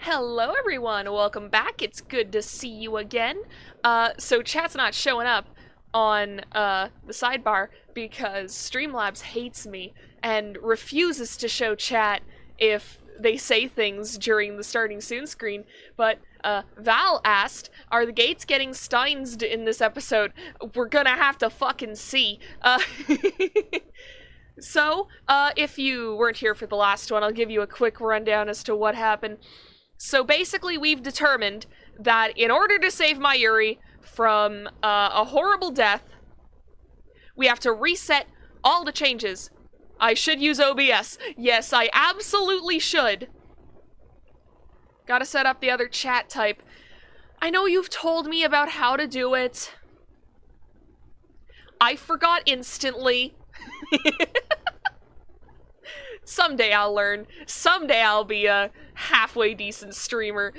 Hello everyone, welcome back. It's good to see you again. So chat's not showing up on the sidebar because Streamlabs hates me and refuses to show chat if they say things during the starting soon screen. But Val asked, are the gates getting Steinsed in this episode? We're gonna have to fucking see. So, if you weren't here for the last one, I'll give you a quick rundown as to what happened. So basically, we've determined that in order to save Mayuri from a horrible death, we have to reset all the changes. I should use OBS. Yes, I absolutely should. Gotta set up the other chat type. I know you've told me about how to do it. I forgot instantly. Someday I'll learn. Someday I'll be a halfway decent streamer.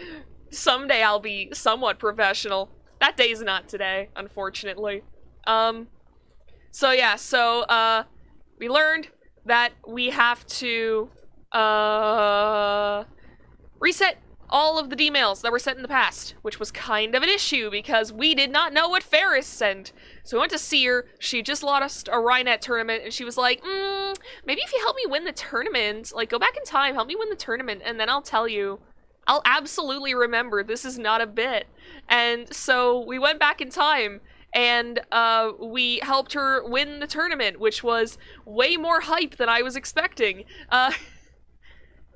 Someday I'll be somewhat professional. That day's not today, unfortunately. So yeah, we learned that we have to, reset all of the D-mails that were sent in the past, which was kind of an issue because we did not know what Ferris sent. So we went to see her. She just lost a Rhinet tournament, and she was like, maybe if you help me win the tournament, like, go back in time, help me win the tournament, and then I'll tell you. I'll absolutely remember. This is not a bit. And so we went back in time, and we helped her win the tournament, which was way more hype than I was expecting.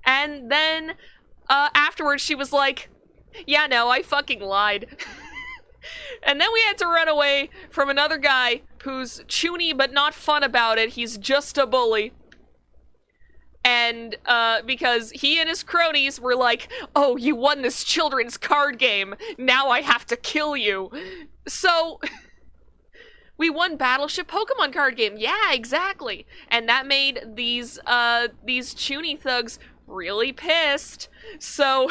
And then afterwards she was like, yeah, no, I fucking lied. And then we had to run away from another guy who's chuny but not fun about it. He's just a bully. And, because he and his cronies were like, oh, you won this children's card game. Now I have to kill you. So, we won Battleship Pokemon card game. Yeah, exactly. And that made these chuny thugs really pissed. So,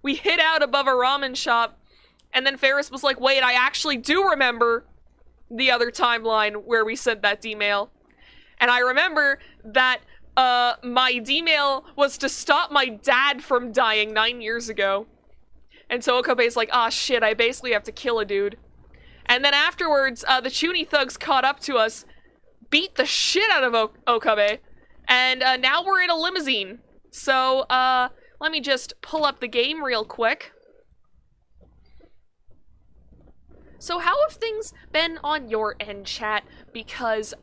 we hid out above a ramen shop. And then Ferris was like, wait, I actually do remember the other timeline where we sent that D-mail. And I remember that my D-mail was to stop my dad from dying 9 years ago. And so Okabe's like, ah, shit, I basically have to kill a dude. And then afterwards, the chuny thugs caught up to us, beat the shit out of Okabe, and now we're in a limousine. So, let me just pull up the game real quick. So how have things been on your end, chat? Because,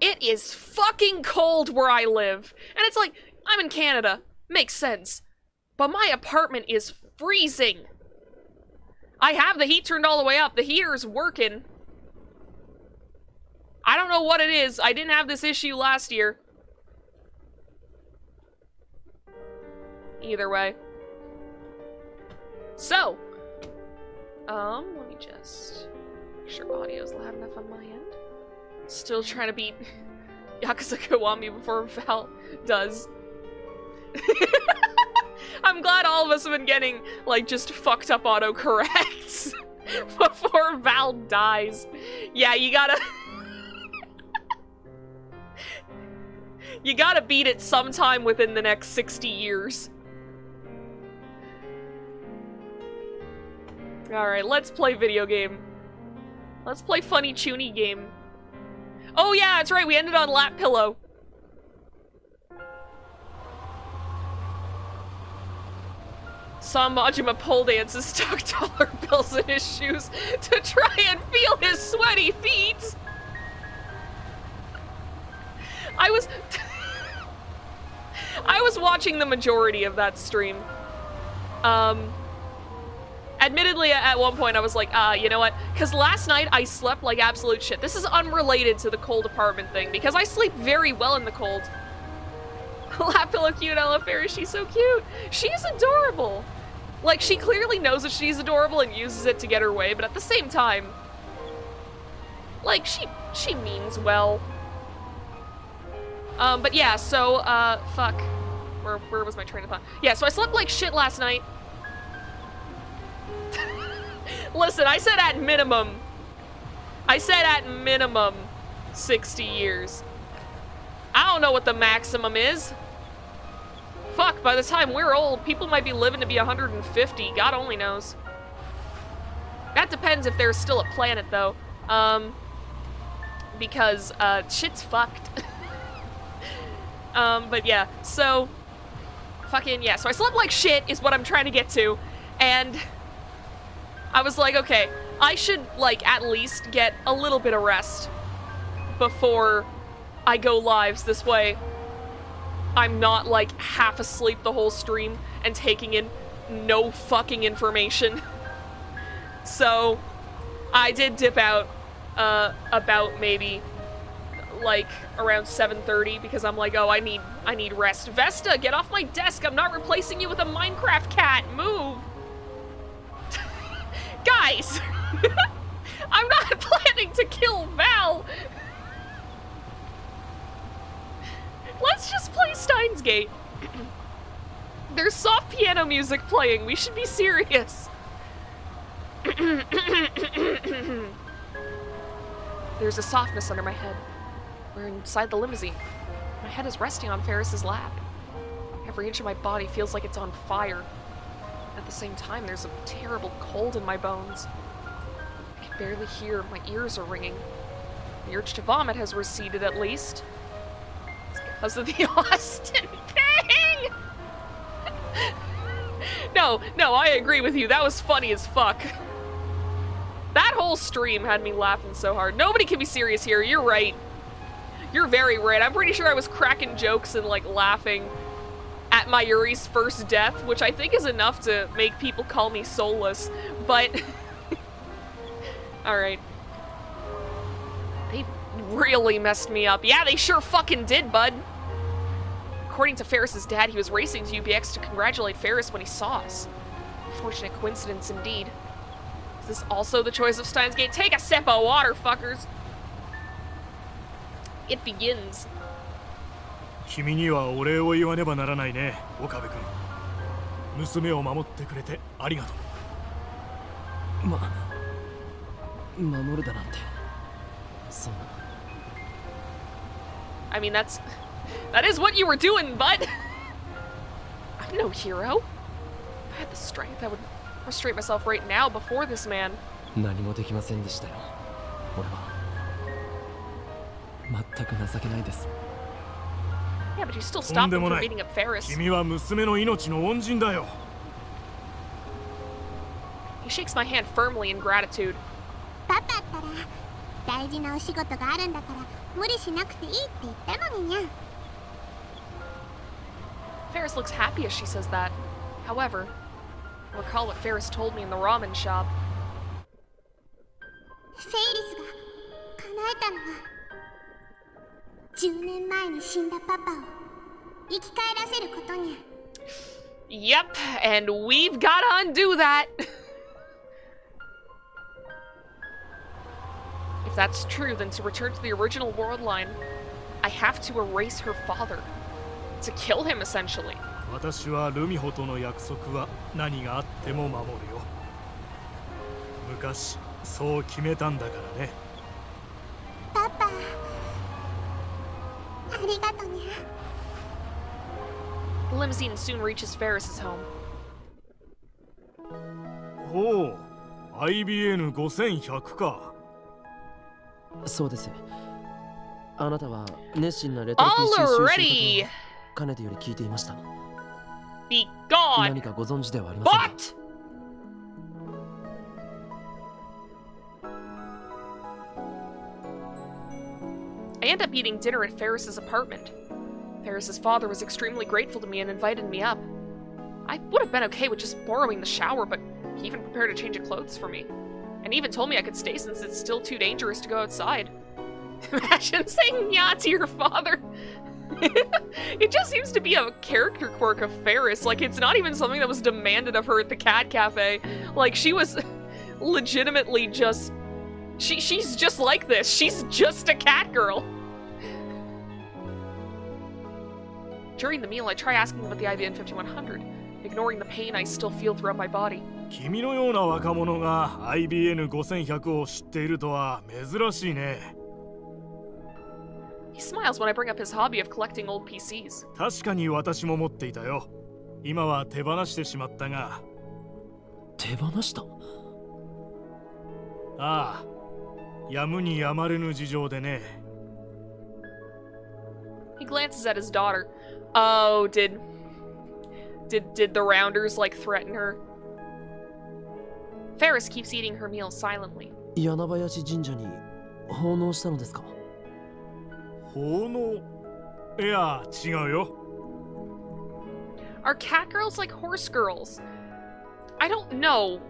it is fucking cold where I live. And it's like, I'm in Canada. Makes sense. But my apartment is freezing. I have the heat turned all the way up. The heater's working. I don't know what it is. I didn't have this issue last year. Either way. So, let me just make sure audio's loud enough on my end. Still trying to beat Yakuza Kiwami before Val does. I'm glad all of us have been getting, like, just fucked up autocorrects before Val dies. Yeah, you gotta... you gotta beat it sometime within the next 60 years. Alright, let's play video game. Let's play funny chuny game. Oh yeah, that's right, we ended on lap pillow. Saw Majima pole dance and stuck dollar bills in his shoes to try and feel his sweaty feet. I was watching the majority of that stream. Admittedly, at one point I was like, you know what? Because last night I slept like absolute shit. This is unrelated to the cold apartment thing, because I sleep very well in the cold. Lap pillow cute, Ella Ferris, she's so cute. She's adorable. Like, she clearly knows that she's adorable and uses it to get her way, but at the same time, like, she means well. But yeah, so, fuck. Where was my train of thought? Yeah, so I slept like shit last night. Listen, I said at minimum. I said at minimum 60 years. I don't know what the maximum is. Fuck, by the time we're old, people might be living to be 150. God only knows. That depends if there's still a planet, though. Because, shit's fucked. But yeah, so... Fucking, yeah, so I slept like shit is what I'm trying to get to. And I was like, okay, I should, like, at least get a little bit of rest before I go lives. This way, I'm not, like, half asleep the whole stream and taking in no fucking information. So, I did dip out, about maybe, like, around 7:30 because I'm like, oh, I need rest. Vesta, get off my desk! I'm not replacing you with a Minecraft cat! Move! Guys! I'm not planning to kill Val! Let's just play Steins Gate. There's soft piano music playing. We should be serious. There's a softness under my head. We're inside the limousine. My head is resting on Ferris's lap. Every inch of my body feels like it's on fire. At the same time, there's a terrible cold in my bones. I can barely hear. My ears are ringing. The urge to vomit has receded, at least. It's because of the Austin thing! No, I agree with you. That was funny as fuck. That whole stream had me laughing so hard. Nobody can be serious here. You're right. You're very right. I'm pretty sure I was cracking jokes and, like, laughing at my Yuri's first death, which I think is enough to make people call me soulless, but... Alright. They really messed me up. Yeah, they sure fucking did, bud. According to Ferris's dad, he was racing to UBX to congratulate Ferris when he saw us. Fortunate coincidence indeed. Is this also the choice of Steins Gate? Take a sip of water, fuckers! It begins. 君にはお礼を言わねばならないね、岡部君。娘を守ってくれてありがとう。守るだなんて。そんな。I mean, that is what you were doing, bud. I'm no hero. If I had the strength, I would prostrate myself right now before this man. 何もできませんでしたよ。俺は。全く情けないです。Yeah, but you still stopped him from beating up Ferris. 君は娘の命の恩人だよ。He shakes my hand firmly in gratitude. パパったら大事なお仕事があるんだから無理しなくていいって言ったのににゃ。Ferris looks happy as she says that. However, I recall what Ferris told me in the ramen shop. フェイリスが叶えたのは10年前に死んだパパを生き返らせることにゃ。Yep, and we've gotta undo that. If that's true, then to return to the original world line, I have to erase her father. To kill him, essentially. 私はルミホとの約束は何があっても守るよ。昔そう決めたんだからね。パパ、ありがとにゃ。The limousine soon reaches Ferris's home. ほう、IBN5100 か。そうです。あなたは熱心なレトロ PC 収集家とかねてより聞いていました。Be gone! 何かご存知ではありませんか What? I end up eating dinner at Ferris's apartment. Ferris's father was extremely grateful to me and invited me up. I would have been okay with just borrowing the shower, but he even prepared a change of clothes for me. And even told me I could stay since it's still too dangerous to go outside. Imagine saying "nya" to your father. It just seems to be a character quirk of Ferris. Like, it's not even something that was demanded of her at the cat cafe. Like, she was legitimately just... She's just like this. She's just a cat girl. During the meal, I try asking about the IBN 5100, ignoring the pain I still feel throughout my body. 君のような若者が IBN5100 を知っているとは珍しいね。He smiles when I bring up his hobby of collecting old PCs. 確かに私も持っていたよ。今は手放してしまったが。手放した？ああ、やむにやまれぬ事情でね。He glances at his daughter. Oh, did the rounders like threaten her? Ferris keeps eating her meal silently. 柳林神社に奉納したのですか？奉納？いや、違うよ。Are cat girls like horse girls? I don't know.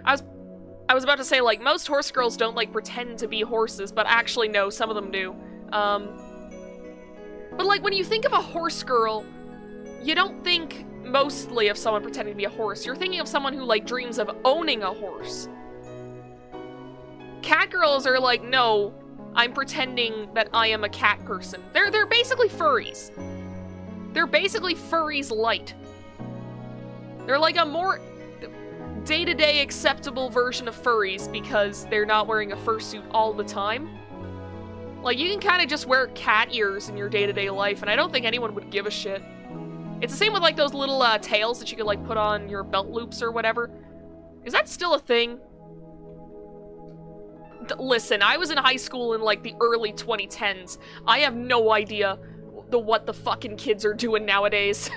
I was about to say, like, most horse girls don't, like, pretend to be horses, but actually, no, some of them do. But, like, when you think of a horse girl, you don't think mostly of someone pretending to be a horse. You're thinking of someone who, like, dreams of owning a horse. Cat girls are like, no, I'm pretending that I am a cat person. They're basically furries. They're basically furries light. They're like a more day-to-day acceptable version of furries because they're not wearing a fursuit all the time. Like, you can kind of just wear cat ears in your day-to-day life, and I don't think anyone would give a shit. It's the same with, like, those little tails that you could, like, put on your belt loops or whatever. Is that still a thing? Listen, I was in high school in, like, the early 2010s. I have no idea what the fucking kids are doing nowadays.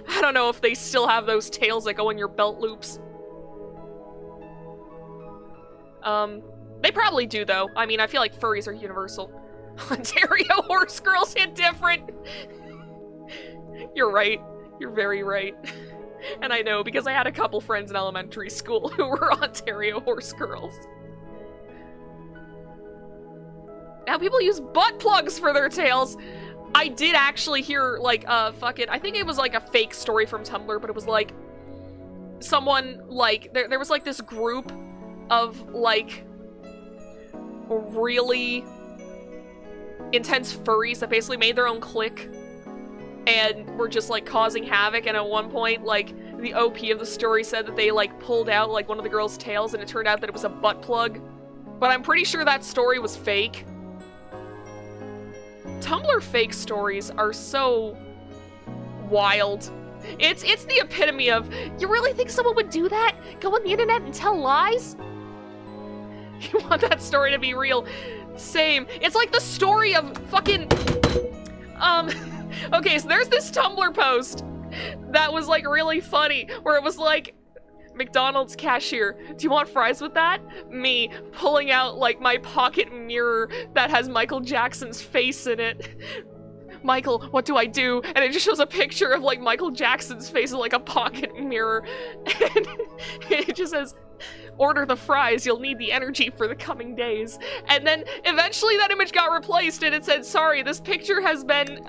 I don't know if they still have those tails that go in your belt loops. They probably do, though. I mean, I feel like furries are universal. Ontario horse girls hit different. You're right. You're very right. And I know, because I had a couple friends in elementary school who were Ontario horse girls. Now people use butt plugs for their tails. I did actually hear, like, I think it was, like, a fake story from Tumblr, but it was, like, someone, like, there was, like, this group of, like, really intense furries that basically made their own clique and were just, like, causing havoc, and at one point, like, the OP of the story said that they, like, pulled out, like, one of the girl's tails, and it turned out that it was a butt plug. But I'm pretty sure that story was fake. Tumblr fake stories are so wild. It's the epitome of, you really think someone would do that? Go on the internet and tell lies? You want that story to be real. Same. It's like the story of fucking... Okay, so there's this Tumblr post that was, like, really funny, where it was like, McDonald's cashier, do you want fries with that? Me, pulling out, like, my pocket mirror that has Michael Jackson's face in it. Michael, what do I do? And it just shows a picture of, like, Michael Jackson's face in, like, a pocket mirror. And it just says, order the fries, you'll need the energy for the coming days. And then eventually that image got replaced and it said, sorry, this picture has been,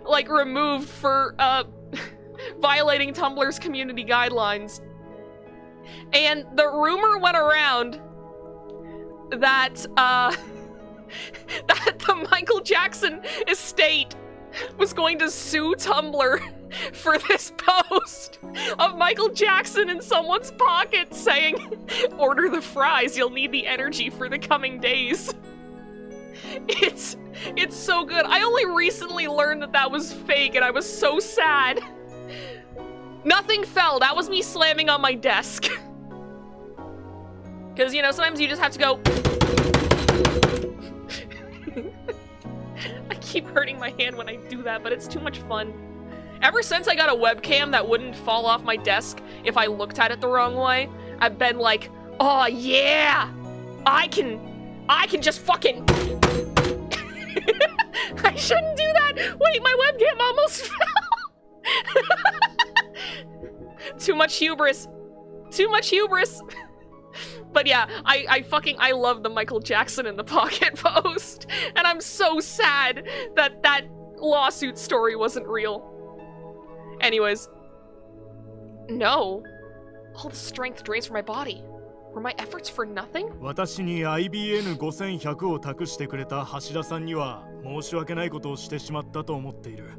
like, removed for, violating Tumblr's community guidelines. And the rumor went around that, that the Michael Jackson estate was going to sue Tumblr for this post of Michael Jackson in someone's pocket saying, order the fries, you'll need the energy for the coming days. It's so good. I only recently learned that that was fake and I was so sad. Nothing fell. That was me slamming on my desk. Because, you know, sometimes you just have to go... I keep hurting my hand when I do that, but it's too much fun. Ever since I got a webcam that wouldn't fall off my desk if I looked at it the wrong way, I've been like, oh yeah! I can just fucking... I shouldn't do that! Wait, my webcam almost fell! Too much hubris. Too much hubris. But yeah, I love the Michael Jackson in the pocket post. And I'm so sad that that lawsuit story wasn't real. Anyways. No. All the strength drains from my body. Were my efforts for nothing? 私に IBN5100 を託してくれた橋田さんには申し訳ないことをしてしまったと思っている。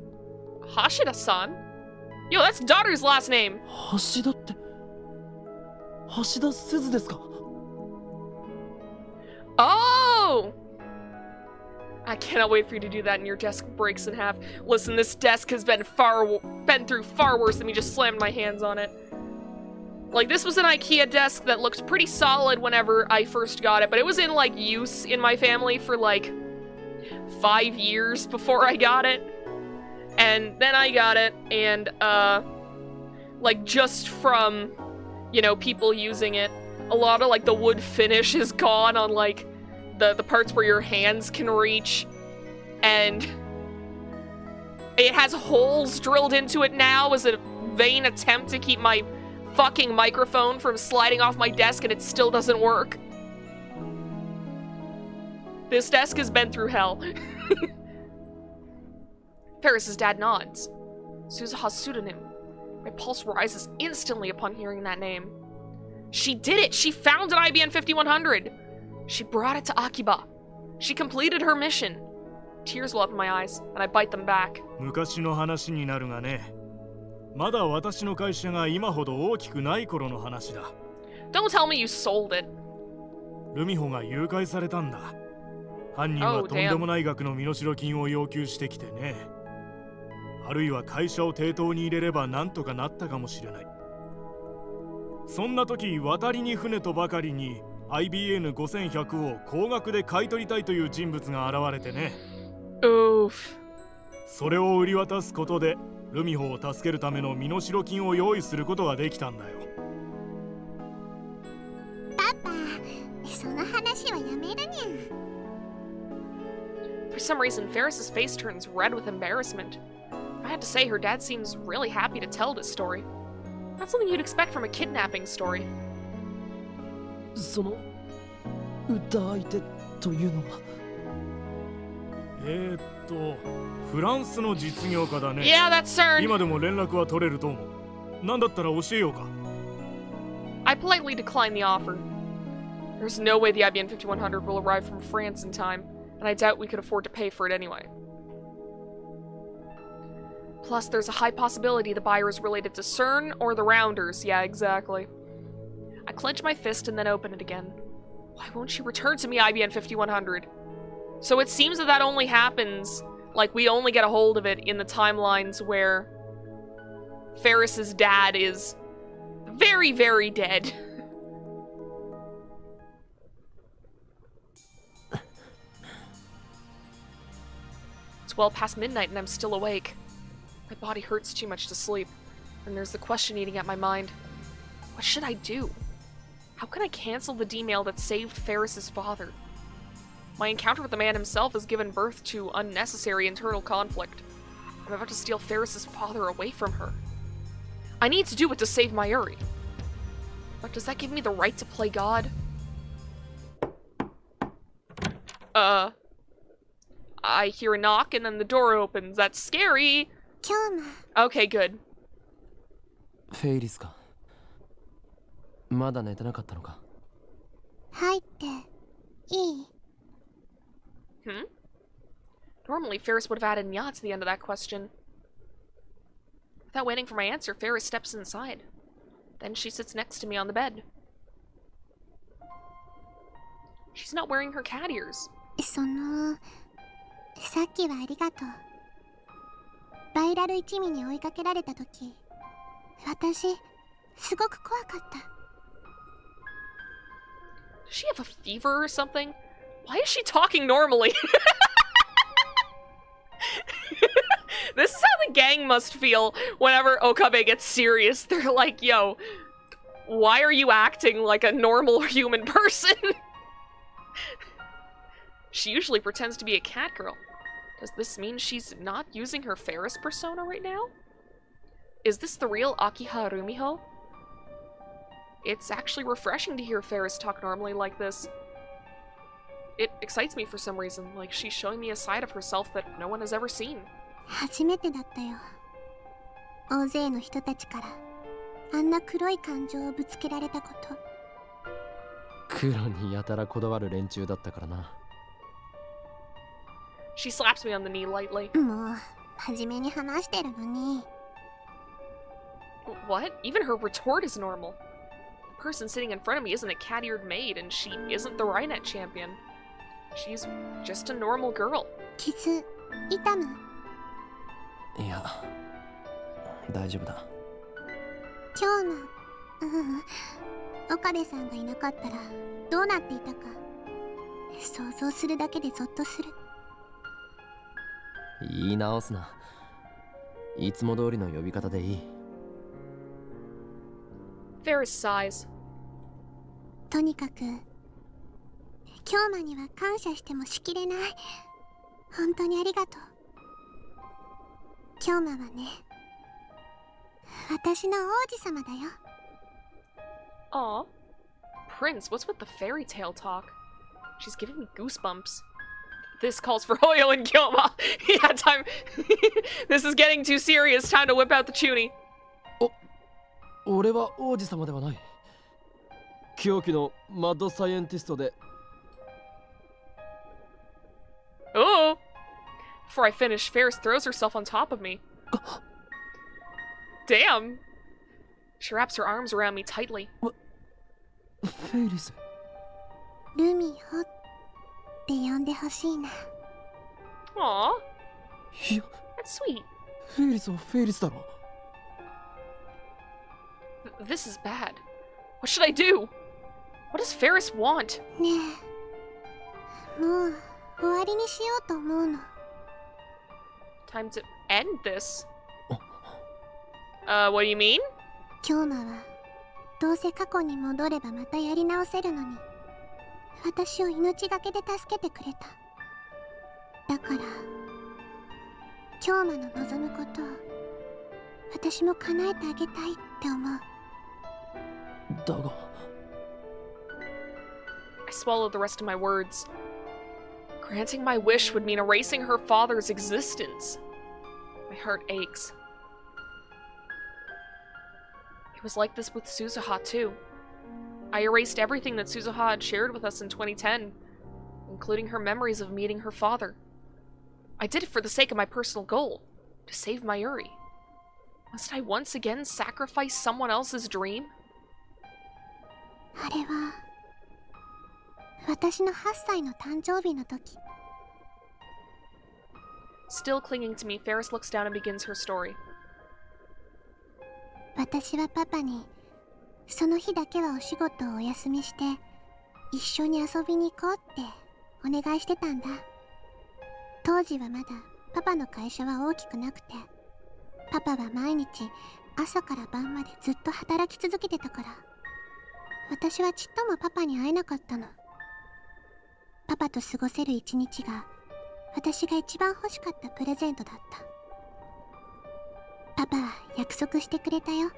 Hashida-san? Yo, that's daughter's last name. 橋田って、橋田鈴ですか? Oh, Oh! I cannot wait for you to do that and your desk breaks in half. Listen, this desk has been through far worse than me just slamming my hands on it. Like, this was an IKEA desk that looked pretty solid whenever I first got it, but it was in, like, use in my family for, like, 5 years before I got it. And then I got it, and, like, just from, you know, people using it, a lot of, like, the wood finish is gone on, like, the parts where your hands can reach, and it has holes drilled into it now as a vain attempt to keep my fucking microphone from sliding off my desk, and it still doesn't work. This desk has been through hell. Ferris's dad nods. Suzuha's pseudonym. My pulse rises instantly upon hearing that name. She did it! She found an IBN 5100! She brought it to Akiba. She completed her mission. Tears well up in my eyes, and I bite them back. 昔の話になるがね。まだ私の会社が今ほど大きくない頃の話だ。Don't tell me you sold it. ルミホが誘拐されたんだ。犯人はとんでもない額の身代金を要求してきてね。あるいは会社を抵当に入れればなんとかなったかもしれない。そんな時、渡りに船とばかりに IBN5100 を高額で買い取りたいという人物が現れてね。それを売り渡すことでルミホを助けるための身代金を用意することができたんだよ。パパ、その話はやめるにゃ。For some reason, Ferris's face turns red with embarrassment. I had to say, her dad seems really happy to tell this story. Not something you'd expect from a kidnapping story. その歌相手というのはフランスの実業家だね。Yeah, that's CERN. 今でも連絡は取れると思う。なんだったら教えようか。I politely decline the offer. There's no way the IBN 5100 will arrive from France in time, and I doubt we could afford to pay for it anyway. Plus, there's a high possibility the buyer is related to CERN or the Rounders. Yeah, exactly. I clench my fist and then open it again. Why won't she return to me, IBN 5100? So it seems that only happens, like, we only get a hold of it in the timelines where Ferris's dad is very, very dead. It's well past midnight and I'm still awake. My body hurts too much to sleep, and there's the question eating at my mind. What should I do? How can I cancel the D-mail that saved Ferris's father? My encounter with the man himself has given birth to unnecessary internal conflict. I'm about to steal Ferris's father away from her. I need to do it to save Mayuri. But does that give me the right to play God? I hear a knock and then the door opens. That's scary. Okay, good. フェイリスか。まだ寝てなかったのか。入っていい？ Normally, Ferris would have added nya to the end of that question. Without waiting for my answer, Ferris steps inside. Then she sits next to me on the bed. She's not wearing her cat ears. さっきはありがとう。バイラル一味に追いかけられた時、私、すごく怖かった。Does she have a fever or something? Why is she talking normally? This is how the gang must feel whenever Okabe gets serious. They're like, yo, why are you acting like a normal human person? She usually pretends to be a cat girl. Does this mean she's not using her Ferris persona right now? Is this the real Akiha Rumiho? It's actually refreshing to hear Ferris talk normally like this. It excites me for some reason, like she's showing me a side of herself that no one has ever seen. 初めてだったよ。大勢の人たちからあんな黒い感情をぶつけられたこと。黒にやたらこだわる連中だったからな。She slaps me on the knee lightly. もう初めに話してるのに。What? Even her retort is normal. The person sitting in front of me isn't a cat-eared maid, and she isn't the Rhinet champion. She's just a normal girl. 傷痛む？いや、大丈夫だ。今日の岡部さんがいなかったらどうなっていたか想像するだけでゾッとする。言い直すな。いつも通りの呼び方でいい。Ferris sighs. とにかく京馬には感謝してもしきれない。本当にありがとう。京馬はね、私の王子様だよ。Aw. Prince, what's with the fairy tale talk? She's giving me goosebumps. This calls for Hoyo and Gyoma. Yeah, time. This is getting too serious. Time to whip out the chuny. 俺は王子様ではない。狂気のマッドサイエンティストで。Oh! Before I finish, Ferris throws herself on top of me. Damn! She wraps her arms around me tightly. フェイリス。ルミホって呼んでほしいな。Aw. いや、 That's sweet. フェイリスはフェイリスだろ。This is bad. What should I do? What does Ferris want? ねえ、もう終わりにしようと思うの。Time to end this. What do you mean? 京馬はどうせ過去に戻ればまたやり直せるのに、私を命がけで助けてくれた。だから京馬の望むことを私も叶えてあげたいって思う。だが I swallowed the rest of my words. Granting my wish would mean erasing her father's existence. My heart aches. It was like this with Suzuha, too. I erased everything that Suzuha had shared with us in 2010, including her memories of meeting her father. I did it for the sake of my personal goal, to save Mayuri. Must I once again sacrifice someone else's dream? あれは私の8歳の誕生日の時。 Still clinging to me, Ferris looks down and begins her story. 私はパパにその日だけはお仕事をお休みして一緒に遊びに行こうってお願いしてたんだ。当時はまだパパの会社は大きくなくて、パパは毎日朝から晩までずっと働き続けてたから、私はちっともパパに会えなかったの。パパと過ごせる一日が私が一番欲しかったプレゼントだった。パパは約束してくれたよ。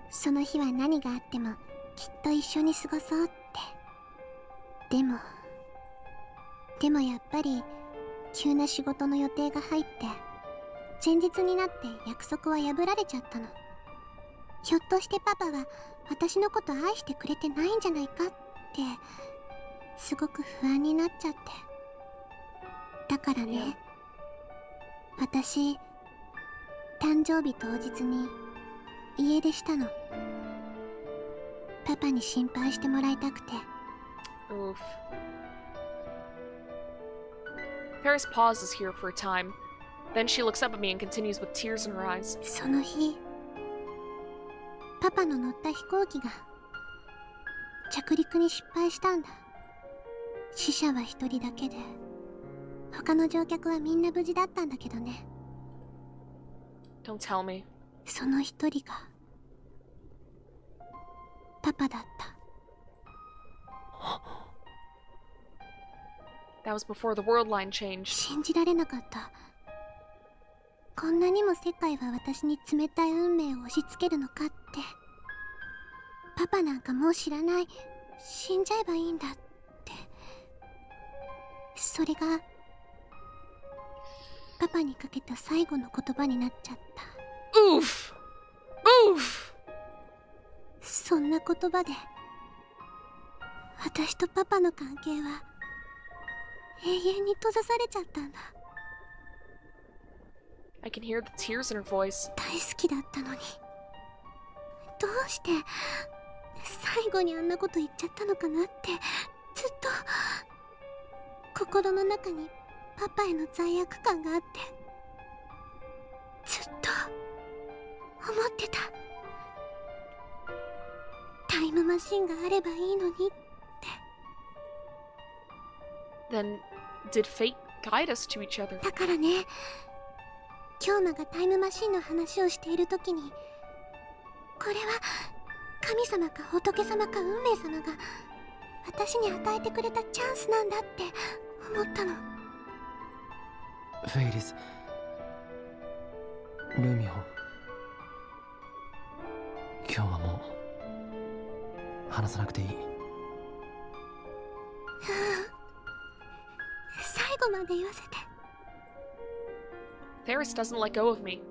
その日は何があってもきっと一緒に過ごそうって。でもやっぱり急な仕事の予定が入って前日になって約束は破られちゃったの。ひょっとしてパパは私のこと愛してくれてないんじゃないかってすごく不安になっちゃって。だからね、私誕生日当日に家出したの。パパに心配してもらいたくて。 Oof. Ferris pauses here for a time. Then she looks up at me and continues with tears in her eyes. その日パパの乗った飛行機が着陸に失敗したんだ。死者は一人だけで他の乗客はみんな無事だったんだけどね。 Don't tell me. その一人がパパだった。 That was before the world line changed. 信じられなかった。こんなにも世界は私に冷たい運命を押し付けるのかって。パパなんかもう知らない、死んじゃえばいいんだって。それがパパにかけた最後の言葉になっちゃった。 Oof! Oof! そんな言葉で私とパパの関係は永遠に閉ざされちゃったんだ。 I can hear the tears in her voice. 大好きだったのにどうして最後にあんなこと言っちゃったのかなってずっと。心の中にパパへの罪悪感があってずっと思ってた。タイムマシンがあればいいのにって。 Then did fate guide us to each other? だからね、京馬がタイムマシンの話をしている時に、これは神様か仏様か運命様が私に与えてくれたチャンスなんだって思ったの。フェイリス、ルミホ、今日はもう話さなくていい。最後まで言わせて。 Ferris doesn't let go of me.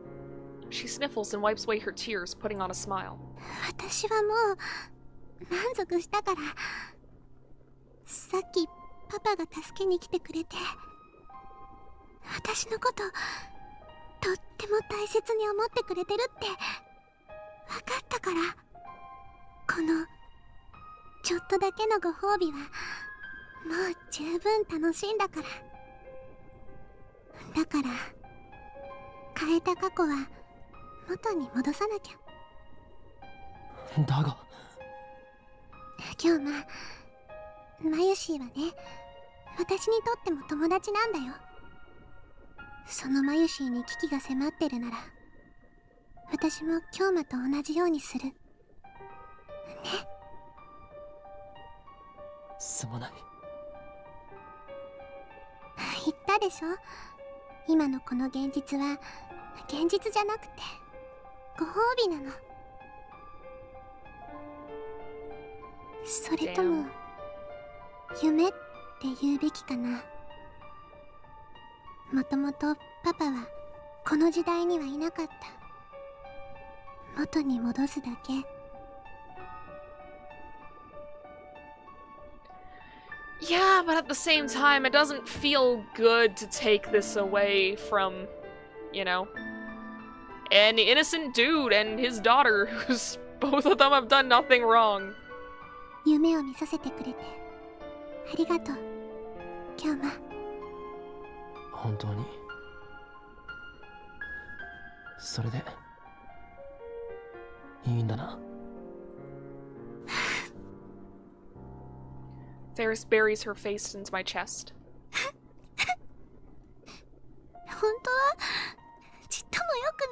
She sniffles and wipes away her tears, putting on a smile. 私はもう満足したから。さっきパパが助けに来てくれて、私のこととっても大切に思ってくれてるって分かったから、このちょっとだけのご褒美はもう十分楽しいんだから。だから変えた過去は元に戻さなきゃ。だが今日マユシーはね、私にとっても友達なんだよ。そのマユシーに危機が迫ってるなら、私も京馬と同じようにするね。すまない。言ったでしょ、今のこの現実は現実じゃなくてご褒美なの。それとも夢って言うべきかな。もともとパパはこの時代にはいなかった。元に戻すだけ。Yeah, but at the same time, it doesn't feel good to take this away from, you know, an innocent dude and his daughter, who's both of them have done nothing wrong. 夢を見させてくれてありがとう、京馬。本当にそれでいいんだな。Ferris buries her face into my chest. 本当はちっとも良く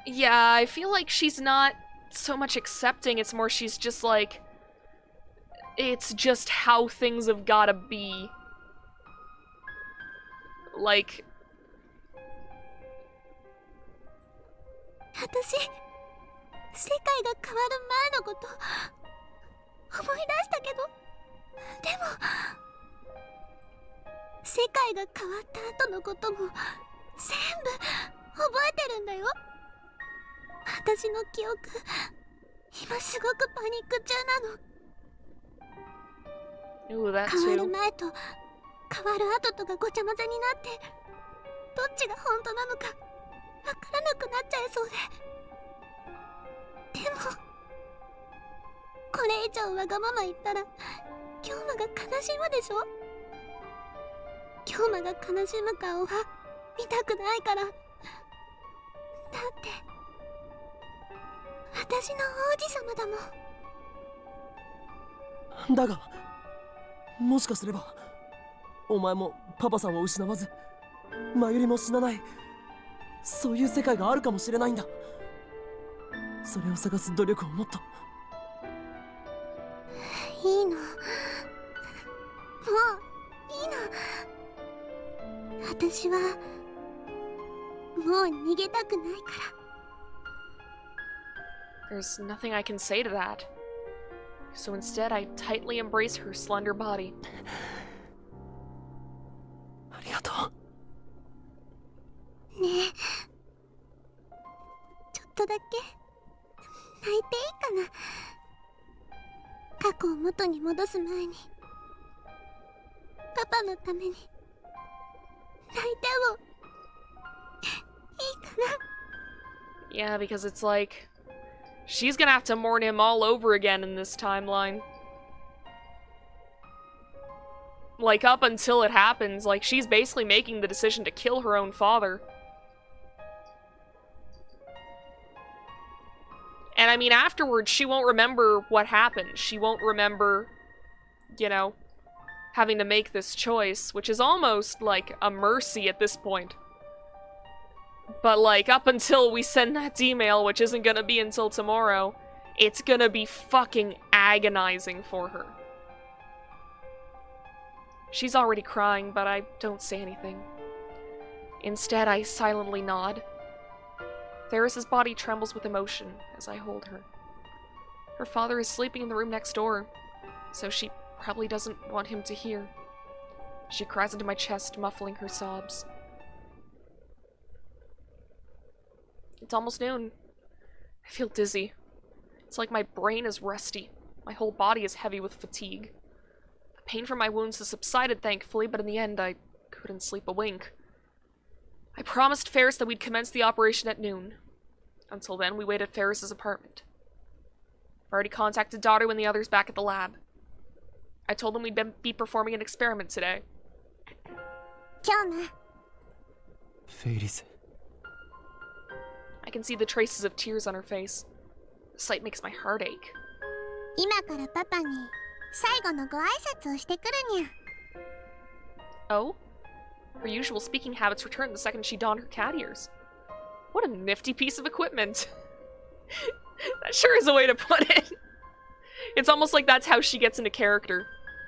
ないよ。 Yeah, I feel like she's not so much accepting, it's more she's just like, it's just how things have gotta be. Like, 私、世界が変わる前のこと思い出したけど、でも世界が変わった後のことも全部覚えてるんだよ。私の記憶、今すごくパニック中なの。 ooh, that 変わる too. 前と変わる後とがごちゃ混ぜになって、どっちが本当なのかわからなくなっちゃいそうで。でもこれ以上わがまま言ったら京馬が悲しむでしょ。京馬が悲しむ顔は見たくないから。だって私の王子様だもん。だがもしかすればお前もパパさんを失わずマユリも死なない、そういう世界があるかもしれないんだ。それを探す努力をもっと。いいの、もういいの。私はもう逃げたくないから。 There's nothing I can say to that. So instead, I tightly embrace her slender body. ありがとう。ねえ、ちょっとだけ泣いていいかな。過去を元に戻す前にパパのために泣いてもいいかな。 Yeah, because it's like, she's gonna have to mourn him all over again in this timeline. like, up until it happens, like, she's basically making the decision to kill her own father. And I mean, afterwards, she won't remember what happened. She won't remember, you know, having to make this choice, which is almost like a mercy at this point. But, like, up until we send that email, which isn't gonna be until tomorrow, it's gonna be fucking agonizing for her. She's already crying, but I don't say anything. Instead, I silently nod. Ferris's body trembles with emotion as I hold her. Her father is sleeping in the room next door, so she probably doesn't want him to hear. She cries into my chest, muffling her sobs. It's almost noon. I feel dizzy. It's like my brain is rusty. My whole body is heavy with fatigue. The pain from my wounds has subsided, thankfully, but in the end, I couldn't sleep a wink. I promised Ferris that we'd commence the operation at noon. Until then, we wait at Ferris's apartment. I've already contacted Daughter when the others back at the lab. I told them we'd be performing an experiment today. Ferris. I can see the traces of tears on her face. The sight makes my heart ache. 今からパパに最後のご挨拶をしてくるにゃ。 Oh? Her usual speaking habits returned the second she donned her cat ears. What a nifty piece of equipment. That sure is a way to put it. It's almost like that's how she gets into character.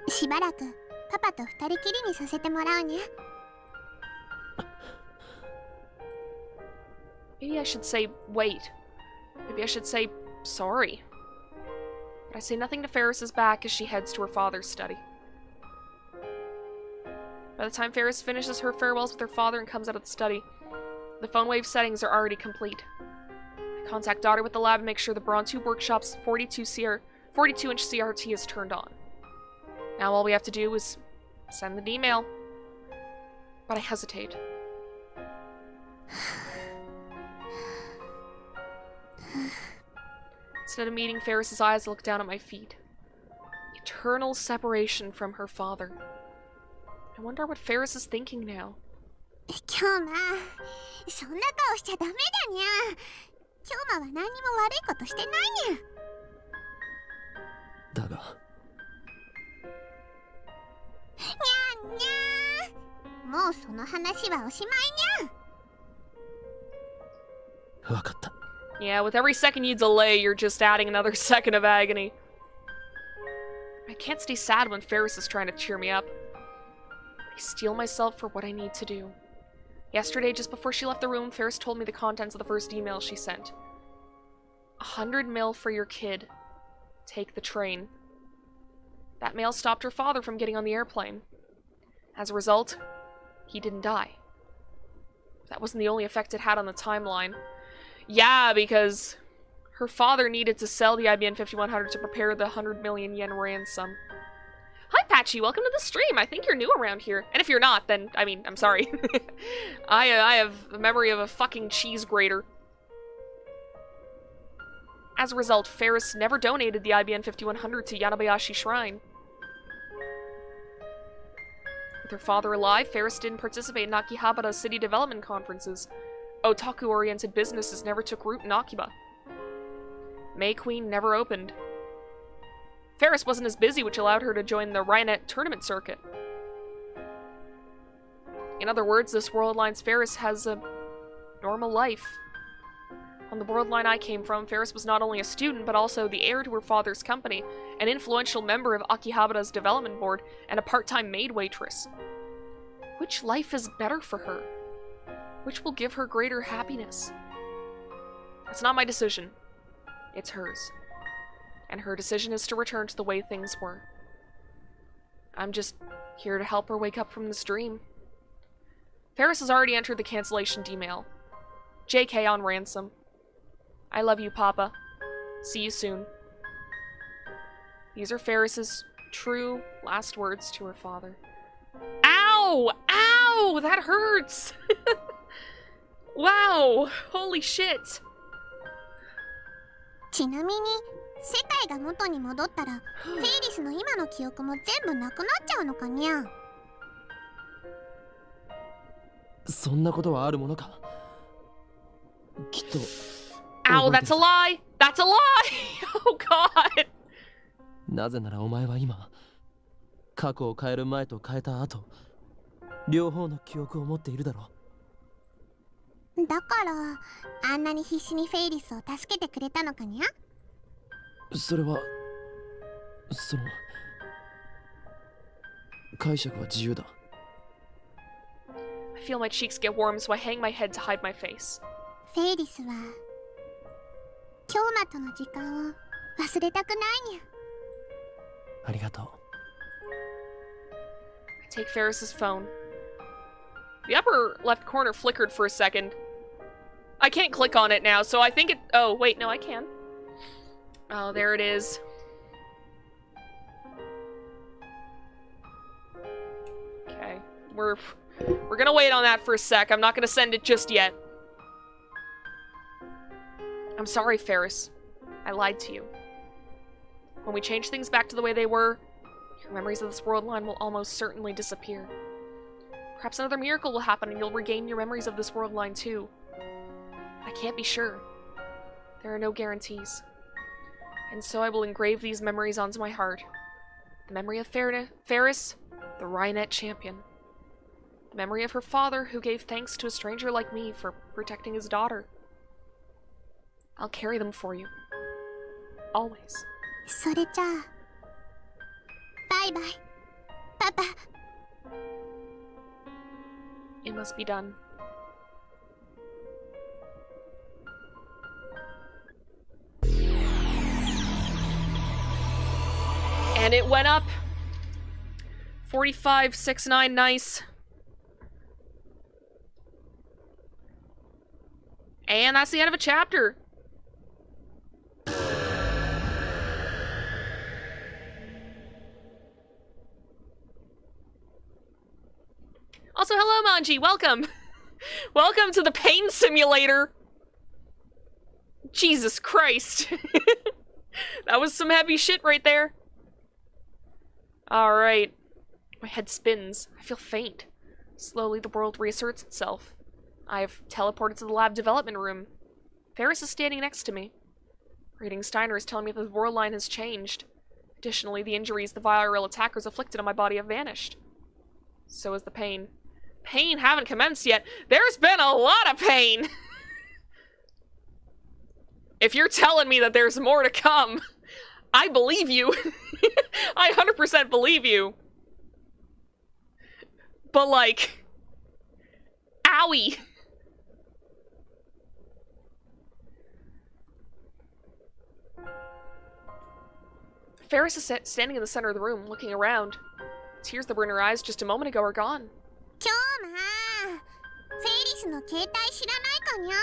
しばらくパパと二人きりにさせてもらうにゃ。 Maybe I should say, wait. Maybe I should say, sorry. But I say nothing to Ferris's back as she heads to her father's study. By the time Ferris finishes her farewells with her father and comes out of the study, the phone wave settings are already complete. I contact Daughter with the lab and make sure the Bronze Workshop's 42-inch CRT is turned on. Now all we have to do is send an email. But I hesitate. Instead of meeting Ferris's eyes, I look down at my feet. Eternal separation from her father. I wonder what Ferris is thinking now. 今日はそんな顔しちゃダメだにゃ。今日は何にも悪いことしてないにゃ。だが。にゃんにゃ。もうその話はおしまいにゃ。わかった。 Yeah, with every second you delay, you're just adding another second of agony. I can't stay sad when Ferris is trying to cheer me up. I steel myself for what I need to do. Yesterday, just before she left the room, Ferris told me the contents of the first email she sent. 100 mil for your kid. Take the train. That mail stopped her father from getting on the airplane. As a result, he didn't die. That wasn't the only effect it had on the timeline. Yeah, because her father needed to sell the IBM 5100 to prepare the 100 million yen ransom. Hi, Patchy. Welcome to the stream. I think you're new around here. And if you're not, then, I mean, I'm sorry. I have the memory of a fucking cheese grater. As a result, Ferris never donated the IBM 5100 to Yanabayashi Shrine. With her father alive, Ferris didn't participate in Akihabara's city development conferences. Otaku-oriented businesses never took root in Akiba. May Queen never opened. Ferris wasn't as busy, which allowed her to join the Rainet tournament circuit. In other words, this world line's Ferris has a normal life. On the world line I came from, Ferris was not only a student, but also the heir to her father's company, an influential member of Akihabara's development board, and a part-time maid waitress. Which life is better for her? Which will give her greater happiness? It's not my decision. It's hers. And her decision is to return to the way things were. I'm just here to help her wake up from this dream. Ferris has already entered the cancellation email. JK on ransom. I love you, Papa. See you soon. These are Ferris's true last words to her father. Ow! Ow! That hurts! Wow! Holy shit! ちなみに世界が元に戻ったらフェイリスの今の記憶も全部なくなっちゃうのかにゃ。そんなことはあるものか。きっと。 Ow, that's a lie! That's a lie! Oh god! なぜならお前は今過去を変える前と変えた後両方の記憶を持っているだろだからあんなに必死にフェイリスを助けてくれたのかにゃ。う。それは解釈は自由だ。 I feel my cheeks get warm, so I hang my head to hide my face. フェイリスは今日まとの時間を忘れたくないにゃ。ありがとう。 I take Ferris's phone. The upper left corner flickered for a second. I can't click on it now, so I think it... Oh, wait, no, I can. Oh, there it is. Okay, we're gonna wait on that for a sec. I'm not gonna send it just yet. I'm sorry, Ferris. I lied to you. When we change things back to the way they were, your memories of this world line will almost certainly disappear. Perhaps another miracle will happen and you'll regain your memories of this world line too. I can't be sure. There are no guarantees. And so I will engrave these memories onto my heart. The memory of Ferris, the Rhynette champion. The memory of her father who gave thanks to a stranger like me for protecting his daughter. I'll carry them for you. Always. それじゃあバイバイパパ。 It must be done. And it went up. 4569, nice. And that's the end of a chapter. Also, hello, Manji. Welcome. Welcome to the pain simulator. Jesus Christ. That was some heavy shit right there. Alright. My head spins. I feel faint. Slowly, the world reasserts itself. I've teleported to the lab development room. Ferris is standing next to me. Reading Steiner is telling me that the world line has changed. Additionally, the injuries the viral attackers inflicted on my body have vanished. So has the pain. Pain haven't commenced yet. There's been a lot of pain! If you're telling me that there's more to come, I believe you. I 100% believe you. But like... Owie! Ferris is standing in the center of the room, looking around. Tears that were in her eyes just a moment ago are gone. 今日まあフェイリスの携帯知らないかにゃ。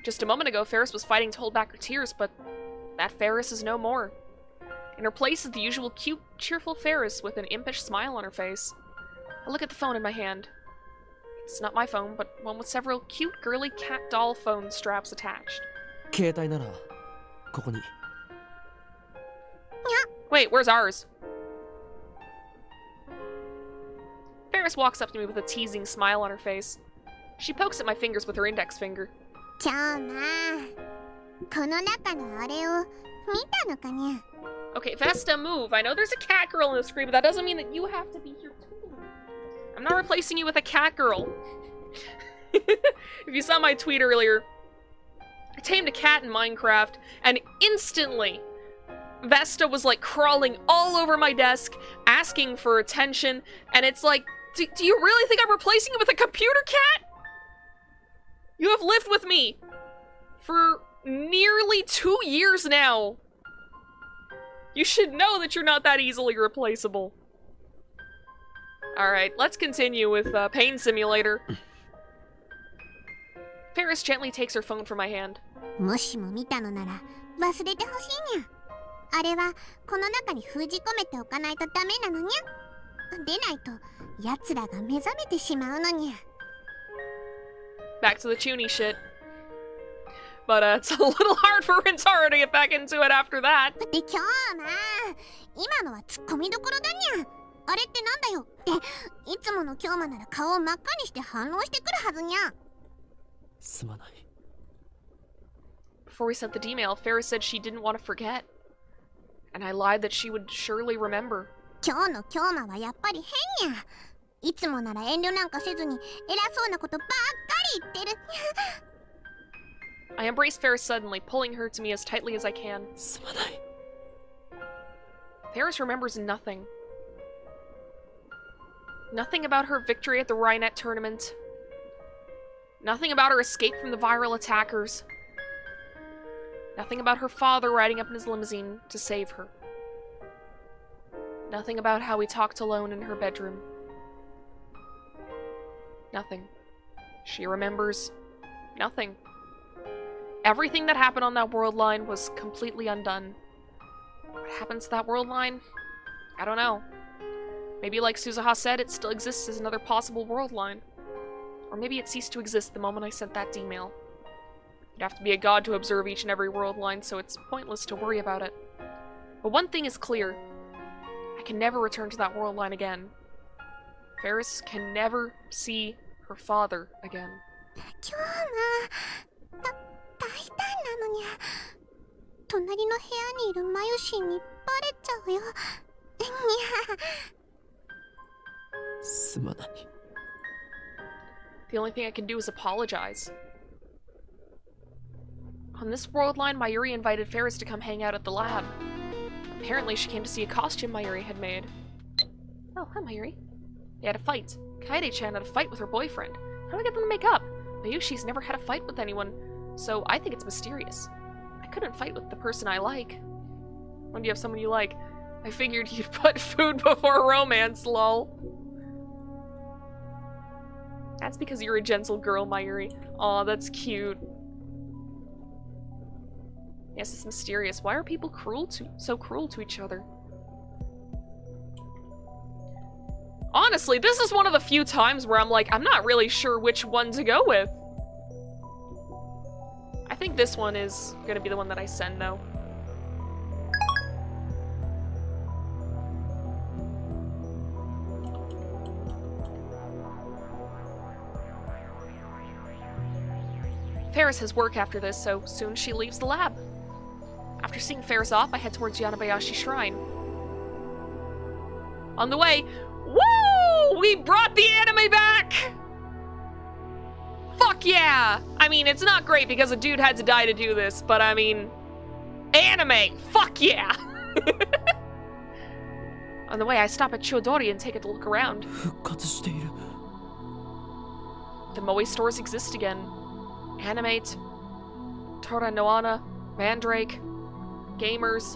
Just a moment ago, Ferris was fighting to hold back her tears, but that Ferris is no more. In her place is the usual cute, cheerful Ferris with an impish smile on her face. I look at the phone in my hand. It's not my phone, but one with several cute, girly cat doll phone straps attached. 携帯ならここに。 Wait, where's ours? Ferris walks up to me with a teasing smile on her face. She pokes at my fingers with her index finger. 今日まあこの中のあれを見たのかにゃ。 Okay, Vesta, move. I know there's a cat girl in the screen, but that doesn't mean that you have to be here too. I'm not replacing you with a cat girl. If you saw my tweet earlier, I tamed a cat in Minecraft, and instantly, Vesta was like crawling all over my desk, asking for attention, and it's like, do you really think I'm replacing you with a computer cat? You have lived with me for nearly 2 years now. You should know that you're not that easily replaceable. Alright, let's continue with Pain Simulator. Ferris gently takes her phone from my hand. もしも見たのなら忘れてほしいにゃ。あれはこの中に封じ込めておかないとダメなのにゃ。でないと奴らが目覚めてしまうのにゃ。 Back to the Chuny shit. But it's a little hard for Rintaro to get back into it after that. で今日な今のはツッコミどころだにゃあれってなんだよっていつもの京馬なら顔を真っ赤にして反応してくるはずにゃすまない Before we sent the D-mail, Ferris said she didn't want to forget. And I lied that she would surely remember. 今日の京馬はやっぱり変にゃいつもなら遠慮なんかせずに偉そうなことばっかり言ってる I embrace Ferris suddenly, pulling her to me as tightly as I can. すまない Ferris remembers nothing. Nothing about her victory at the Rhinet tournament. Nothing about her escape from the viral attackers. Nothing about her father riding up in his limousine to save her. Nothing about how we talked alone in her bedroom. Nothing. She remembers nothing. Everything that happened on that world line was completely undone. What happens to that world line? I don't know. Maybe like Suzuha said, it still exists as another possible world line. Or maybe it ceased to exist the moment I sent that email. You'd have to be a god to observe each and every world line, so it's pointless to worry about it. But one thing is clear. I can never return to that world line again. Ferris can never see her father again. 今日な大胆なのにゃ隣の部屋にいるマユシンにバレちゃうよにゃすまない The only thing I can do is apologize. On this world line, Mayuri invited Ferris to come hang out at the lab. Apparently, she came to see a costume Mayuri had made. Oh, hi, Mayuri. They had a fight. Kaede-chan had a fight with her boyfriend. How do I get them to make up? Mayushi's never had a fight with anyone, so I think it's mysterious. I couldn't fight with the person I like. When do you have someone you like? I figured you'd put food before romance, lol. That's because you're a gentle girl, Mayuri. Aw, that's cute. Yes, it's mysterious. Why are people so cruel to each other? Honestly, this is one of the few times where I'm like, I'm not really sure which one to go with. I think this one is gonna be the one that I send, though. Ferris has work after this, so soon she leaves the lab. After seeing Ferris off, I head towards Yanabayashi Shrine. On the way, woo! We brought the anime back! Fuck yeah! I mean, it's not great because a dude had to die to do this, but I mean, anime! Fuck yeah! On the way, I stop at Chiodori and take a look around. 復活している The Moe stores exist again. Animate, Tora Noana, Mandrake, Gamers,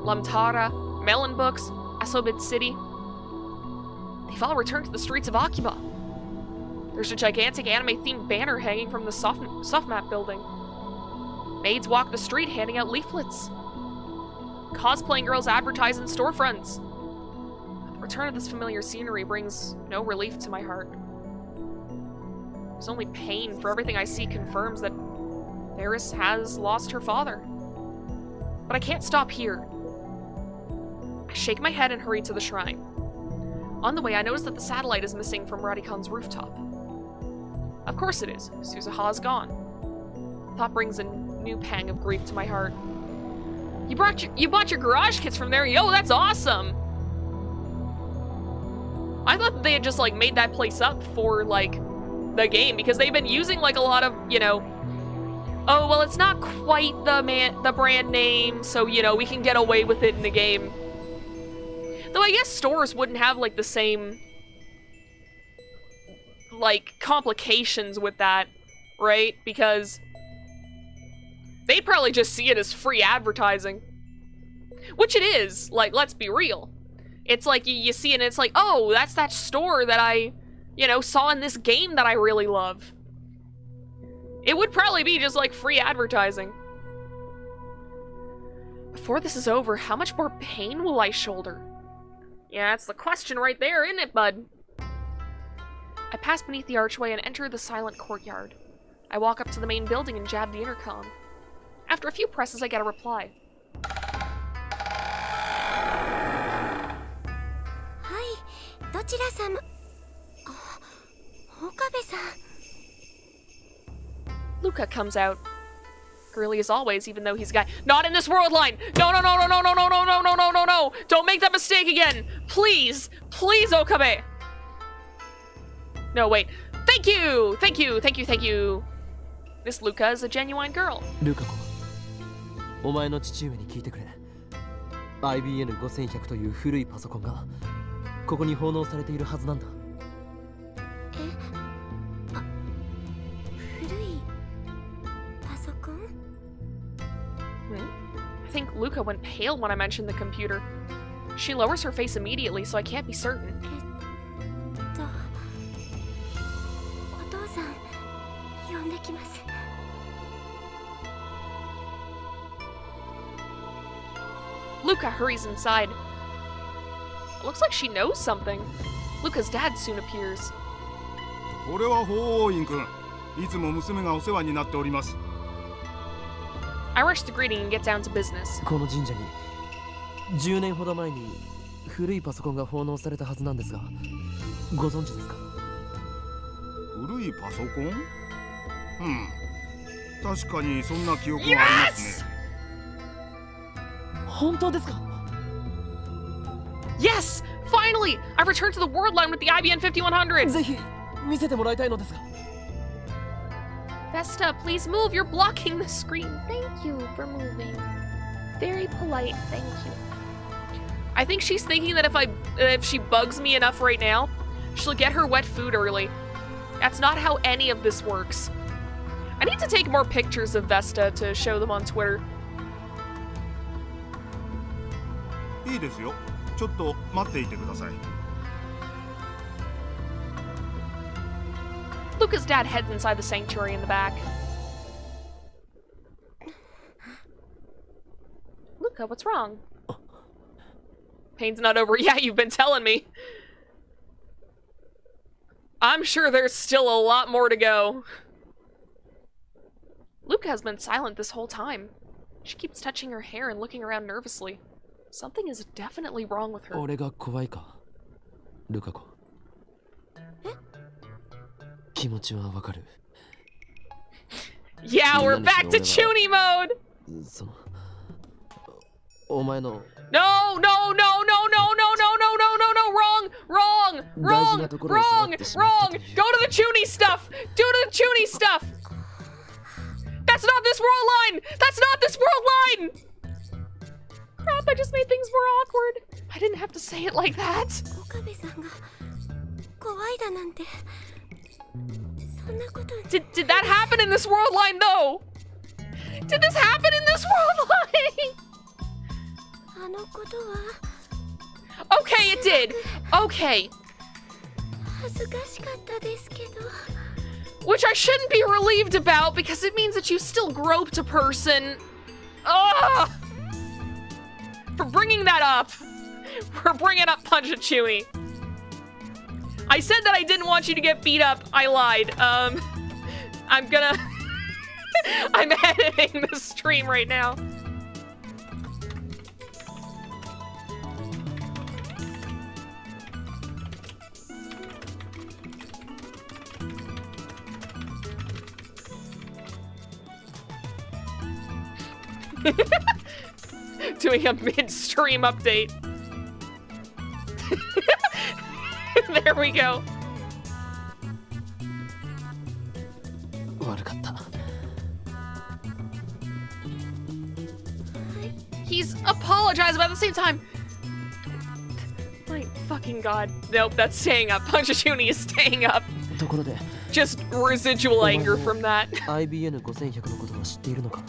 Lamtara, Melon Books, Asobid City. They've all returned to the streets of Akiba. There's a gigantic anime-themed banner hanging from the softmap building. Maids walk the street handing out leaflets. Cosplaying girls advertise in storefronts. The return of this familiar scenery brings no relief to my heart. There's only pain, for everything I see confirms that Ferris has lost her father. But I can't stop here. I shake my head and hurry to the shrine. On the way, I notice that the satellite is missing from Radikon's rooftop. Of course it is. Suzuha is gone. The thought brings a new pang of grief to my heart. You bought your garage kits from there? Yo, that's awesome! I thought that they had just, like, made that place up for, like, the game, because they've been using, like, a lot of, you know, oh, well, it's not quite the brand name, so, you know, we can get away with it in the game. Though I guess stores wouldn't have, like, the same, like, complications with that, right? Because they'd probably just see it as free advertising. Which it is, like, let's be real. It's like, you see it and it's like, oh, that's that store that I, you know, saw in this game that I really love. It would probably be just, like, free advertising. Before this is over, how much more pain will I shoulder? Yeah, that's the question right there, isn't it, bud? I pass beneath the archway and enter the silent courtyard. I walk up to the main building and jab the intercom. After a few presses, I get a reply. Hi, どちら様? Okabe-san. Luca comes out. Girly as always, even though he's a guy. Not in this world line! No, no, no, no, no, no, no, no, no, no, no, no, no! Don't make that mistake again! Please! Please, Okabe! No, wait. Thank you! Thank you, thank you, thank you. This Luca is a genuine girl. ルカ子、お前の父上に聞いてくれ。IBN5100 という古いパソコンがここに奉納されているはずなんだ。古いパソコン? I think Luca went pale when I mentioned the computer. She lowers her face immediately, so I can't be certain. お父さん、呼んできます。Luca hurries inside. It looks like she knows something. Luca's dad soon appears. これは法王院君。いつも娘がお世話になっております。I rush the greeting and get down to business. この神社に10年ほど前に古いパソコンが奉納されたはずなんですが、ご存知ですか？古いパソコン？確かにそんな記憶はありますね。本当ですか？ Yes! Finally! I've returned to the world line with the IBN 5100! ぜひ見せてもらいたいのですが。Vesta, please move. You're blocking the screen. Thank you for moving. Very polite. Thank you. I think she's thinking that if she bugs me enough right now, she'll get her wet food early. That's not how any of this works. I need to take more pictures of Vesta to show them on Twitter. いいですよ。ちょっと待っていてください。Luca's dad heads inside the sanctuary in the back. Luca, what's wrong? Pain's not over. Yeah, you've been telling me. I'm sure there's still a lot more to go. Luca has been silent this whole time. She keeps touching her hair and looking around nervously. Something is definitely wrong with her. 俺が怖いか、ルカ子。気持ちはわかる。Yeah, we're back to Chuny mode! その、お前の No, no, no, no, no, no, no, no, no, no, no, wrong, wrong, wrong, wrong, wrong. Go to the Chuny stuff. Do the Chuny stuff. That's not this world line. That's not this world line. Crap, I just made things more awkward. I didn't have to say it like that. Okabe-sanが怖いだなんて。そんなこと。Did that happen in this world line though? Did this happen in this world line? あのことは。Okay, it did. Okay. 恥ずかしかったですけど。Which I shouldn't be relieved about because it means that you still groped a person. Ugh! For bringing that up. For bringing up Punch a Chewy. I said that I didn't want you to get beat up. I lied. I'm gonna... I'm editing the stream right now. Doing a mid-stream update. There we go. 悪かった。He's apologized, but at the same time... My fucking god. Nope, that's staying up. Punch a Chuny is staying up. ところで、 Just residual anger from that. IBN5100 のことは知っているのか？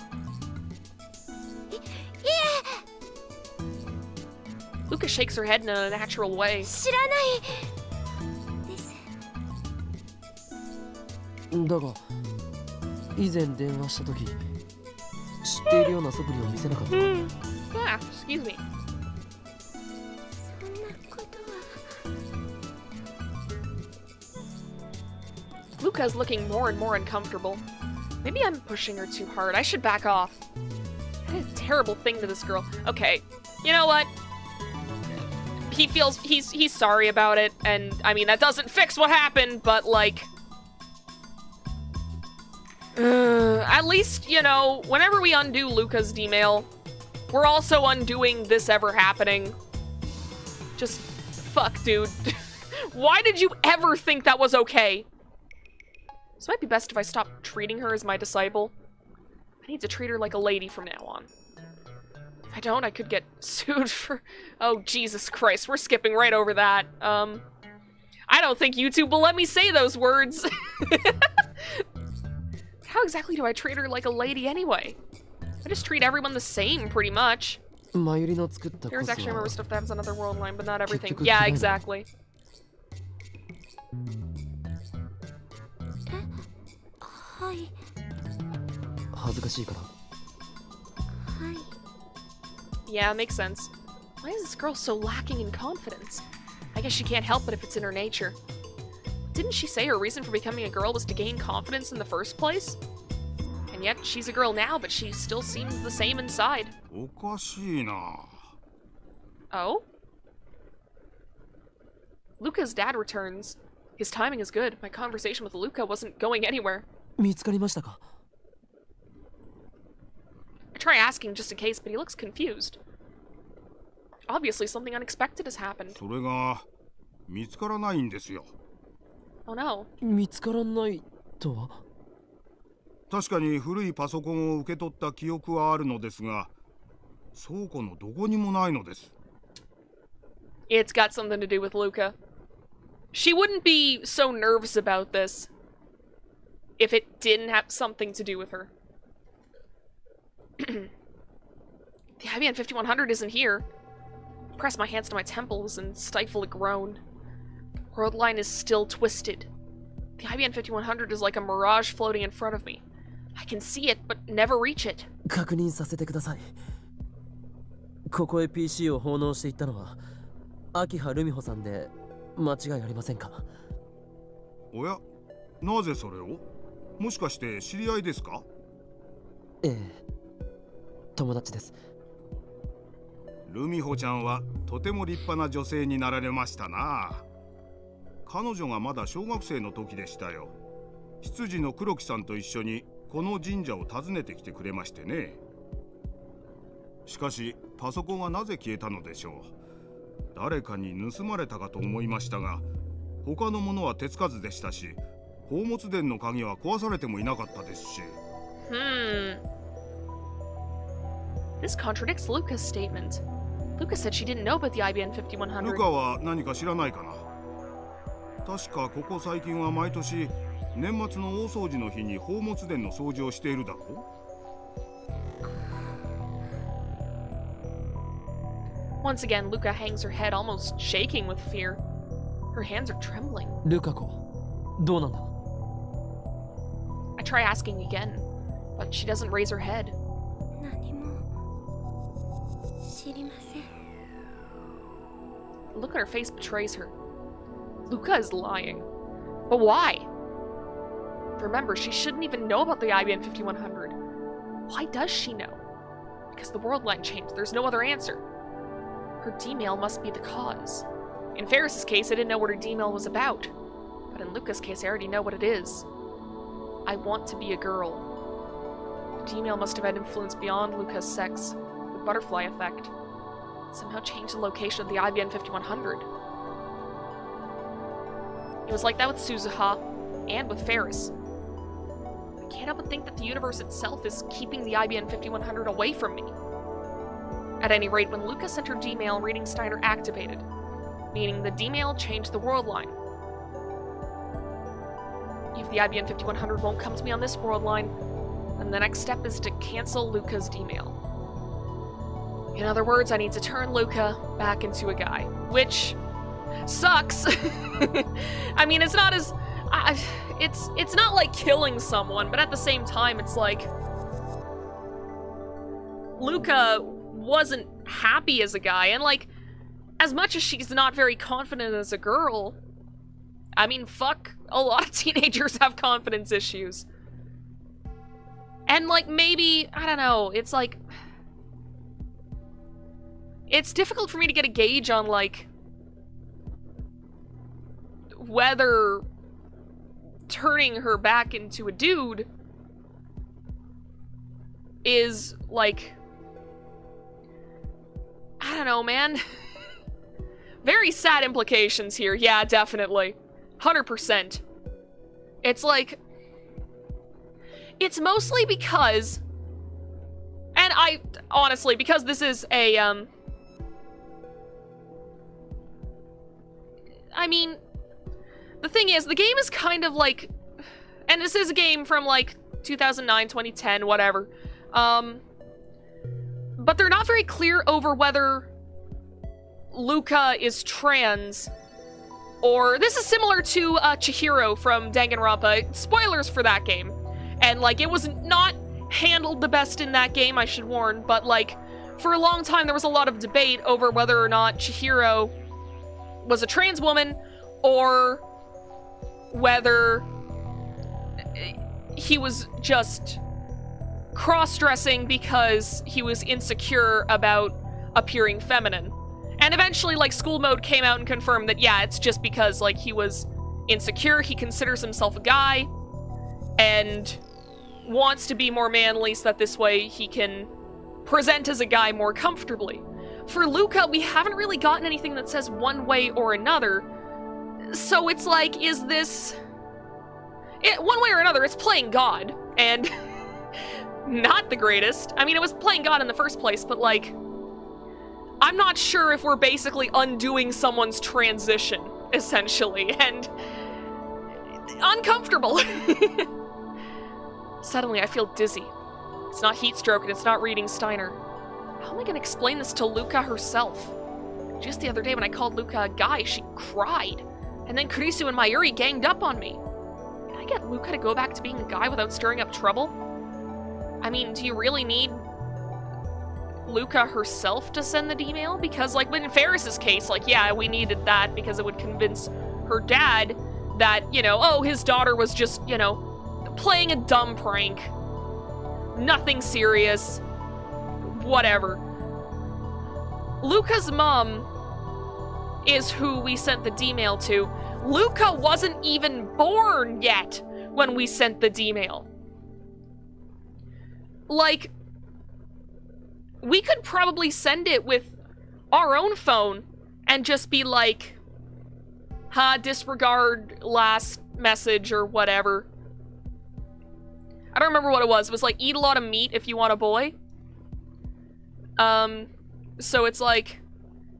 Luca shakes her head in a natural way. 知らないです。だが、以前電話した時、知っているような素振りを見せなかった。Ah, excuse me. そんなことは。 Luca's looking more and more uncomfortable. Maybe I'm pushing her too hard. I should back off. I did a terrible thing to this girl. Okay, you know what? He's sorry about it, and I mean, that doesn't fix what happened, but like... at least, you know, whenever we undo Luca's D-mail, we're also undoing this ever happening. Just, fuck, dude. Why did you ever think that was okay? This might be best if I stop treating her as my disciple. I need to treat her like a lady from now on. If I don't, I could get sued for... Oh, Jesus Christ, we're skipping right over that. I don't think YouTube will let me say those words. How exactly do I treat her like a lady anyway? I just treat everyone the same, pretty much. There's actually remember stuff that happens on another world line, but not everything. Yeah, exactly. Yeah, makes sense. Why is this girl so lacking in confidence? I guess she can't help it if it's in her nature. Didn't she say her reason for becoming a girl was to gain confidence in the first place? And yet, she's a girl now, but she still seems the same inside. Oh? Luca's dad returns. His timing is good. My conversation with Luca wasn't going anywhere. I try asking just in case, but he looks confused. Obviously, something unexpected has happened. Oh no. 確かに古いパソコンを受け取った記憶はあるのですが、倉庫のどこにもないのです。It's got something to do with Luca. She wouldn't be so nervous about this if it didn't have something to do with her. The IBM 5100 isn't here. I press my hands to my temples and stifle a groan. World line is still twisted. The IBM 5100 is like a mirage floating in front of me. I can see it, but never reach it. 確認させてください。ここへ PC を奉納していったのは秋葉ルミホさんで間違いありませんか？おや、なぜそれを？もしかして知り合いですか？ええ、友達です。ルミホちゃんはとても立派な女性になられましたな。彼女がまだ小学生の時でしたよ。執事の黒木さんと一緒にこの神社を訪ねてきてくれましてね。しかしパソコンはなぜ消えたのでしょう。誰かに盗まれたかと思いましたが、他のものは手つかずでしたし、宝物殿の鍵は壊されてもいなかったですし。This contradicts Luca's statement. Luca said she didn't know about the IBM 5100. ルカは何か知らないかな。確かここ最近は毎年年末の大掃除の日に宝物殿の掃除をしているだろう。Once again, Luca hangs her head, almost shaking with fear. Her hands are trembling. ルカ子、どうなんだ？ I try asking again, but she doesn't raise her head. 何も知りません。 The look on her face betrays her. Luca is lying. But why? Remember, she shouldn't even know about the IBM 5100. Why does she know? Because the world line changed. There's no other answer. Her D-mail must be the cause. In Ferris's case, I didn't know what her D-mail was about. But in Luca's case, I already know what it is. I want to be a girl. The D-mail must have had influence beyond Luca's sex. The butterfly effect. Somehow changed the location of the IBM 5100. It was like that with Suzuha, and with Ferris. I can't help but think that the universe itself is keeping the IBM 5100 away from me. At any rate, when Luca sent her D-mail, reading Steiner activated, meaning the D-mail changed the world line. If the IBM 5100 won't come to me on this world line, then the next step is to cancel Luca's D-mail. In other words, I need to turn Luca back into a guy, which sucks. I mean, it's not as... it's not like killing someone, but at the same time, it's like... Luca wasn't happy as a guy, and like, as much as she's not very confident as a girl, I mean, fuck, a lot of teenagers have confidence issues. And, like, maybe, I don't know, it's like... It's difficult for me to get a gauge on, like... whether turning her back into a dude is, like... I don't know, man. Very sad implications here. Yeah, definitely. 100%. It's like... It's mostly because... And I... Honestly, because this is a, I mean... The thing is, the game is kind of like... And this is a game from, like, 2009, 2010, whatever. But they're not very clear over whether Luca is trans, or this is similar to Chihiro from Danganronpa. Spoilers for that game. And, like, it was not handled the best in that game, I should warn, but, like, for a long time there was a lot of debate over whether or not Chihiro was a trans woman, or whether he was just cross-dressing because he was insecure about appearing feminine. And eventually, like, School Mode came out and confirmed that, yeah, it's just because, like, he was insecure, he considers himself a guy, and wants to be more manly so that this way he can present as a guy more comfortably. For Luca, we haven't really gotten anything that says one way or another, so it's like, is this... one way or another, it's playing God, and not the greatest. I mean, it was playing God in the first place, but, like, I'm not sure if we're basically undoing someone's transition, essentially, and uncomfortable. Suddenly, I feel dizzy. It's not heat stroke, and it's not reading Steiner. How am I gonna explain this to Luca herself? Just the other day when I called Luca a guy, she cried. And then Kurisu and Mayuri ganged up on me. Can I get Luca to go back to being a guy without stirring up trouble? I mean, do you really need Luca herself to send the D-mail? Because, like, in Ferris's case, like, yeah, we needed that because it would convince her dad that, you know, oh, his daughter was just, you know, playing a dumb prank. Nothing serious. Whatever. Luca's mom is who we sent the D-mail to. Luca wasn't even born yet when we sent the D-mail. Like, we could probably send it with our own phone and just be like, disregard last message or whatever. I don't remember what it was. It was like, eat a lot of meat if you want a boy. So it's like,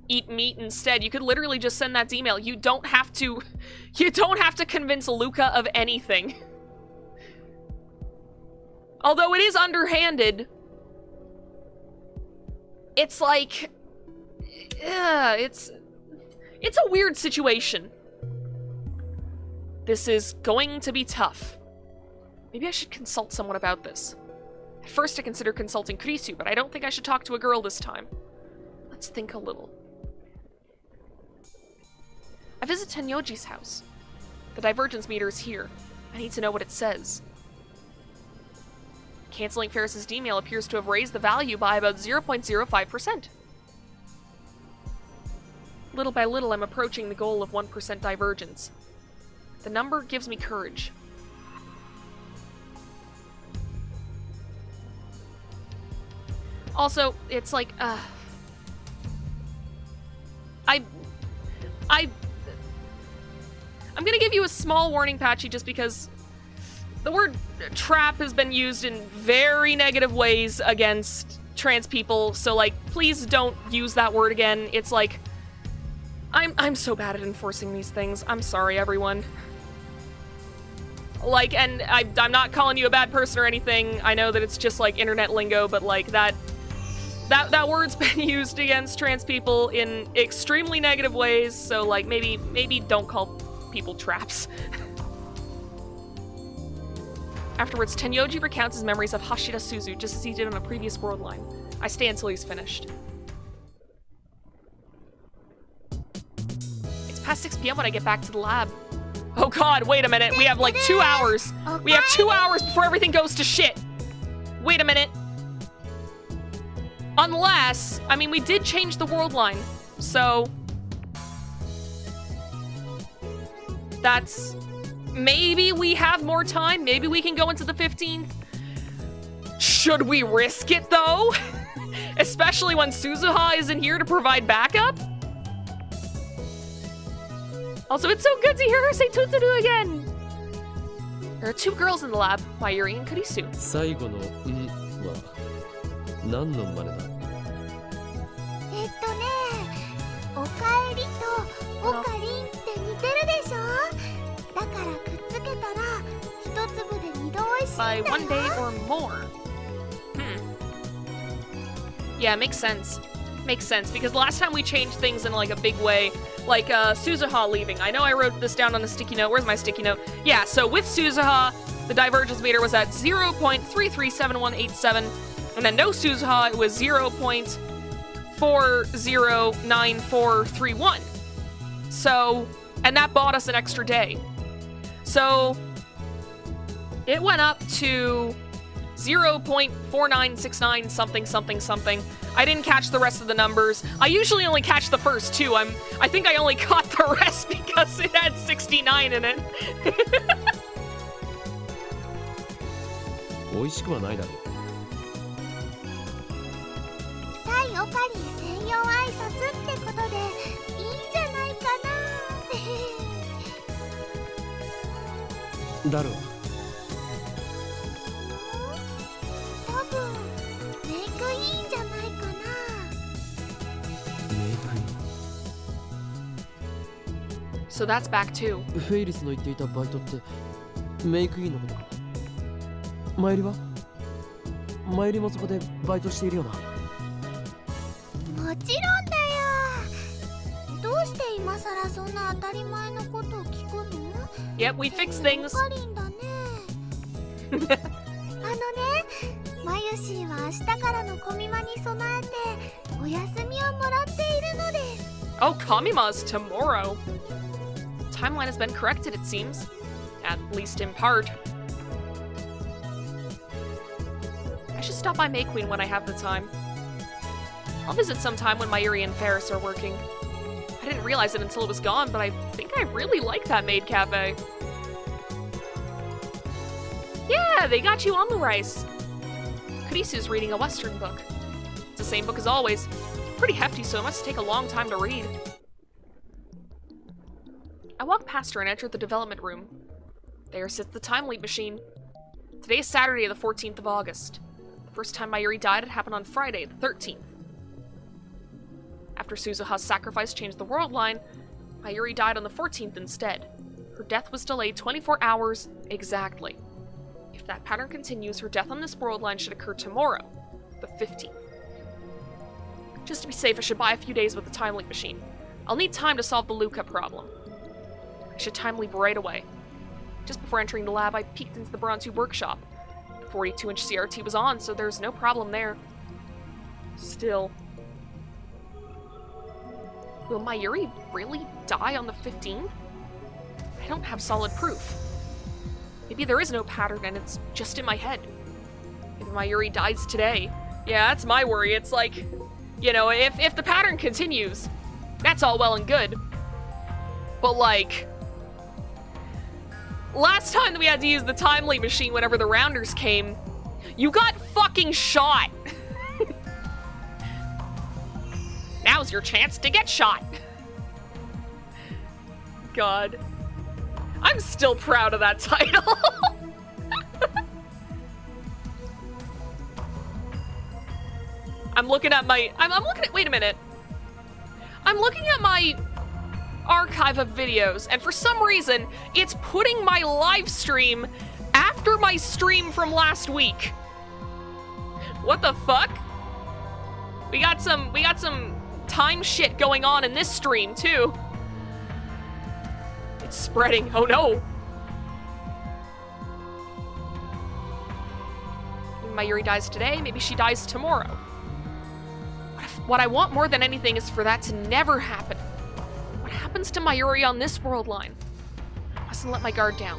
eat meat instead. You could literally just send that email. You don't have to convince Luca of anything. Although it is underhanded, it's like, it's a weird situation. This is going to be tough. Maybe I should consult someone about this. At first I considered consulting Kurisu, but I don't think I should talk to a girl this time. Let's think a little. I visit Tenyoji's house. The divergence meter is here. I need to know what it says. Canceling Ferris's D-mail appears to have raised the value by about 0.05%. Little by little, I'm approaching the goal of 1% divergence. The number gives me courage. Also, it's like, I'm gonna give you a small warning, Patchy, just because the word trap has been used in very negative ways against trans people, so, like, please don't use that word again. It's like, I'm so bad at enforcing these things. I'm sorry, everyone. Like, and I'm not calling you a bad person or anything. I know that it's just, like, internet lingo, but, like, that word's been used against trans people in extremely negative ways, so, like, maybe don't call people traps. Afterwards, Tenyoji recounts his memories of Hashira Suzu, just as he did on a previous world line. I stay until he's finished. It's past 6 p.m. when I get back to the lab. Oh god, wait a minute, we have like 2 hours. We have 2 hours before everything goes to shit. wait a minute. Unless, I mean, we did change the world line, so that's, maybe we have more time. Maybe we can go into the 15th. Should we risk it, though? Especially when Suzuha isn't here to provide backup? Also, it's so good to hear her say Tuturu again. There are 2 girls in the lab, Mayuri and Kurisu. 最後の「ん」は何の真似だ？おかえりとおかりんって似てるでしょ？だからくっつけたら一粒で二度おいしいんだ By よ。 one day or more. Yeah, makes sense. Makes sense, because last time we changed things in like a big way, like Suzuha leaving. I know I wrote this down on a sticky note. Where's my sticky note? Yeah, so with Suzuha, the divergence meter was at 0.337187, and then no Suzuha, it was 0.409431. So, and that bought us an extra day. So, it went up to 0.4969 something something something. I didn't catch the rest of the numbers. I usually only catch the first 2. I think I only caught the rest because it had 69 in it. 美味しくはないだろう。対おかりん専用挨拶ってことでいいんじゃないかな。だろう。多分メイクいいんじゃないかな。メイクイ So that's back too. ン。フェイリスの言っていたバイトってメイクインのことか。マユリは？マユリもそこでバイトしているよな。もちろんだよ。どうして今さらそんな当たり前のことを聞くの？ Yep, we fixed things. おかりんだね。マユシーは明日からのコミマに備えてお休みをもらっているのです。Oh, Kamima's tomorrow. Timeline has been corrected, it seems. At least in part. I should stop by May Queen when I have the time. I'll visit sometime when Mayuri and Ferris are working. I didn't realize it until it was gone, but I think I really like that maid cafe. Yeah, they got you on the rice. Kurisu's reading a Western book. It's the same book as always. Pretty hefty, so it must take a long time to read. I walked past her and entered the development room. There sits the time leap machine. Today is Saturday, the 14th of August. The first time Mayuri died, it happened on Friday, the 13th. After Suzuha's sacrifice changed the world line, Mayuri died on the 14th instead. Her death was delayed 24 hours exactly. If that pattern continues, her death on this world line should occur tomorrow, the 15th. Just to be safe, I should buy a few days with the time leap machine. I'll need time to solve the Luca problem. I should time leap right away. Just before entering the lab, I peeked into the Bronze workshop. The 42-inch CRT was on, so there's no problem there. Still. Will Mayuri really die on the 15th? I don't have solid proof. Maybe there is no pattern and it's just in my head. If Mayuri dies today, yeah, that's my worry. It's like, you know, if the pattern continues, that's all well and good. But like, last time that we had to use the time leap machine whenever the rounders came, you got fucking shot. Now's your chance to get shot. God. I'm still proud of that title. I'm looking at my... I'm looking at... Wait a minute. I'm looking at my archive of videos, and for some reason, it's putting my live stream after my stream from last week. What the fuck? We got some time shit going on in this stream, too. It's spreading. Oh no. Mayuri dies today, maybe she dies tomorrow. What I want more than anything is for that to never happen. What happens to Mayuri on this world line? I mustn't let my guard down.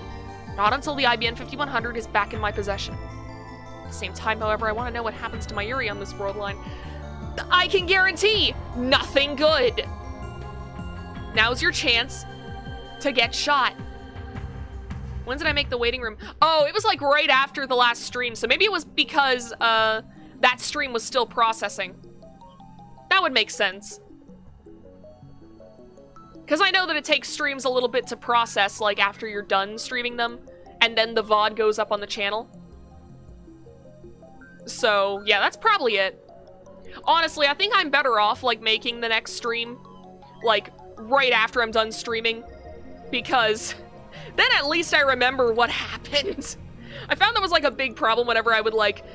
Not until the IBN 5100 is back in my possession. At the same time, however, I want to know what happens to Mayuri on this world line. I can guarantee nothing good. Now's your chance to get shot. When did I make the waiting room? Oh, it was like right after the last stream, so maybe it was because that stream was still processing. That would make sense. Because I know that it takes streams a little bit to process, like after you're done streaming them, and then the VOD goes up on the channel. So, yeah, that's probably it. Honestly, I think I'm better off, like, making the next stream, like, right after I'm done streaming, because then at least I remember what happened. I found that was, like, a big problem whenever I would, like,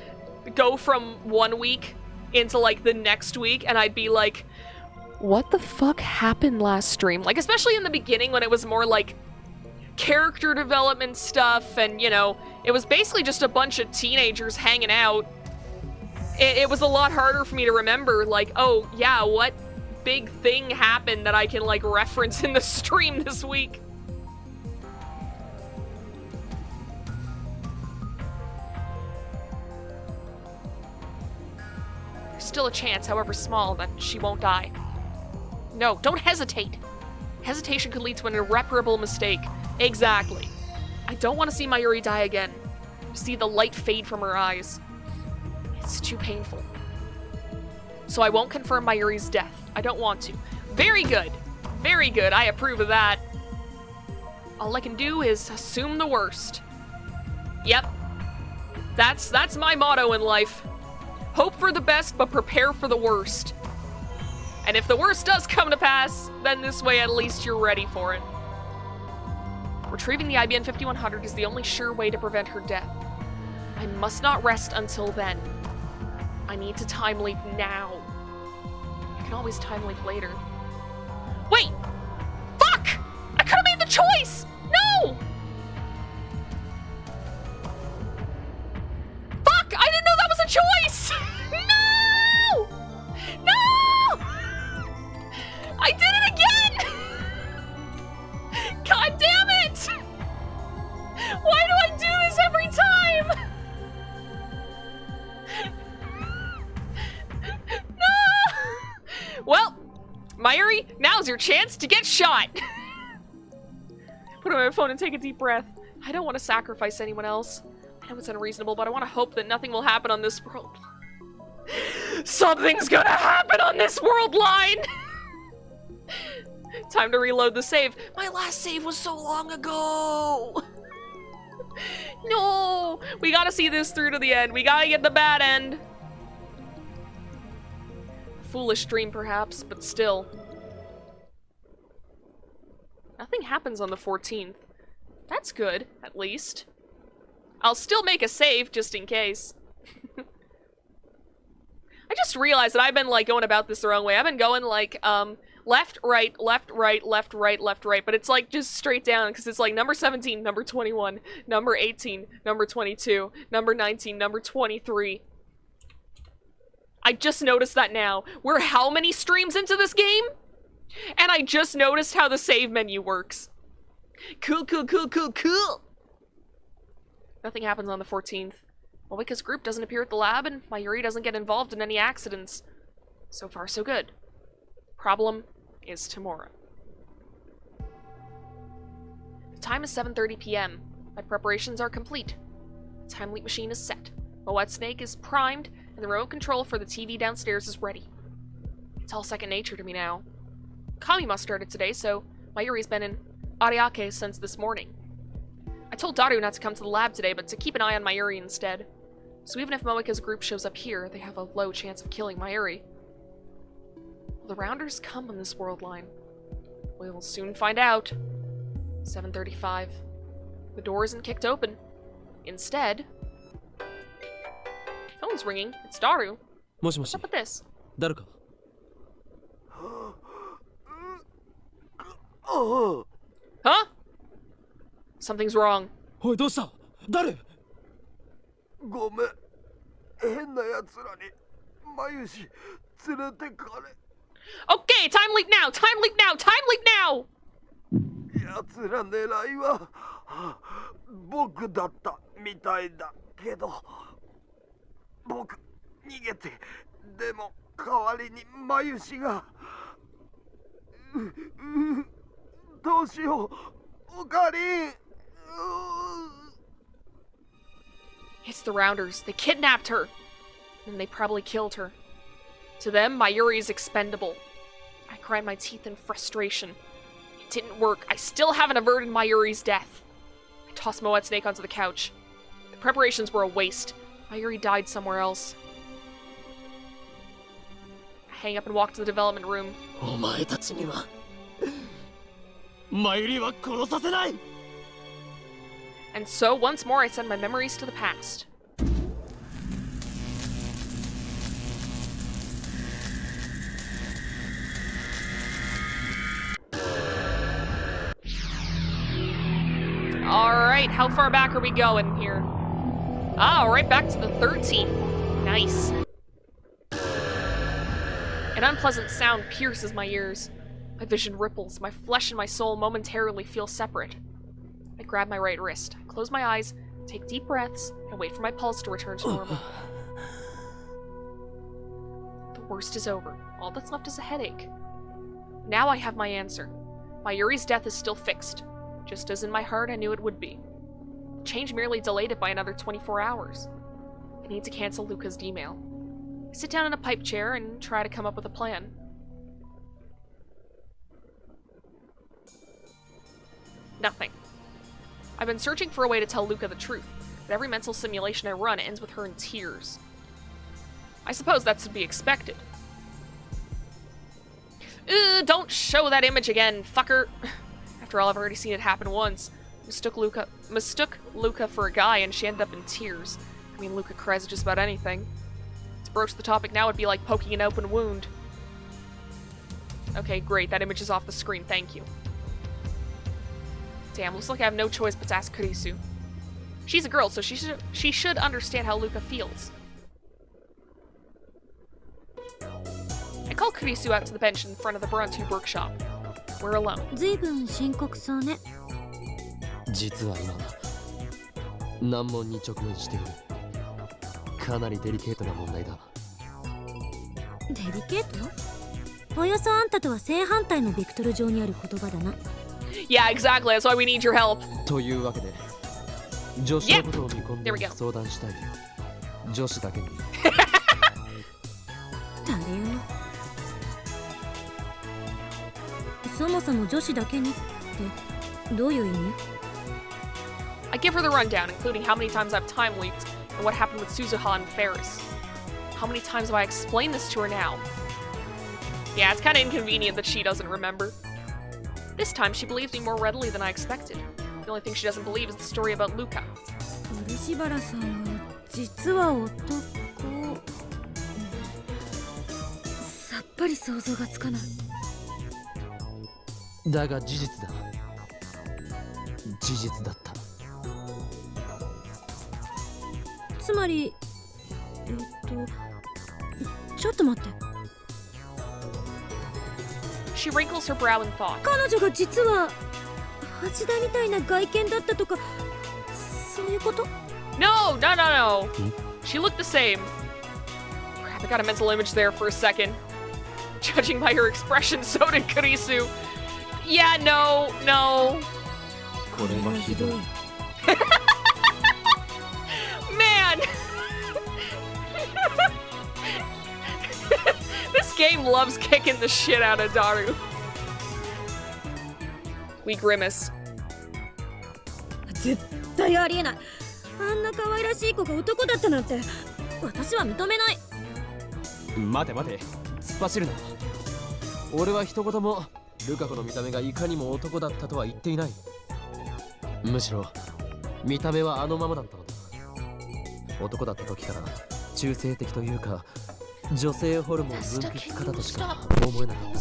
go from one week into, like, the next week, and I'd be like, what the fuck happened last stream? Like, especially in the beginning when it was more, like, character development stuff, and, you know, it was basically just a bunch of teenagers hanging out. It was a lot harder for me to remember, like, oh, yeah, what big thing happened that I can, like, reference in the stream this week? There's still a chance, however small, that she won't die. No, don't hesitate. Hesitation could lead to an irreparable mistake. Exactly. I don't want to see Mayuri die again. See the light fade from her eyes. It's too painful. So I won't confirm Mayuri's death. I don't want to. Very good. Very good. I approve of that. All I can do is assume the worst. Yep. That's my motto in life. Hope for the best, but prepare for the worst. And if the worst does come to pass, then this way at least you're ready for it. Retrieving the IBN 5100 is the only sure way to prevent her death. I must not rest until then. I need to time leap now. I can always time leap later. Wait! Fuck! I could have made the choice! No! Fuck! I didn't know that was a choice! No! No! I did it again! God damn it! Why do I do this every time? No! Well, Mayuri, now's your chance to get shot. Put on my phone and take a deep breath. I don't want to sacrifice anyone else. I know it's unreasonable, but I want to hope that nothing will happen on this world. Something's gonna happen on this world line! Time to reload the save. My last save was so long ago! No! We gotta see this through to the end. We gotta get the bad end. Foolish dream, perhaps, but still. Nothing happens on the 14th. That's good, at least. I'll still make a save, just in case. I just realized that I've been, like, going about this the wrong way. I've been going, like, left, right, left, right, left, right, left, right, but it's, like, just straight down, because it's, like, number 17, number 21, number 18, number 22, number 19, number 23. I just noticed that now. We're how many streams into this game? And I just noticed how the save menu works. Cool, cool, cool, cool, cool! Nothing happens on the 14th. Moeka's group doesn't appear at the lab, and Mayuri doesn't get involved in any accidents. So far, so good. Problem is tomorrow. The time is 7:30 p.m. My preparations are complete. The time leap machine is set. My wet snake is primed, and the remote control for the TV downstairs is ready. It's all second nature to me now. Kami must start it today, so Mayuri's been in Ariake since this morning. I told Daru not to come to the lab today, but to keep an eye on Mayuri instead. So even if Moeka's group shows up here, they have a low chance of killing Mayuri. Will the Rounders come on this world line? We will soon find out. 7:35. The door isn't kicked open. Instead... Phone's ringing. It's Daru. What's up with this? 誰か Huh? Something's wrong. おいどうした誰ごめん変な奴らに眉し連れてかれ Okay, time leap now! Time leap now! Time leap now! 奴ら狙いは僕だったみたいだけど僕逃げて、でも代わりにマユシがどうしよう、おかりん。 It's the Rounders. They kidnapped her. And they probably killed her. To them, Mayuri is expendable. I grind my teeth in frustration. It didn't work. I still haven't averted Mayuri's death. I toss Moet Snake onto the couch. The preparations were a waste. Mayuri died somewhere else. I hang up and walk to the development room. お前たちにはマユリは殺させない。 And so, once more, I send my memories to the past. Alright, how far back are we going here? Ah, right back to the 13th. Nice. An unpleasant sound pierces my ears. My vision ripples, my flesh and my soul momentarily feel separate. I grab my right wrist, close my eyes, take deep breaths, and wait for my pulse to return to normal. The worst is over. All that's left is a headache. Now I have my answer. Mayuri's death is still fixed. Just as in my heart I knew it would be. The change merely delayed it by another 24 hours. I need to cancel Luca's email. I sit down in a pipe chair and try to come up with a plan. Nothing. I've been searching for a way to tell Luca the truth, but every mental simulation I run ends with her in tears. I suppose that's to be expected. Don't show that image again, fucker! After all, I've already seen it happen once. Mistook Luca for a guy, and she ended up in tears. I mean, Luca cries at just about anything. To broach the topic now would be like poking an open wound. Okay, great, that image is off the screen, thank you. Damn, looks like I have no choice but to ask Kurisu. She's a girl, so she should understand how Luca feels. I call Kurisu out to the bench in front of the Brontu workshop. We're alone. 随分深刻そうね。実は今難問に直面している。かなりデリケートな問題だ。デリケート？およそあんたとは正反対のベクトル上にある言葉だな。Yeah, exactly. That's why we need your help. というわけで、女子のことを見込んで相談したい。女子だけに。誰よ。そもそも女子だけにってどういう意味？ I give her the rundown, including how many times I've time leaked and what happened with Suzuha and Ferris. How many times have I explained this to her now? Yeah, it's kind of inconvenient that she doesn't remember. This time, she believes me more readily than I expected. The only thing she doesn't believe is the story about Luca. 漆原さんが実は男。さっぱり想像がつかない。だが事実だ。事実だった。つまり、ちょっと待って。She wrinkles her brow in thought. 彼女が実は橋田みたいな外見だったとか、そういうこと？ No, no, no, no. She looked the same. Crap, I got a mental image there for a second. Judging by her expression, so did Kurisu. Yeah, no, no. これはひどい。Man! This game loves kicking the shit out of Daru. We grimace. 絶対ありえない。あんな可愛らしい子が男だったなんて私は認めない。待て待て、突っ走るな。俺は一言もルカ子の見た目がいかにも男だったとは言っていない。むしろ見た目はあのままだったのだ。男だった時から中性的というか女性ホルモン分泌型としか思えなかった。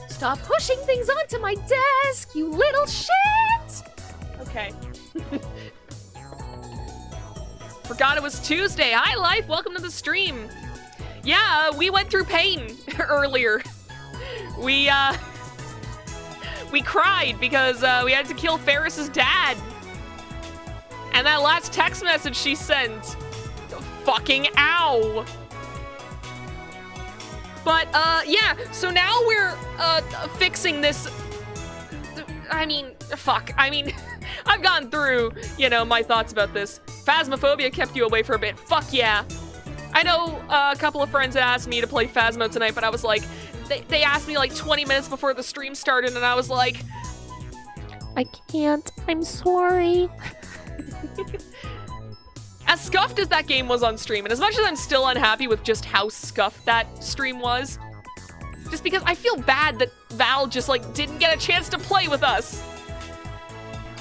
Stop pushing things onto my desk, you little shit! Okay. Forgot it was Tuesday. Hi, Life. Welcome to the stream. Yeah, we went through pain earlier. We cried because we had to kill Ferris's dad. And that last text message she sent. fucking ow. But, yeah, so now we're, fixing this. I mean, fuck. I mean, I've gone through, you know, my thoughts about this. Phasmophobia kept you away for a bit. Fuck yeah. I know a couple of friends had asked me to play Phasmo tonight, but I was like, they asked me like 20 minutes before the stream started, and I was like, I can't. I'm sorry. As scuffed as that game was on stream, and as much as I'm still unhappy with just how scuffed that stream was, just because I feel bad that Val just, like, didn't get a chance to play with us.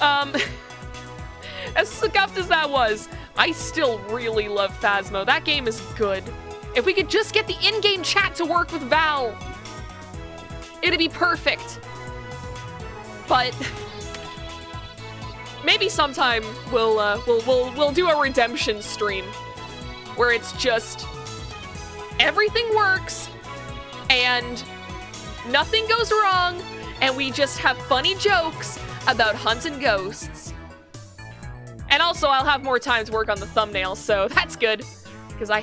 As scuffed as that was, I still really love Phasmo. That game is good. If we could just get the in-game chat to work with Val, it'd be perfect. But maybe sometime we'll do a redemption stream where it's just everything works and nothing goes wrong and we just have funny jokes about hunting ghosts. And also I'll have more time to work on the thumbnail, so that's good. Because I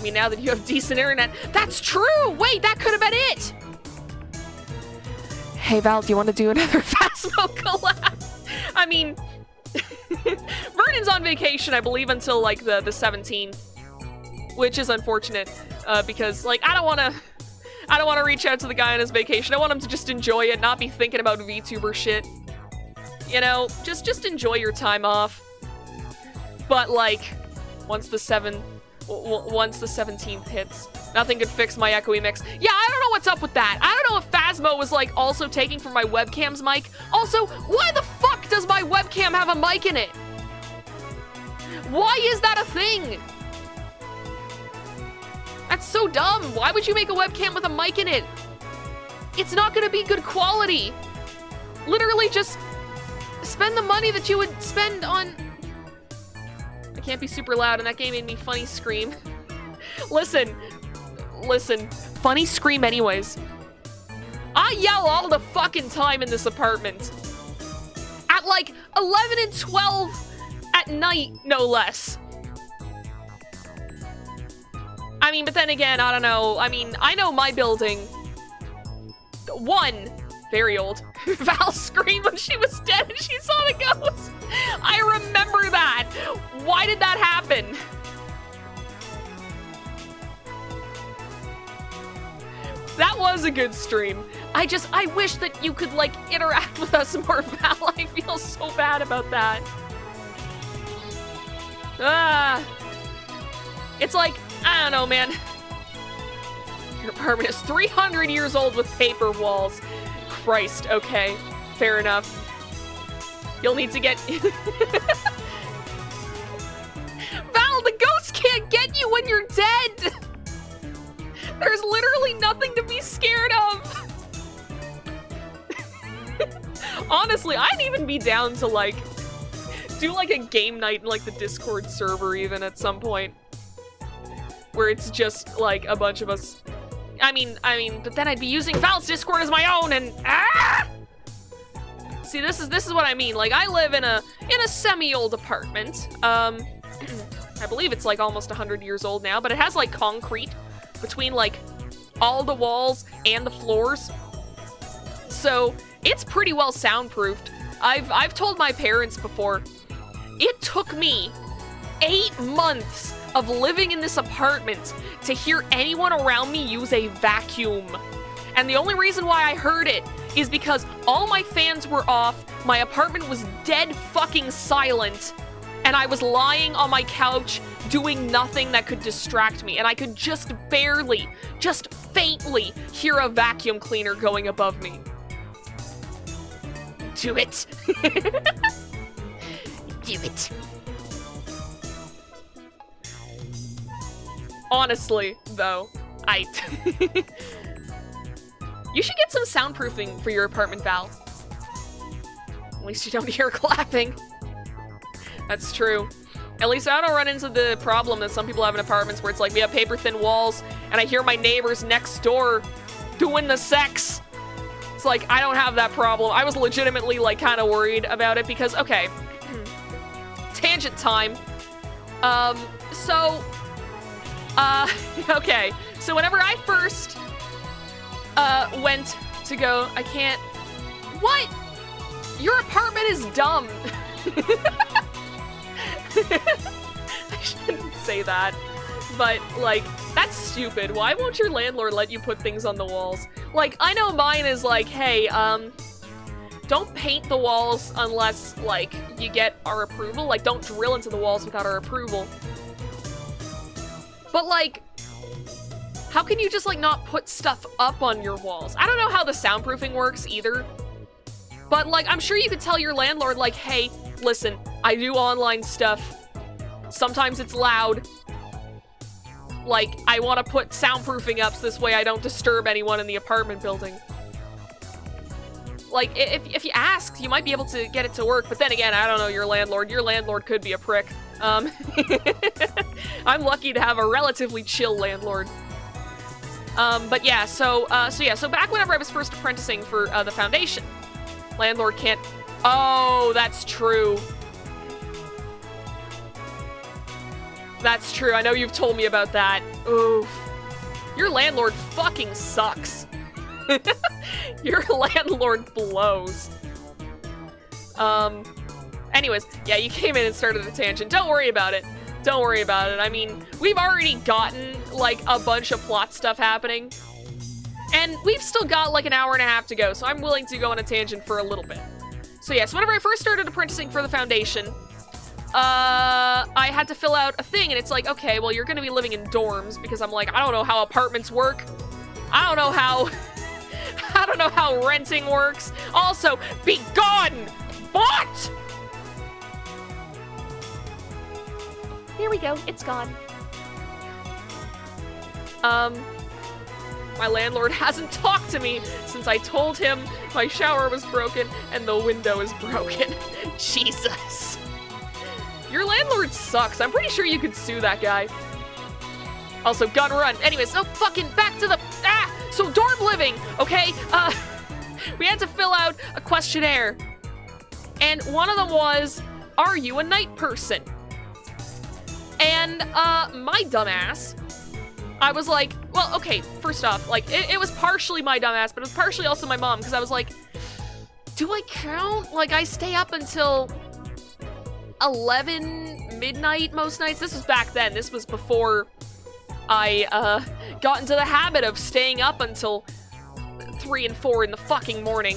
mean, now that you have decent internet, that's true! Wait, that could have been it! Hey Val, do you want to do another Phasmo collab? I mean, Vernon's on vacation, I believe, until like the 17th, which is unfortunate, because like I don't want to reach out to the guy on his vacation. I want him to just enjoy it, not be thinking about VTuber shit. You know, just enjoy your time off. But like, once the 17th hits, nothing could fix my echoey mix. Yeah, I don't know what's up with that. I don't know if Phasmo was like also taking from my webcam's mic. Also, why the fuck does my webcam have a mic in it? Why is that a thing? That's so dumb. Why would you make a webcam with a mic in it? It's not gonna be good quality. Literally just spend the money that you would spend on... I can't be super loud, and that game made me funny scream. Listen, funny scream anyways. I yell all the fucking time in this apartment. At like 11 and 12 at night, no less. I mean, but then again, I don't know. I mean, I know my building. One, very old. Val screamed when she was dead and she saw the ghost. I remember that. Why did that happen? That was a good stream. I wish that you could, like, interact with us more, Val. I feel so bad about that. It's like, I don't know, man. Your apartment is 300 years old with paper walls. Christ, okay. Fair enough. You'll need to get... Val, the ghost can't get you when you're dead! There's literally nothing to be scared of! Honestly, I'd even be down to, like, do, like, a game night in, like, the Discord server even at some point. Where it's just, like, a bunch of us... I mean, but then I'd be using Val's Discord as my own, and See, this is what I mean. Like, I live in a semi-old apartment. I believe it's like almost 100 years old now, but it has like concrete between like all the walls and the floors, so it's pretty well soundproofed. I've told my parents before. It took me 8 months of living in this apartment to hear anyone around me use a vacuum. And the only reason why I heard it is because all my fans were off, my apartment was dead fucking silent, and I was lying on my couch doing nothing that could distract me, and I could just barely, just faintly hear a vacuum cleaner going above me. Do it. Do it. Honestly, though, you should get some soundproofing for your apartment, Val. At least you don't hear clapping. That's true. At least I don't run into the problem that some people have in apartments where it's like we have paper-thin walls and I hear my neighbors next door doing the sex. It's like, I don't have that problem. I was legitimately, like, kind of worried about it because, okay, tangent time. Okay. So whenever I first, went to go, I can't, what? Your apartment is dumb. I shouldn't say that, but, like, that's stupid. Why won't your landlord let you put things on the walls? Like, I know mine is like, hey, don't paint the walls unless, like, you get our approval. Like, don't drill into the walls without our approval. But, like, how can you just, like, not put stuff up on your walls? I don't know how the soundproofing works either. But, like, I'm sure you could tell your landlord, like, hey, listen, I do online stuff. Sometimes it's loud. Like, I want to put soundproofing up so this way I don't disturb anyone in the apartment building. Like, if you ask, you might be able to get it to work, but then again, I don't know your landlord. Your landlord could be a prick. I'm lucky to have a relatively chill landlord. But yeah, so back whenever I was first apprenticing for the foundation, landlord can't... Oh, that's true. That's true, I know you've told me about that. Oof. Your landlord fucking sucks. Your landlord blows. Anyways, yeah, you came in and started a tangent. Don't worry about it. Don't worry about it. I mean, we've already gotten, like, a bunch of plot stuff happening. And we've still got, like, an hour and a half to go, so I'm willing to go on a tangent for a little bit. So yeah, so whenever I first started apprenticing for the foundation, I had to fill out a thing, and it's like, okay, well, you're gonna be living in dorms, because I'm like, I don't know how apartments work. I don't know how... I don't know how renting works. Also, be gone! What? Here we go, it's gone. My landlord hasn't talked to me since I told him my shower was broken and the window is broken. Jesus. Your landlord sucks. I'm pretty sure you could sue that guy. Also, gun run. Anyways, so fucking back to the... So dorm living, okay? We had to fill out a questionnaire. And one of them was, are you a night person? And, my dumbass, I was like, well, okay, first off, like, it was partially my dumbass, but it was partially also my mom, because I was like, do I count? Like, I stay up until 11 midnight most nights. This was back then. This was before I, got into the habit of staying up until 3 and 4 in the fucking morning.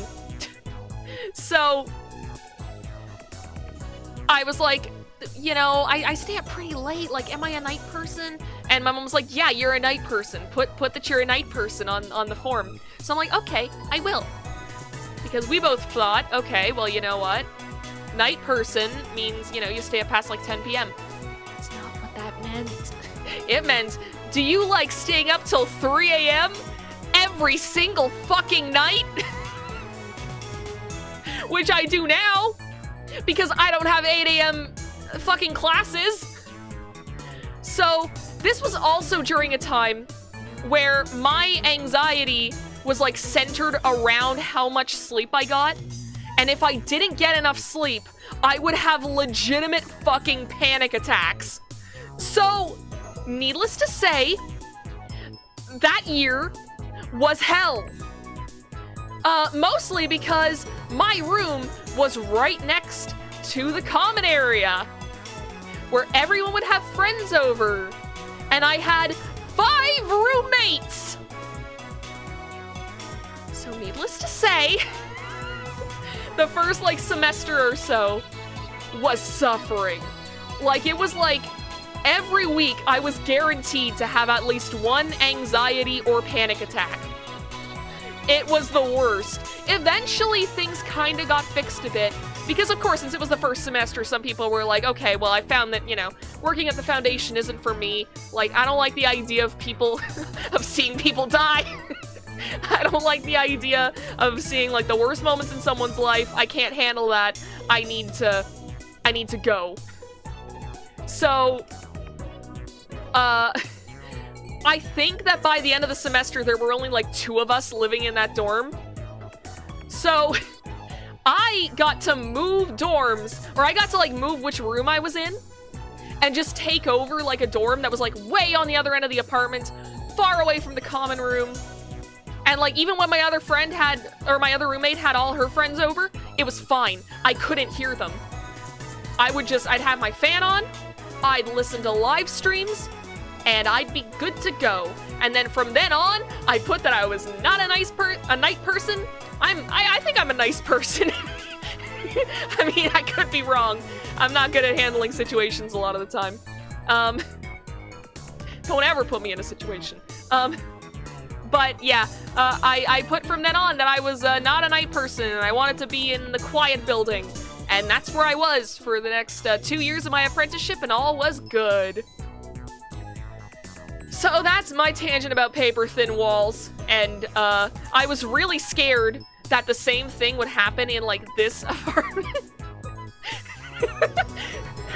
So, I was like, you know, I stay up pretty late, like, am I a night person? And my mom was like, yeah, you're a night person. Put that you're a night person on the form. So I'm like, okay, I will. Because we both thought, okay, well, you know what? Night person means, you know, you stay up past, like, 10 p.m. That's not what that meant. It meant, do you like staying up till 3 a.m. every single fucking night? Which I do now, because I don't have 8 a.m. fucking classes. So, this was also during a time where my anxiety was, like, centered around how much sleep I got. And if I didn't get enough sleep, I would have legitimate fucking panic attacks. So, needless to say, that year was hell. Mostly because my room was right next to the common area, where everyone would have friends over, and I had 5 roommates. So needless to say, the first, like, semester or so was suffering. Like, it was like every week I was guaranteed to have at least one anxiety or panic attack. It was the worst. Eventually, things kind of got fixed a bit. Because, of course, since it was the first semester, some people were like, okay, well, I found that, you know, working at the foundation isn't for me. Like, I don't like the idea of people, of seeing people die. I don't like the idea of seeing, like, the worst moments in someone's life. I can't handle that. I need to go. So, I think that by the end of the semester, there were only, like, 2 of us living in that dorm. So, I got to move dorms, or I got to, like, move which room I was in. and just take over like a dorm that was like way on the other end of the apartment, far away from the common room. And like even when my other friend had, or my other roommate had all her friends over, it was fine. I couldn't hear them. I'd have my fan on, I'd listen to live streams, and I'd be good to go. And then from then on, I put that I was not a night person. I think I'm a nice person. I mean, I could be wrong. I'm not good at handling situations a lot of the time. Don't ever put me in a situation. But yeah, I put from then on that I was not a night person, and I wanted to be in the quiet building. And that's where I was for the next 2 years of my apprenticeship, and all was good. So that's my tangent about paper-thin walls, and I was really scared that the same thing would happen in, like, this apartment.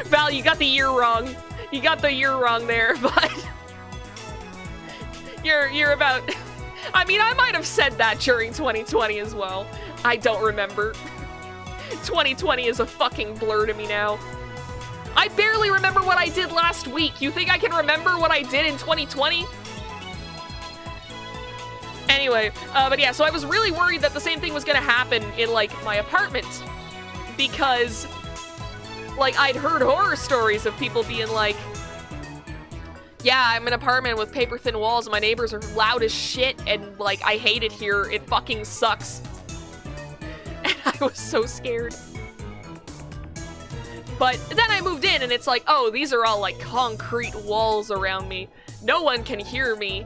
Val, you got the year wrong. You got the year wrong there, but... You're about... I mean, I might have said that during 2020 as well. I don't remember. 2020 is a fucking blur to me now. I barely remember what I did last week. You think I can remember what I did in 2020? Anyway, but yeah, so I was really worried that the same thing was gonna happen in, like, my apartment. Because, like, I'd heard horror stories of people being like, yeah, I'm in an apartment with paper-thin walls and my neighbors are loud as shit and, like, I hate it here. It fucking sucks. And I was so scared. But then I moved in and it's like, oh, these are all like concrete walls around me. No one can hear me.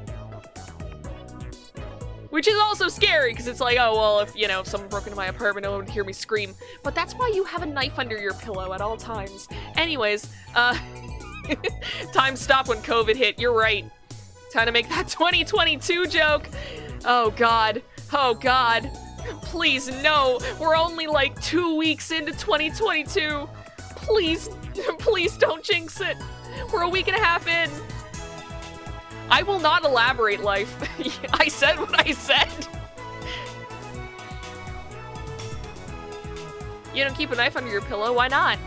Which is also scary because it's like, oh, well, if, you know, if someone broke into my apartment, no one would hear me scream. But that's why you have a knife under your pillow at all times. Anyways, time stopped when COVID hit. You're right. Time to make that 2022 joke. Oh, God. Oh, God. Please, no. We're only like 2 weeks into 2022. Please, please don't jinx it. We're a week and a half in. I will not elaborate, life. I said what I said. You don't keep a knife under your pillow, why not?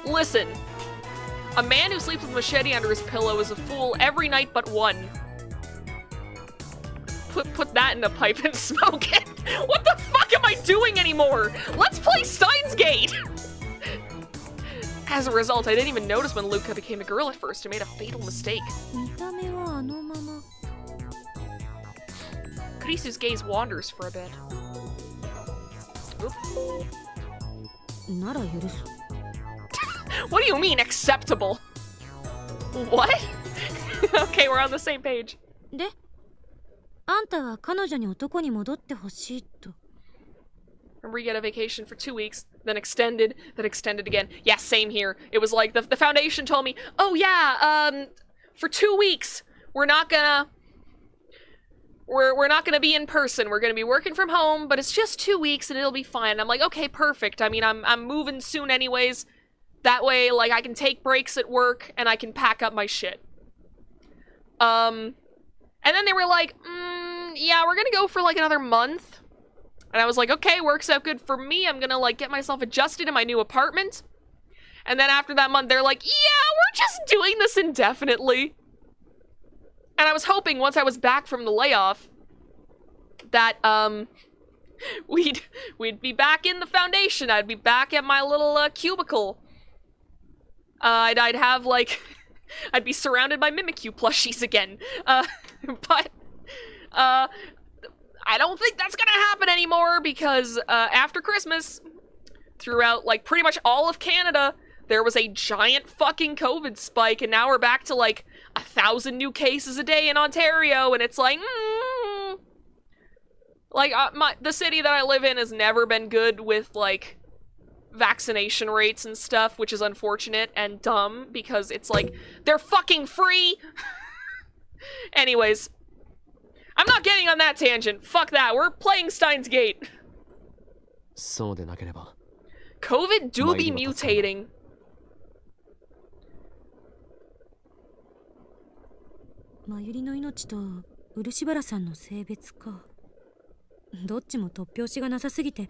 Listen, a man who sleeps with a machete under his pillow is a fool every night but one. Put that in a pipe and smoke it. What the fuck am I doing anymore? Let's play Steins Gate. As a result, I didn't even notice when Luca became a girl at first and made a fatal mistake. Kurisu's gaze wanders for a bit. Oop. What do you mean, acceptable? What? Okay, we're on the same page. あんたは彼女に男に戻ってほしいと。 Remember, you get a vacation for 2 weeks, then extended again. Yeah, same here. It was like the foundation told me, oh yeah, for 2 weeks, we're not gonna be in person. We're gonna be working from home, but it's just 2 weeks and it'll be fine. I'm like, okay, perfect. I mean, I'm moving soon anyways. That way, like, I can take breaks at work and I can pack up my shit. And then they were like, yeah, we're gonna go for like another month. And I was like, okay, works out good for me. I'm gonna like get myself adjusted in my new apartment. And then after that month, they're like, yeah, we're just doing this indefinitely. And I was hoping once I was back from the layoff that, we'd be back in the foundation. I'd be back at my little cubicle. I'd have like, I'd be surrounded by Mimikyu plushies again. But I don't think that's gonna happen anymore because after Christmas, throughout like pretty much all of Canada, there was a giant fucking COVID spike, and now we're back to like 1,000 new cases a day in Ontario, and it's like, like the city that I live in has never been good with like vaccination rates and stuff, which is unfortunate and dumb because it's like they're fucking free. Anyways, I'm not getting on that tangent. Fuck that. We're playing Steins Gate. COVID do be mutating. Mayuriの命と漆原さんの性別か。どっちも突拍子がなさすぎて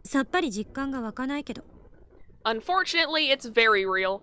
さっぱり実感が湧かないけど。 Unfortunately, it's very real.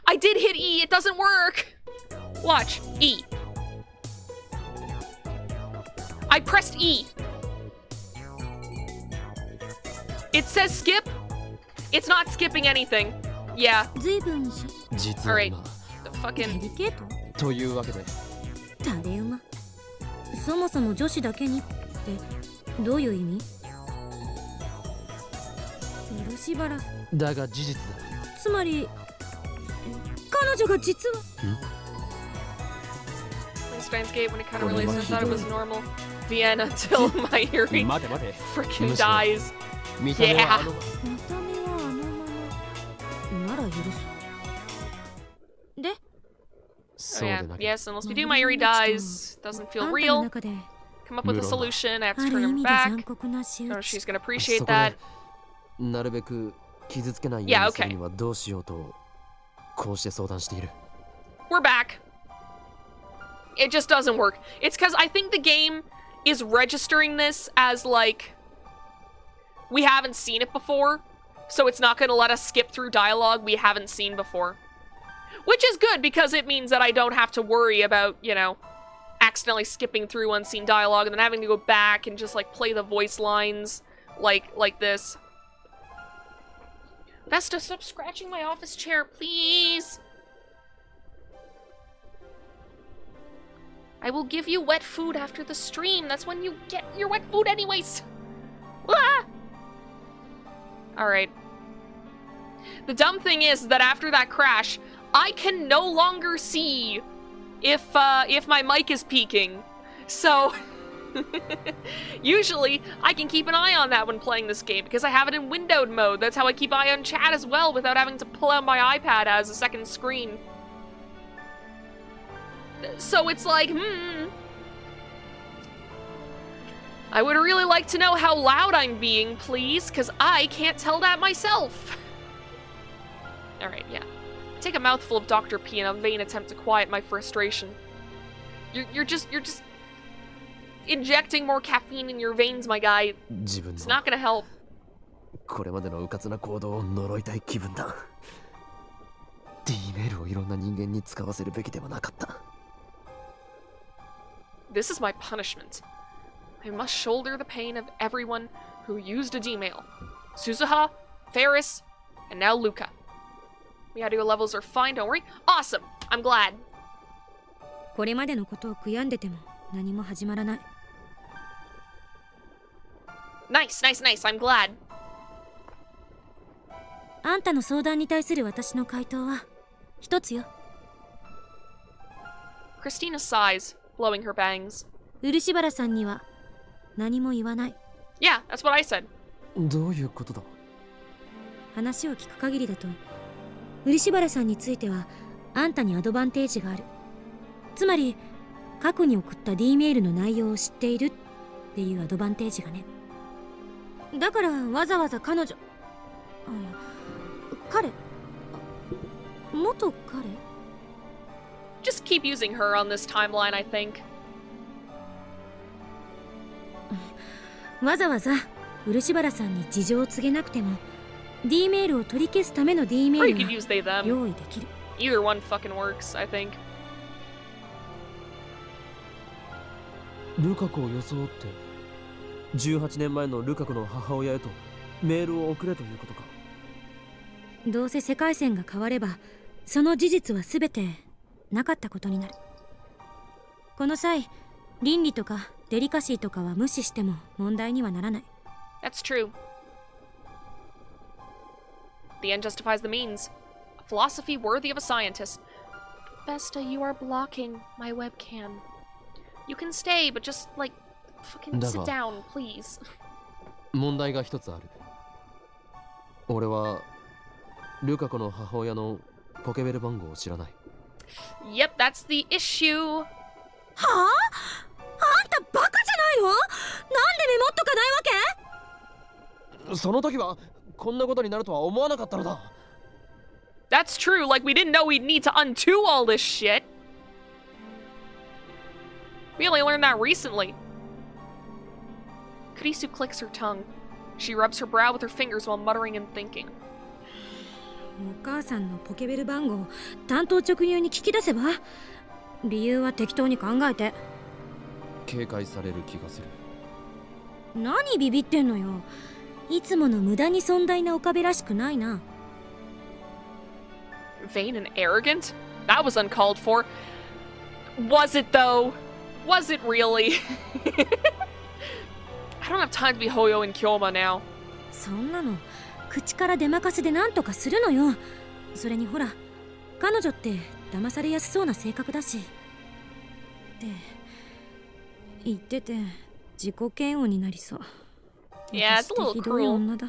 I did hit E, it doesn't work! Watch, E. I pressed E. It says skip. It's not skipping anything. Yeah. 随分実は Alright. 今 Fucking. デリケートというわけで誰馬そもそも女子だけにってどういう意味漆原だが事実だつまり彼女が実は When Steins gave when it kind of realized I thought it was normal. The end until my hearing 待て待て freaking dies. 見た目はあの見た目はあのままなら許すで そ Oh う yeah. でなきゃ Yes, unless we do, my Yuri dies. Doesn't あ feel んたの real. 中で Come up with a solution. I have あ to る turn 意 him 味で残 back. 酷な仕 So 打ち she's gonna appreciate そこ that. でなるべく傷つけないよ Yeah, うにする okay. にはどうしようとこうして相談している We're back. It just doesn't work. It's because I think the game is registering this as, like, we haven't seen it before, so it's not gonna let us skip through dialogue we haven't seen before. Which is good, because it means that I don't have to worry about, you know, accidentally skipping through unseen dialogue and then having to go back and just, like, play the voice lines like this. Vesta, stop scratching my office chair, please! I will give you wet food after the stream. That's when you get your wet food anyways. Ah! Alright. The dumb thing is that after that crash, I can no longer see if my mic is peaking. So, usually, I can keep an eye on that when playing this game because I have it in windowed mode. That's how I keep eye on chat as well without having to pull out my iPad as a second screen. So it's like, I would really like to know how loud I'm being, please, because I can't tell that myself. Alright, yeah. Take a mouthful of Dr. P in a vain attempt to quiet my frustration. You're just injecting more caffeine in your veins, my guy. 自分 It's の not gonna help. これまでの迂闊な行動を呪いたい気分だ D メールをいろんな人間に使わせるべきではなかった This is my punishment. I must shoulder the pain of everyone who used a D-mail. Suzuha, Ferris, and now Luca. The audio levels are fine, don't worry. Awesome! I'm glad. これまでのことを悔やんでても何も始まらない Nice, nice, nice. I'm glad. あんたの相談に対する私の回答は一つよ Christina sighs, blowing her bangs. 漆原さんには何も言わない Yeah, that's what I said. どういうことだ話を聞く限りだと漆原さんについてはあんたにアドバンテージがあるつまり過去に送った D メールの内容を知っているっていうアドバンテージがねだからわざわざ彼女いや彼元彼 Just keep using her on this timeline, I think. わざわざ漆原さんに事情を告げなくても D メールを取り消すための D メ Or you ー could ル use they, が them. 用意できる Either one fucking works, I think. ルカ子を装って18年前のルカ子の母親へとメールを送れということかどうせ世界線が変わればその事実は全てなかったことになるこの際倫理とかデリカシーとかは無視しても問題にはならない That's true. The end justifies the means. A philosophy worthy of a scientist. Vesta, you are blocking my webcam. You can stay, but just, like, fucking sit down, please. 問題が一つある俺はルカ子の母親のポケベル番号を知らない Yep, that's the issue. はああんたバカじゃないのなんでメモっとかないわけその時はこんなことになるとは思わなかったのだ That's true, like, we didn't know we'd need to undo all this shit. We only learned that recently. Kurisu clicks her tongue. She rubs her brow with her fingers while muttering and thinking. お母さんのポケベル番号単刀直入に聞き出せば？理由は適当に考えて。警戒される気がする。何ビビってんのよ。いつもの無駄に尊大な岡部らしくないな。Vain and arrogant? That was uncalled for. Was it though? Was it really? I don't have time to be Hoyo and Kyoma now. そんなの口から出まかせでなんとかするのよ。それにほら、彼女って騙されやすそうな性格だし。って言ってて自己嫌悪になりそう。 Yeah, it's a little ひどい cruel. 女だ。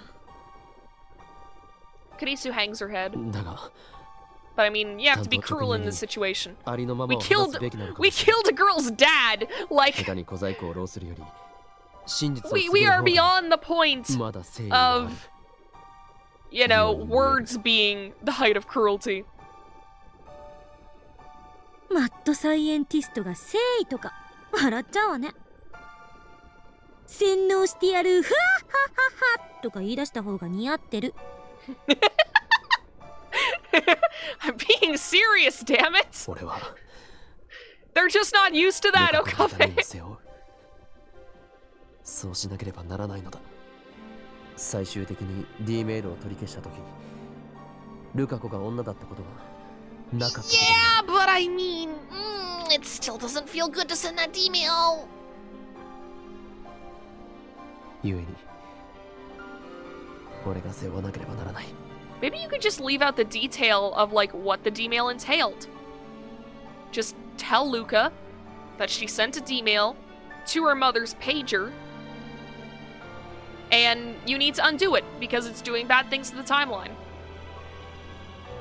Kurisu hangs her head. だが But I mean, you have to be cruel in this situation. ありのまま We を話 killed すべきなのかも we しれない killed a girl's dad. 下 Like 手に小細工を浪するより真実を we 告げる are 方が beyond the point まだ誠意がある of, you know, words being the height of cruelty. マッドサイエンティストが誠意とか笑っちゃうわね。洗脳してやる、ふわっはっはっはとか言い出した方が似合ってる。I'm being serious, damn it. 俺は They're just not used to ル that, カ子のため Okabe. に背負う。そうしなければならないのだ。最終的に D メールを取り消した時ルカ子が女だったことはなかったことに Yeah, but I mean, it still doesn't feel good to send that email. ゆえに俺が背負わなければならない。 Maybe you could just leave out the detail of like what the D-mail entailed. Just tell Luca that she sent a D-mail to her mother's pager, and you need to undo it because it's doing bad things to the timeline.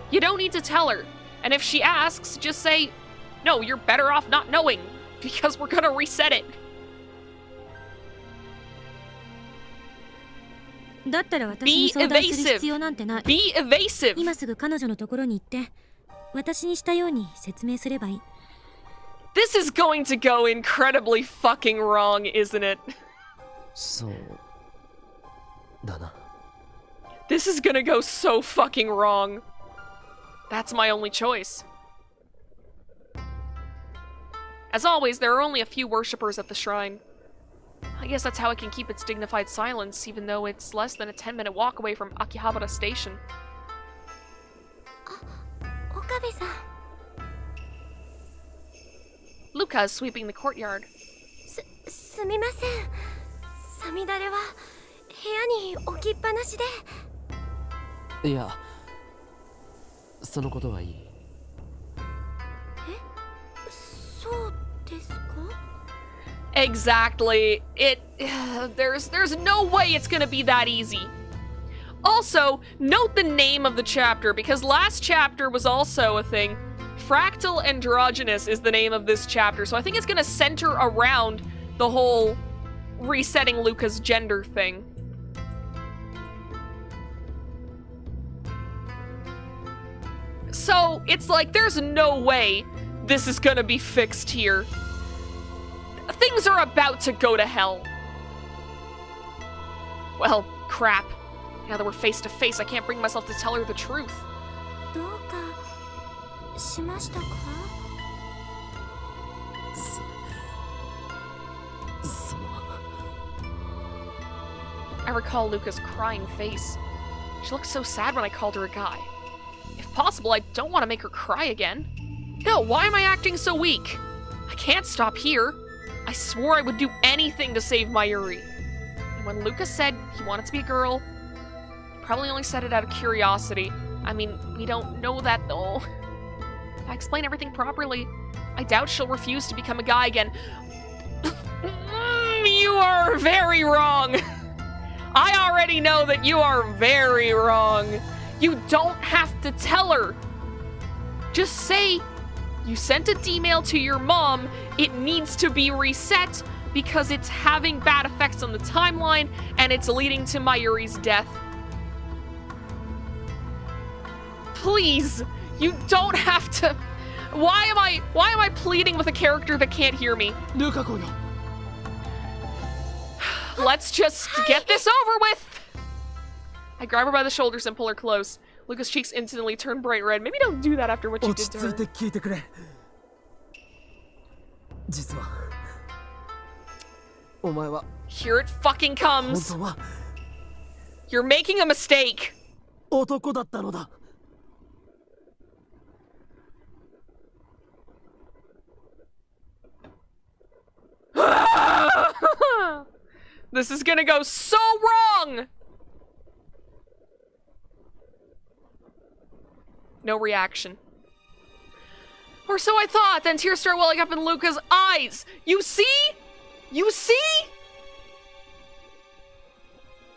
You don't need to tell her, and if she asks, just say, "No, you're better off not knowing because we're gonna reset it." だったら私に相談する必要なんてない。 Be evasive. 今すぐ彼女のところに行って私にしたように説明すればいい。 This is going to go incredibly fucking wrong, isn't it? そうだな。 This is gonna go so fucking wrong. That's my only choice. As always, there are only a few worshippers at the shrine. I guess that's how it can keep its dignified silence, even though it's less than a 10-minute walk away from Akihabara Station. 岡部さん、 Luca is sweeping the courtyard. すみません。サミダレは部屋に置きっぱなしで。いやそのことはいい。そうですか？ Exactly. There's no way it's gonna be that easy. Also, note the name of the chapter, because last chapter was also a thing. Fractal Androgynous is the name of this chapter, so I think it's gonna center around the whole resetting Luca's gender thing. So, it's like, there's no way this is gonna be fixed here. Things are about to go to hell. Well, crap. Now that we're face to face, I can't bring myself to tell her the truth. どうかしましたか？その I recall Luca's crying face. She looked so sad when I called her a guy. If possible, I don't want to make her cry again. No, why am I acting so weak? I can't stop here. I swore I would do anything to save Mayuri. And when Luca said he wanted to be a girl, he probably only said it out of curiosity. I mean, we don't know that though. If I explain everything properly, I doubt she'll refuse to become a guy again. You are very wrong. I already know that you are very wrong. You don't have to tell her. Just say, you sent a D-mail to your mom, it needs to be reset because it's having bad effects on the timeline and it's leading to Mayuri's death. Please, you don't have to. Why am I pleading with a character that can't hear me? ルカ子よ。 Let's just get this over with! I grab her by the shoulders and pull her close. Luca's cheeks instantly turn bright red. Maybe don't do that after what you 落 did ち to 着い her. て聞いてくれ。実はお前は Here it fucking 本 comes. 当は You're making a mistake. 男だったのだ。This is gonna go so wrong. No reaction. Or so I thought. Then tears start welling up in Luca's eyes. You see? You see?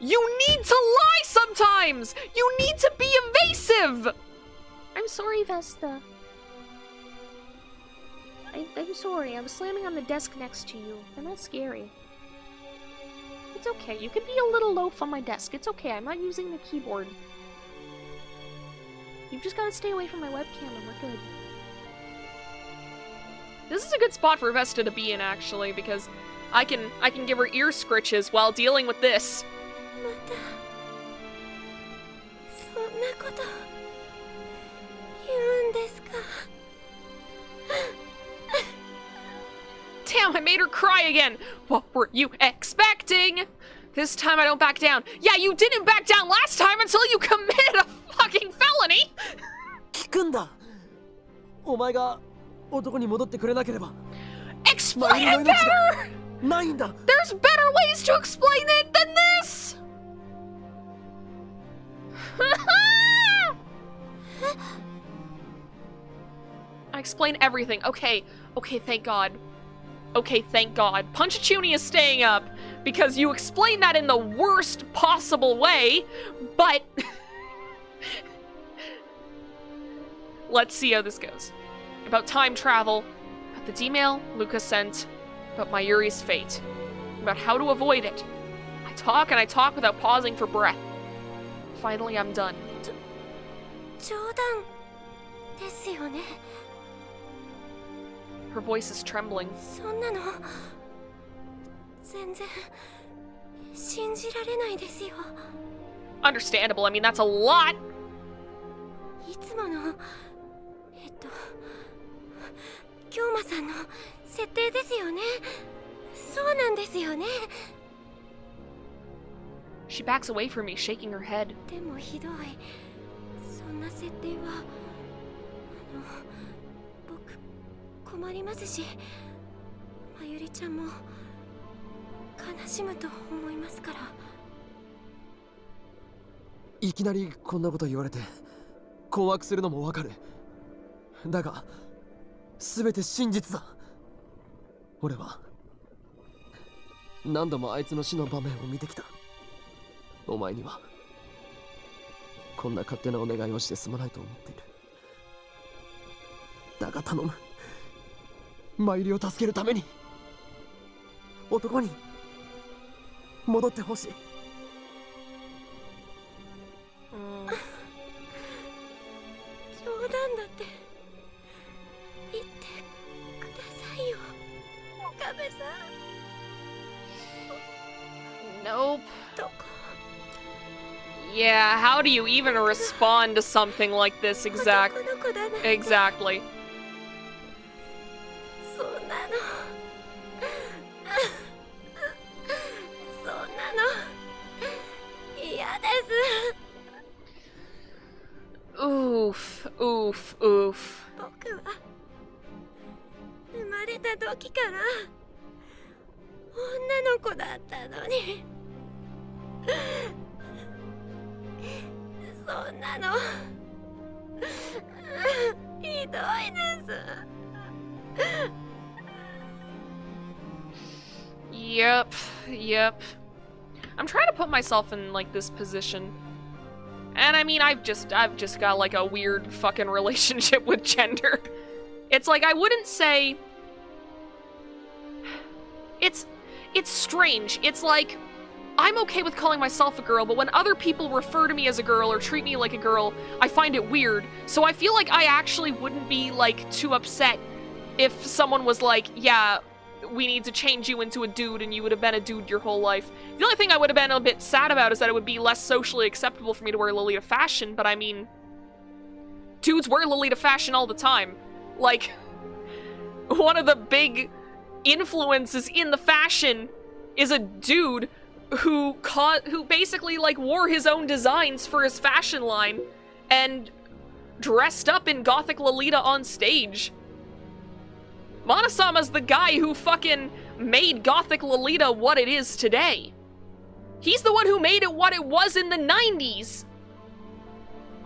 You need to lie sometimes. You need to be evasive. I'm sorry, Vesta. I'm sorry. I was slamming on the desk next to you, and that's scary. It's okay. You can be a little loaf on my desk. It's okay. I'm not using the keyboard. You've just gotta stay away from my webcam, and we're good. This is a good spot for Vesta to be in, actually, because I can give her ear scritches while dealing with this. またそんなこと言うんですか。 Damn, I made her cry again. What were you expecting? This time I don't back down. Yeah, you didn't back down last time until you committed a fucking felony. 聞くんだ。お前が男に戻ってくれなければ Explain it better. ないんだ。 There's better ways to explain it than this. I explain everything. Okay, thank God. Okay, thank God. Punchachuni is staying up because you explained that in the worst possible way, but let's see how this goes. About time travel, about the D-mail Luca sent, about Mayuri's fate, about how to avoid it. I talk and I talk without pausing for breath. Finally, I'm done. 冗談ですよね。 Her voice is trembling. そんなの全然信じられないですよ。 Understandable. I mean, that's a lot. いつもの京馬さんの設定ですよね。そうなんですよね。 She backs away from me, shaking her head. でもひどい。そんな設定は僕困りますし、まゆりちゃんも悲しむと思いますから。いきなりこんなこと言われて困惑するのもわかる。だが全て真実だ。俺は何度もあいつの死の場面を見てきた。お前にはこんな勝手なお願いをしてすまないと思っている。だが頼む、マユリを助けるために男に戻ってほしい。冗談だって言ってくださいよ、岡部さん。 Nope. どこ Yeah, how do you even respond to something like this exactly? 男の子だなんて Exactly. そんなのそんなの嫌です。 Oof, oof, oof. 僕は生まれた時から女の子だったのに、そんなのひどいです。 Yep, yep. I'm trying to put myself in like this position. And I mean, I've just got like a weird fucking relationship with gender. It's like I wouldn't say it's strange. It's like I'm okay with calling myself a girl, but when other people refer to me as a girl or treat me like a girl, I find it weird. So I feel like I actually wouldn't be like too upset if someone was like, yeah, we need to change you into a dude and you would have been a dude your whole life. The only thing I would have been a bit sad about is that it would be less socially acceptable for me to wear Lolita fashion, but I mean, dudes wear Lolita fashion all the time. Like, one of the big influences in the fashion is a dude who basically, like, wore his own designs for his fashion line and dressed up in Gothic Lolita on stage. Mana-sama's the guy who fucking made Gothic Lolita what it is today. He's the one who made it what it was in the 90s.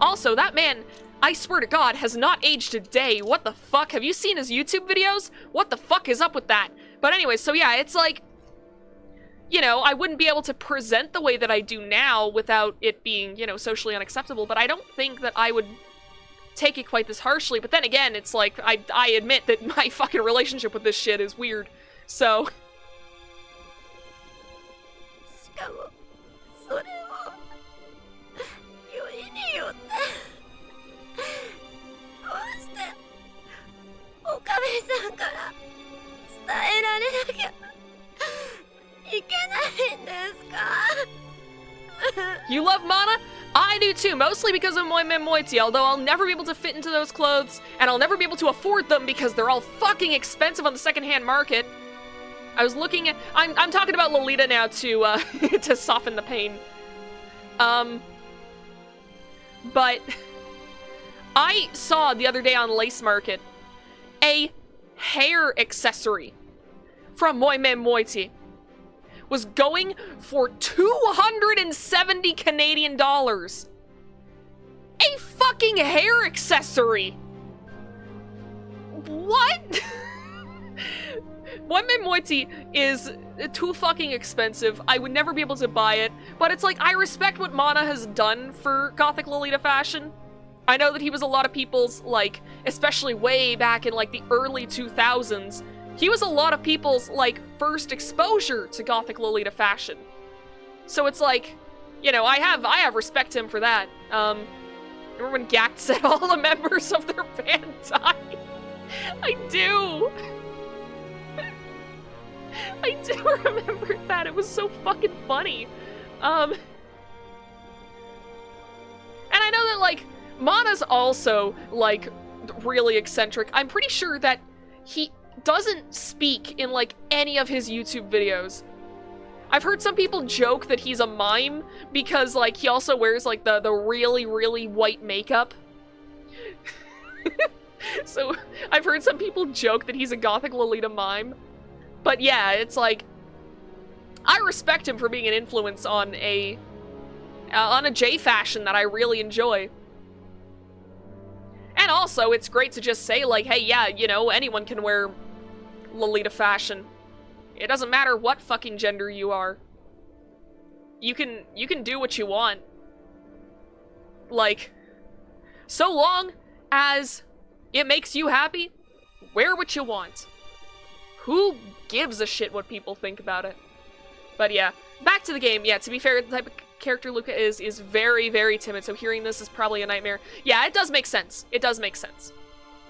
Also, that man, I swear to God, has not aged a day. What the fuck? Have you seen his YouTube videos? What the fuck is up with that? But anyway, so yeah, it's like, you know, I wouldn't be able to present the way that I do now without it being, you know, socially unacceptable, but I don't think that I would take it quite this harshly. But then again, it's like, I admit that my fucking relationship with this shit is weird. So... しかもそれをよりによってどうして岡部さんから伝えられなきゃいけないんですか? You love Mana? I do too, mostly because of Moi Men Moiti, although I'll never be able to fit into those clothes, and I'll never be able to afford them because they're all fucking expensive on the secondhand market. I was looking at... I'm talking about Lolita now to, to soften the pain. But I saw the other day on Lace Market a hair accessory from Moi Men Moiti was going for 270 Canadian dollars. A fucking hair accessory! What? Moi Men Moiti is too fucking expensive. I would never be able to buy it, but it's like, I respect what Mana has done for Gothic Lolita fashion. I know that he was a lot of people's, like, especially way back in, like, the early 2000s, he was a lot of people's, like, first exposure to Gothic Lolita fashion. So it's like, you know, I have respect to him for that. Remember when Gact said all the members of their band died? I do! I do remember that. It was so fucking funny. And I know that, like, Mana's also, like, really eccentric. I'm pretty sure that he doesn't speak in, like, any of his YouTube videos. I've heard some people joke that he's a mime because, like, he also wears, like, the really, really white makeup. So, I've heard some people joke that he's a Gothic Lolita mime. But yeah, it's like, I respect him for being an influence on a J fashion that I really enjoy. And also, it's great to just say, like, hey, yeah, you know, anyone can wear Lolita fashion. It doesn't matter what fucking gender you are. You can do what you want. Like, so long as it makes you happy, wear what you want. Who gives a shit what people think about it? But yeah, back to the game. Yeah, to be fair, the type of character Luca is very, very timid, so hearing this is probably a nightmare. Yeah, it does make sense. It does make sense.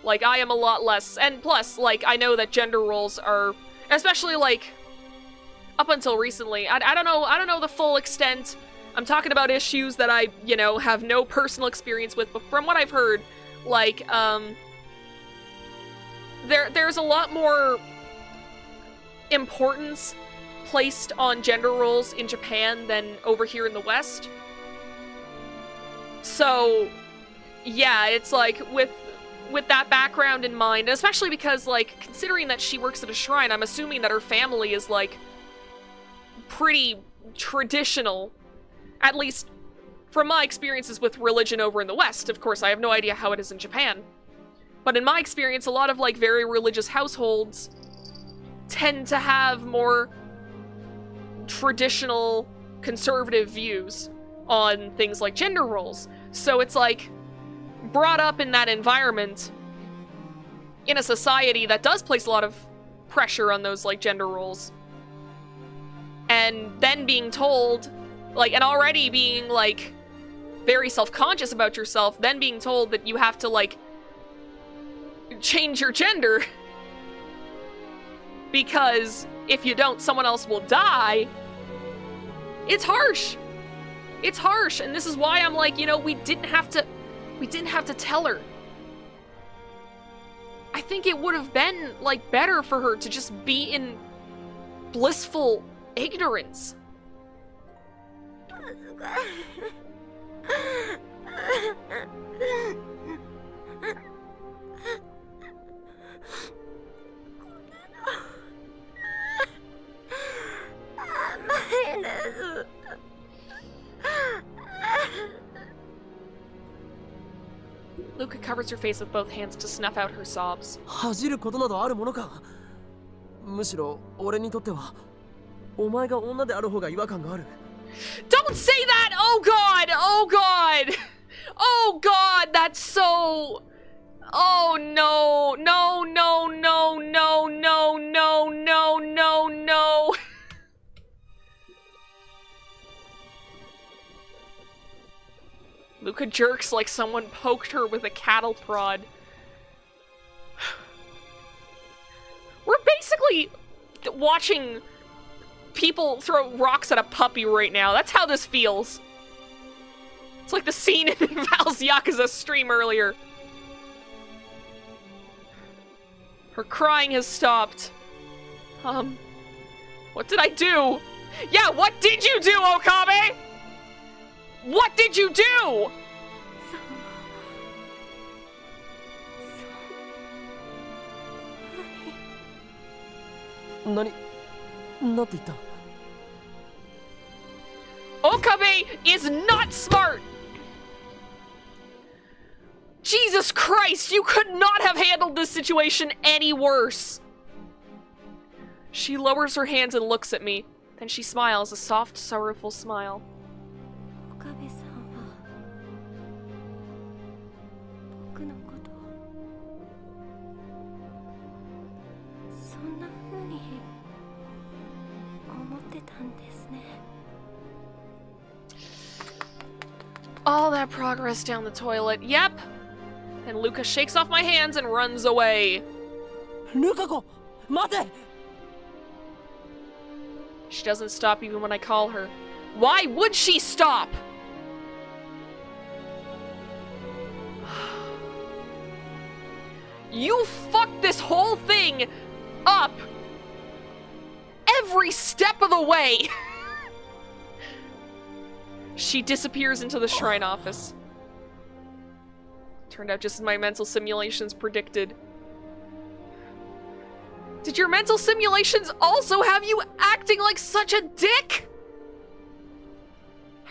Like, I am a lot less, and plus, like, I know that gender roles are, especially, like, up until recently, I don't know the full extent. I'm talking about issues that I, you know, have no personal experience with, but from what I've heard, like, there's a lot more importance placed on gender roles in Japan than over here in the West. So, yeah, it's like, with that background in mind, especially because, like, considering that she works at a shrine, I'm assuming that her family is, like, pretty traditional, at least from my experiences with religion over in the West. Of course, I have no idea how it is in Japan. But in my experience, a lot of, like, very religious households tend to have more traditional, conservative views on things like gender roles. So it's like, brought up in that environment, in a society that does place a lot of pressure on those, like, gender roles. And then being told, like, and already being, like, very self-conscious about yourself, then being told that you have to, like, change your gender because if you don't, someone else will die. It's harsh. It's harsh, and this is why I'm like, you know, we didn't have to tell her. I think it would have been, like, better for her to just be in blissful ignorance. Luca covers her face with both hands to snuff out her sobs. 恥じることなどあるものか。むしろ俺にとってはお前が女である方が違和感がある。 Don't say that! Oh god! Oh god! Oh god! That's so... Oh no! No, no, no, no, no, no, no, no, no! Luca jerks like someone poked her with a cattle prod. We're basically watching people throw rocks at a puppy right now. That's how this feels. It's like the scene in Val's Yakuza stream earlier. Her crying has stopped. What did I do? Yeah, what did you do, Okabe? What did you do? Nani? なんて言った？ Okabe is not smart! Jesus Christ, you could not have handled this situation any worse! She lowers her hands and looks at me. Then she smiles, a soft, sorrowful smile. 岡部さんは僕のことをそんな風に思ってたんですね。 All that progress down the toilet. Yep. And Luca shakes off my hands and runs away. ルカ子、待て! She doesn't stop even when I call her. Why would she stop? You fucked this whole thing up every step of the way. She disappears into the shrine office. Turned out just as my mental simulations predicted. Did your mental simulations also have you acting like such a dick?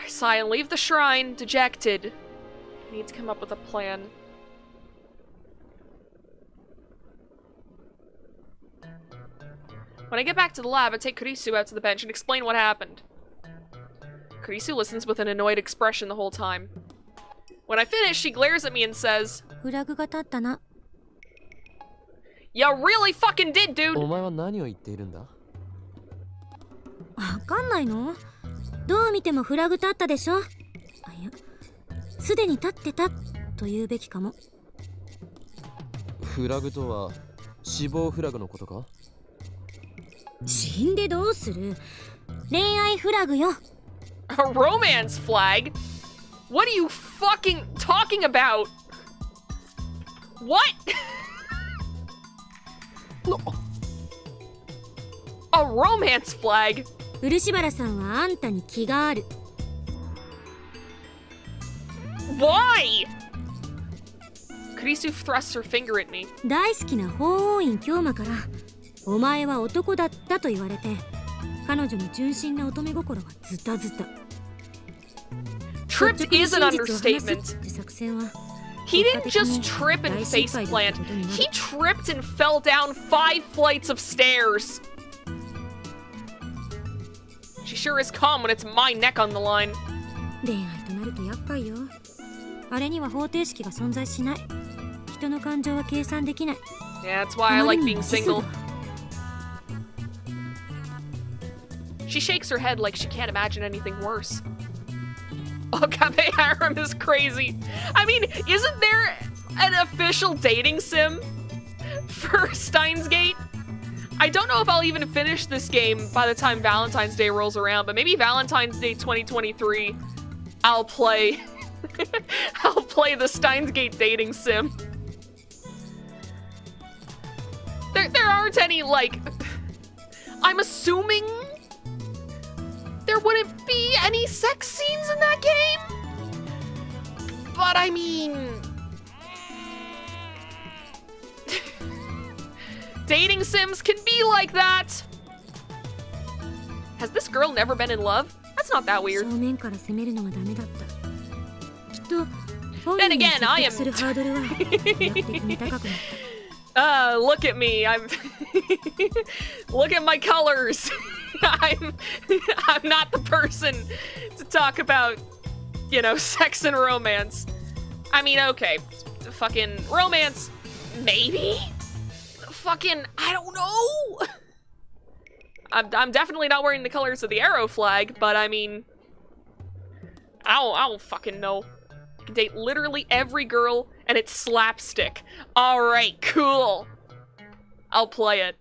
I sigh and leave the shrine, dejected. I need to come up with a plan. When I get back to the lab, I take Kurisu out to the bench and explain what happened. Kurisu listens with an annoyed expression the whole time. When I finish, she glares at me and says, フラグが立ったな。 You really fucking did, dude! お前は何を言っているんだ？わかんないの？どう見てもフラグ立ったでしょ？あ、いや、すでに立ってたと言うべきかも。フラグとは死亡フラグのことか？死んでどうする？恋愛フラグよ。A romance flag? What are you fucking talking about? What? A romance flag? 漆原さんはあんたに気がある。Why? Kurisu thrusts her finger at me. 大好きな法王院京馬からお前は男だったと言われて彼女の純真な乙女心はズタズタ。 Tripped is an understatement. って作戦は He didn't just trip and faceplant. He tripped and fell down 5 flights of stairs. She sure is calm when it's my neck on the line. 恋愛となると厄介よ。あれには方程式が存在しない。人の感情は計算できない。 Yeah, that's why I like being single. She shakes her head like she can't imagine anything worse. Okabe harem is crazy. I mean, isn't there an official dating sim for Steins Gate? I don't know if I'll even finish this game by the time Valentine's Day rolls around, but maybe Valentine's Day 2023, I'll play I'll play the Steins Gate dating sim. weren't any, like... I'm assuming there wouldn't be any sex scenes in that game? But I mean... dating sims can be like that! Has this girl never been in love? That's not that weird. Then again, I am... look at me. I'm... look at my colors. I'm not the person to talk about, you know, sex and romance. I mean, okay. Fucking romance, maybe? Fucking, I don't know. I'm definitely not wearing the colors of the arrow flag, but I mean... I don't fucking know. I can date literally every girl, and it's slapstick. Alright, cool. I'll play it.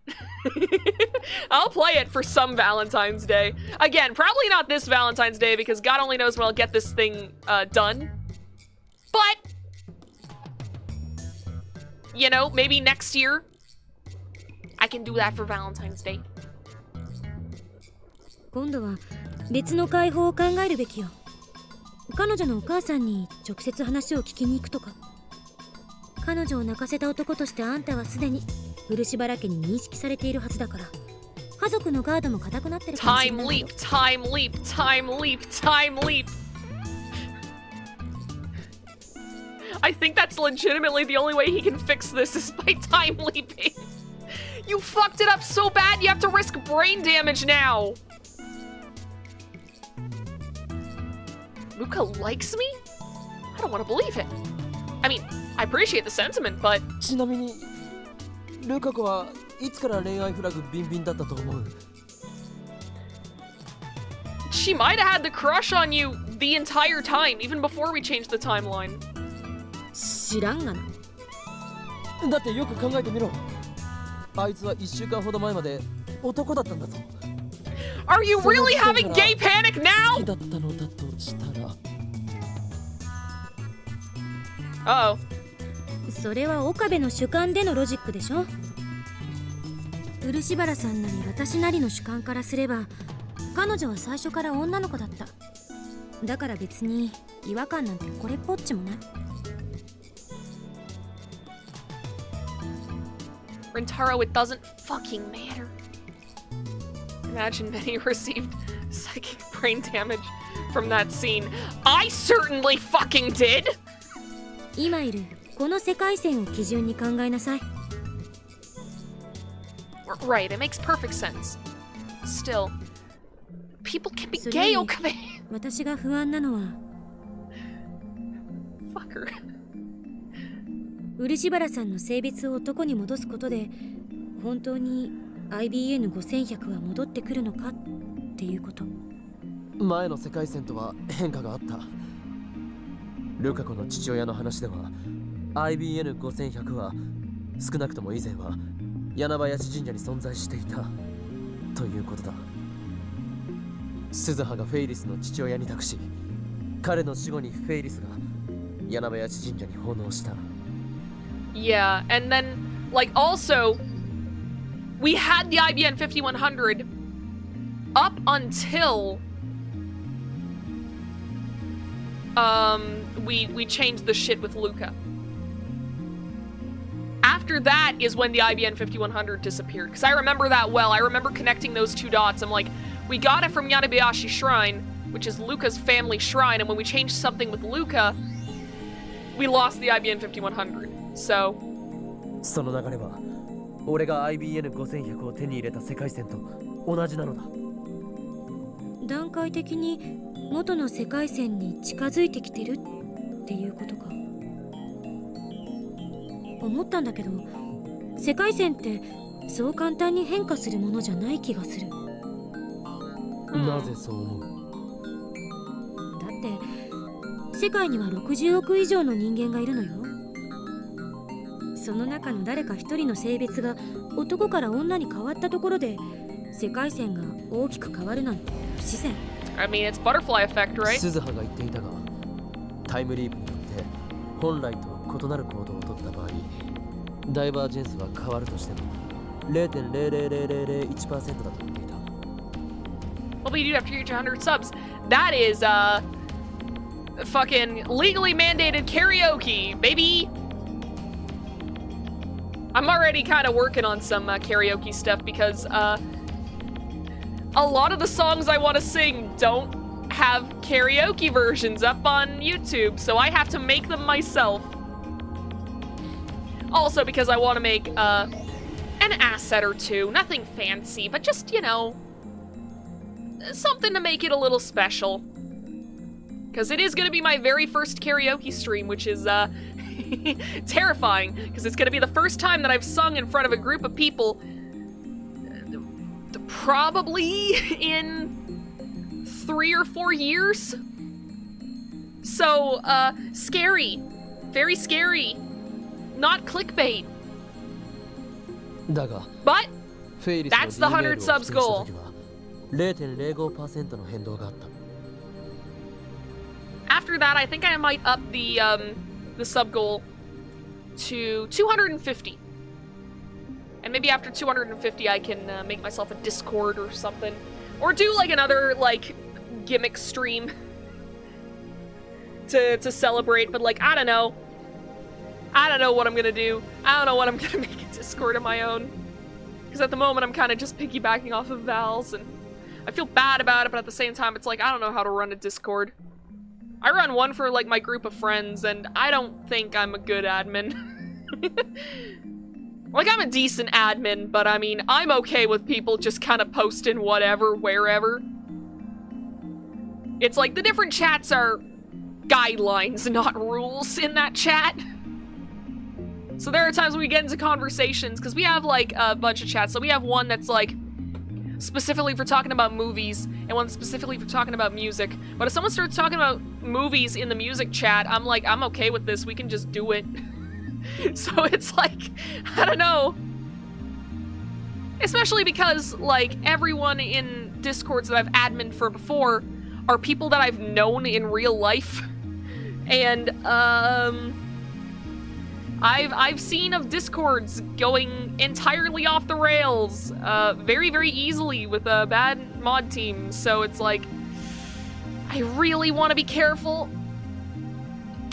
I'll play it for some Valentine's Day. Again, probably not this Valentine's Day, because God only knows when I'll get this thing done. But... you know, maybe next year, I can do that for Valentine's Day. 今度は別の解放を考えるべきよ。彼女のお母さんに直接話を聞きに行くとか。彼女を泣かせた男としてあんたはすでに漆原家に認識されているはずだから、家族のガードも固くなってるかもしれない。 Time leap, time leap, time leap, time leap. I think that's legitimately the only way he can fix this is by time leaping. You fucked it up so bad you have to risk brain damage now. Luca likes me? I don't want to believe it. I mean, I appreciate the sentiment, but... ちなみにルカ子はいつから恋愛フラグビンビンだったと思う？ She might have had the crush on you the entire time, even before we changed the timeline. 知らんがな。だってよく考えてみろ。あいつは1週間ほど前まで男だったんだぞ。 Are you really having gay panic now? 好きだったのだとしたら。Uh-oh. それは岡部の主観でのロジックでしょ。漆原さんなり私なりの主観からすれば、彼女は最初から女の子だった。だから別に違和感なんてこれっぽっちもない。 Rentaro, it doesn't fucking matter. Imagine many received psychic brain damage from that scene. I certainly fucking did! 今いるこの世界線を基準に考えなさい。 Right, it makes perfect sense. Still, people can be gay, Okabe! 私が不安なのは Fucker. 漆原さんの性別を男に戻すことで本当に IBN5100 は戻ってくるのかっていうこと。前の世界線とは変化があった。ルカ子の父親の話では IBN5100 は少なくとも以前は柳林神社に存在していたということだ。鈴葉がフェイリスの父親に託し、彼の死後にフェイリスが柳林神社に奉納した。 Yeah, and then, like, also, we had the IBN 5100 up until we changed the shit with Luca. After that is when the IBN 5100 disappeared, because I remember that well. I remember connecting those two dots. I'm like, we got it from Yanabayashi Shrine, which is Luca's family shrine, and when we changed something with Luca, we lost the IBN 5100. So その流れは俺が IBN5100 を手に入れた世界線と同じなのだ。段階的に元の世界線に近づいてきてるっていうことか。思ったんだけど、世界線ってそう簡単に変化するものじゃない気がする。なぜそう思う？だって世界には60億以上の人間がいるのよ。その中の誰か一人の性別が男から女に変わったところで世界線が大きく変わるなんて不自然。I mean, it's butterfly effect, right? 鈴葉が言っていたが、タイムリープによって本来と異なる行動を取った場合、ダイバージェンスは変わるとしても0.00001% だと言っていた。 What will you do after you reach 100 subs? That is, fucking legally mandated karaoke, baby! I'm already kind of working on some karaoke stuff because, a lot of the songs I want to sing don't have karaoke versions up on YouTube, so I have to make them myself. Also because I want to make, an asset or two. Nothing fancy, but just, you know, something to make it a little special. Because it is going to be my very first karaoke stream, which is, terrifying. Because it's going to be the first time that I've sung in front of a group of people probably in 3 or 4 years. So, scary. Very scary. Not clickbait. だが、 But フェイリスの that's the 100 Dメールを subs 否定した goal. 時は 0.05% の変動があった。 After that, I think I might up the sub goal to 250. And maybe after 250, I can make myself a Discord or something. Or do, like, another, like, gimmick stream to celebrate. But, like, I don't know. I don't know what I'm gonna do. I don't know what I'm gonna make a Discord of my own. Because at the moment, I'm kind of just piggybacking off of Val's, and I feel bad about it, but at the same time, it's like, I don't know how to run a Discord. I run one for, like, my group of friends, and I don't think I'm a good admin. Like, I'm a decent admin, but I mean, I'm okay with people just kind of posting whatever, wherever. It's like, the different chats are guidelines, not rules in that chat. So there are times when we get into conversations, because we have, like, a bunch of chats. So we have one that's, like, specifically for talking about movies, and one specifically for talking about music. But if someone starts talking about movies in the music chat, I'm like, I'm okay with this. We can just do it. So it's like, I don't know. Especially because, like, everyone in Discords that I've admined for before are people that I've known in real life. And, I've seen of Discords going entirely off the rails, very, very easily with a bad mod team. So it's like, I really want to be careful.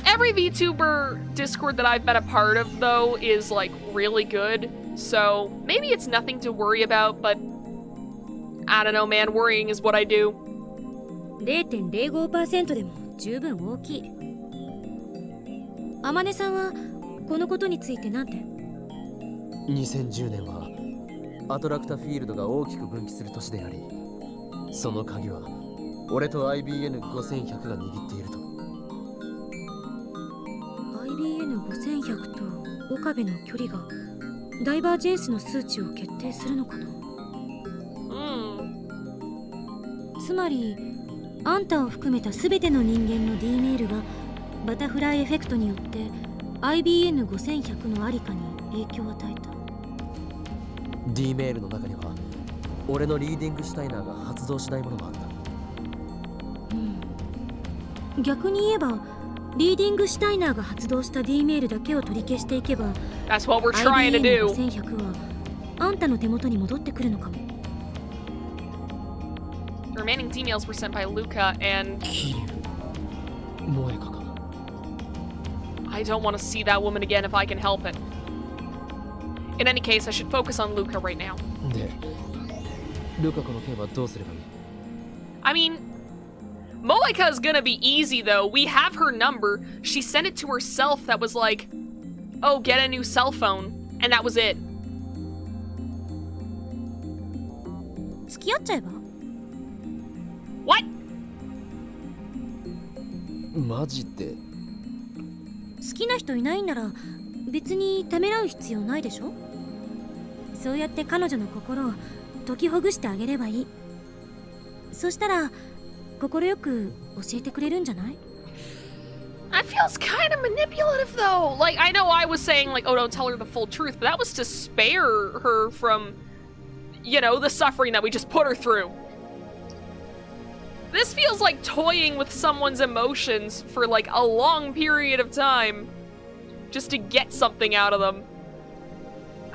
Every VTuber Discord that I've been a part of, though, is, like, really good. So maybe it's nothing to worry about, but I don't know, man. Worrying is what I do. 0.05% でも十分大きい。あまねさんはこのことについてなんて？ 2010年はアトラクタフィールドが大きく分岐する年であり、その鍵は俺と IBN5100 が握っていると。 IBN5100 と岡部の距離がダイバージェンスの数値を決定するのかな。つまりあんたを含めた全ての人間の D メールがバタフライエフェクトによって IBN5100 のありかに影響を与えた。 D メールの中には俺のリーディングシュタイナーが発動しないものがあった。逆に言えばリーディングシュタイナーが発動した D メールだけを取り消していけば That's what we're trying to do. IBN5100 はあんたの手元に戻ってくるのかも。 The remaining emails were sent by Luca and... I don't want to see that woman again if I can help it. In any case, I should focus on Luca right now. I mean, Moeka's gonna be easy though. We have her number. She sent it to herself that was like, oh, get a new cell phone. And that was it. 付き合っちゃえば？ What? マジで？好きな人いないんなら別にためらう必要ないでしょ。そうやって彼女の心を解きほぐしてあげればいい。そしたら快く教えてくれるんじゃない？ That feels kind of manipulative though. Like, I know I was saying like, oh, don't tell her the full truth, but that was to spare her from, you know, the suffering that we just put her through. This feels like toying with someone's emotions for like a long period of time just to get something out of them.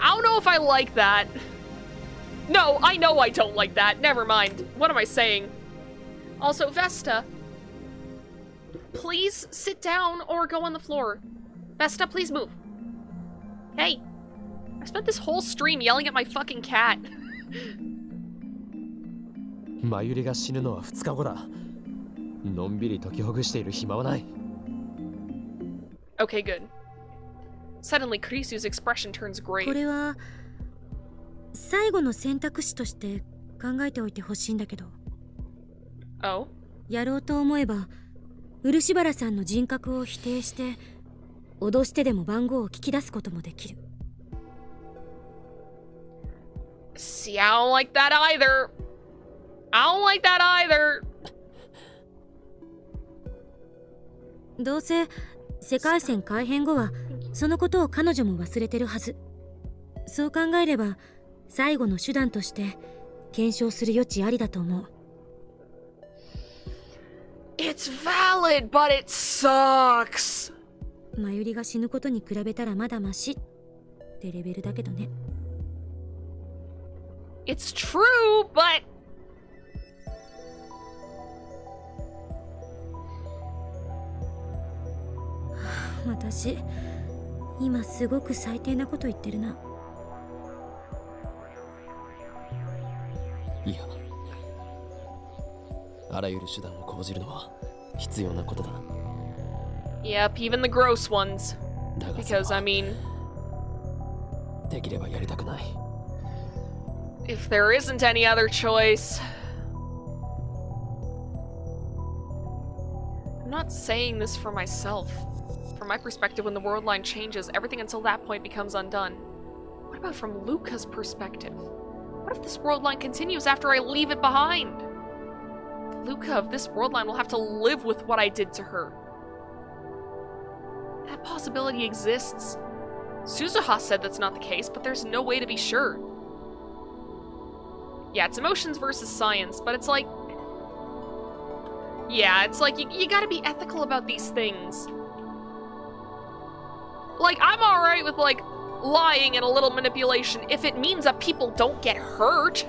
I don't know if I like that. No, I know I don't like that. Never mind. What am I saying? Also, Vesta, please sit down or go on the floor. Vesta, please move. Hey, I spent this whole stream yelling at my fucking cat. マユリが死ぬのは2日後だ。のんびり解きほぐしている暇はない。Okay, good. Suddenly, Kurisu's expression turns こ grave. れは最後の選択肢として考えておいてほしいんだけど、 Oh? やろうと思えば漆原さんの人格を否定して脅してでも番号を聞き出すこともできる。 See, I don't like that either. I don't like that either. どうせ世界線改変後はそのことを彼女も忘れてるはず。そう考えれば最後の手段として検証する余地ありだと思う。 It's valid, but it sucks. マユリが死ぬことに比べたらまだマシってレベルだけどね。 It's true, but... 私今すごく最低なこと言ってるな。いや、あらゆる手段を講じるのは必要なことだ。 Yep, even the gross ones. だが Because, I mean, できればやりたくない。 if there isn't any other choice... I'm not saying this for myself. From my perspective, when the world line changes, everything until that point becomes undone. What about from Luca's perspective? What if this world line continues after I leave it behind? Luca of this world line will have to live with what I did to her. That possibility exists. Suzuha said that's not the case, but there's no way to be sure. Yeah, it's emotions versus science, but it's like... Yeah, it's like, you gotta be ethical about these things. Like, I'm alright with, like, lying and a little manipulation if it means that people don't get hurt.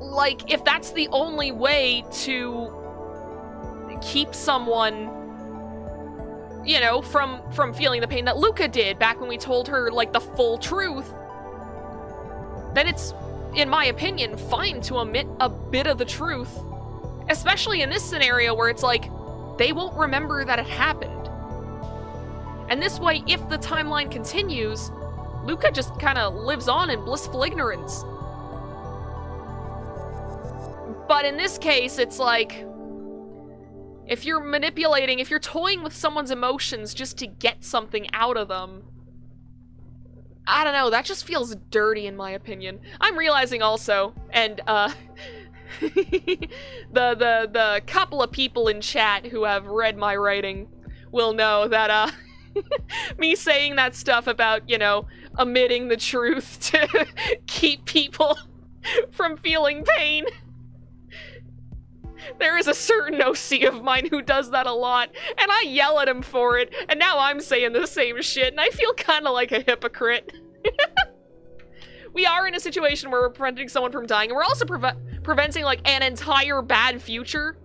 Like, if that's the only way to keep someone, you know, from feeling the pain that Luca did back when we told her, like, the full truth, then it's, in my opinion, fine to omit a bit of the truth. Especially in this scenario where it's like, they won't remember that it happened. And this way, if the timeline continues, Luca just kind of lives on in blissful ignorance. But in this case, it's like, if you're manipulating, if you're toying with someone's emotions just to get something out of them, I don't know, that just feels dirty in my opinion. I'm realizing also, and the couple of people in chat who have read my writing will know that me saying that stuff about, you know, omitting the truth to keep people from feeling pain. There is a certain OC of mine who does that a lot, and I yell at him for it, and now I'm saying the same shit, and I feel kind of like a hypocrite. We are in a situation where we're preventing someone from dying, and we're also preventing, like, an entire bad future.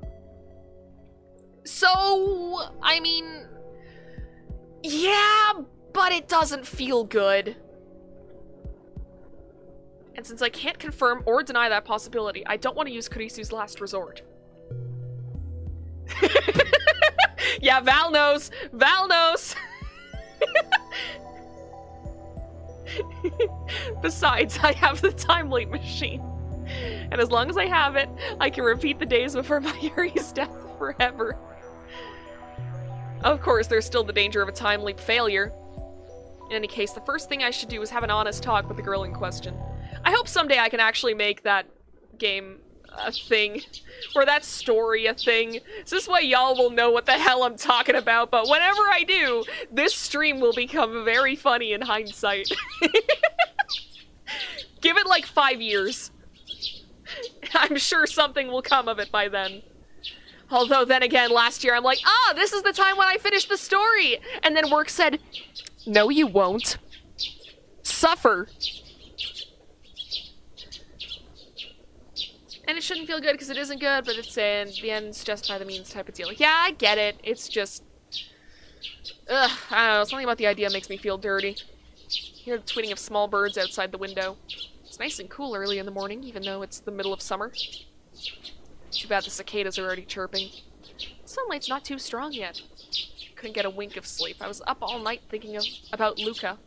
So, I mean... yeah, but it doesn't feel good. And since I can't confirm or deny that possibility, I don't want to use Kurisu's last resort. Yeah, Val knows. Val knows. Besides, I have the time leap machine. And as long as I have it, I can repeat the days before Mayuri's death forever. Of course, there's still the danger of a time leap failure. In any case, the first thing I should do is have an honest talk with the girl in question. I hope someday I can actually make that game a thing, or that story a thing. So this way y'all will know what the hell I'm talking about, but whenever I do, this stream will become very funny in hindsight. Give it like 5 years. I'm sure something will come of it by then. Although then again, last year I'm like, this is the time when I finished the story! And then work said, no you won't. suffer. And it shouldn't feel good because it isn't good, but it's in the ends justify the means type of deal. Yeah, I get it. It's just... Ugh, I don't know. Something about the idea makes me feel dirty. Hear the tweeting of small birds outside the window. It's nice and cool early in the morning, even though it's the middle of summer. Too bad the cicadas are already chirping. Sunlight's not too strong yet. Couldn't get a wink of sleep. I was up all night thinking about Luca.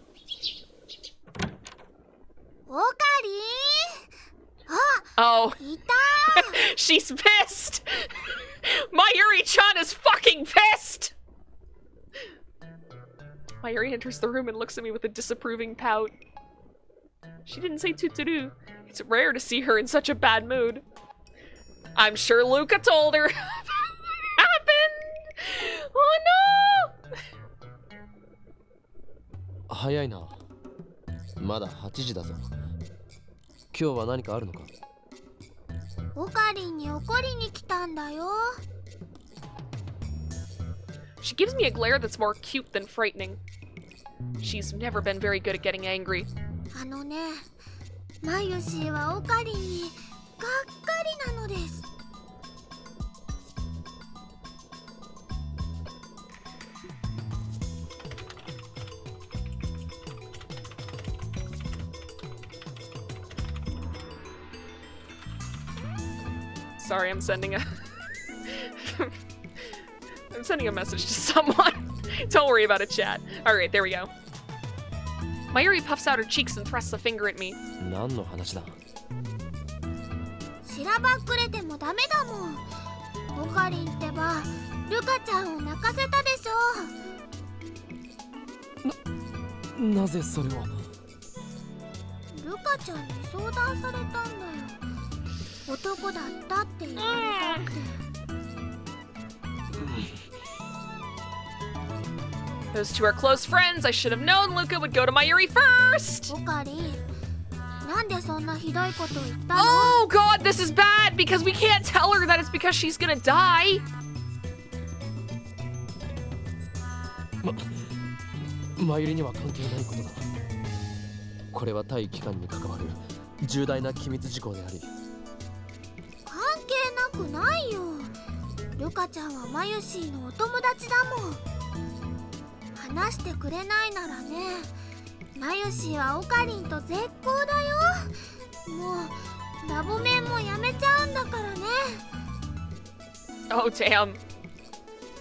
Oh. She's pissed! Mayuri-chan is fucking pissed! Mayuri enters the room and looks at me with a disapproving pout. She didn't say tuturu. It's rare to see her in such a bad mood. I'm sure Luca told her what happened! Oh no! 早いな。まだ8時だぞ。今日は何かあるのか？オカリンに怒りに来たんだよ。She gives me a glare that's more cute than frightening. She's never been very good at getting angry. あのね、マユシーはオカリンにがっかりなのです。Sorry, I'm sending a... I'm sending a message to someone. Don't worry about it, chat. Alright, there we go. Mayuri puffs out her cheeks and thrusts a finger at me. 何の話だ？しらばっくれてもダメだもん。オカリンってば、ルカちゃんを泣かせたでしょ。なぜそれを？ルカちゃんに相談されたんだよ。男だったって言われたって。Those two are close friends. I should have known Luca would go to Mayuri first. オカリン、なんでそんなひどいこと言ったの？ Oh god, this is bad because we can't tell her that it's because she's gonna die. マユリには関係ないことだ。これは対機関に関わる重大な機密事項であり。関係なくないよ。ルカちゃんはマユシーのお友達だもん。話してくれないならね、マユシーはオカリンと絶交だよ。もうラボメンもやめちゃうんだからね。Oh damn.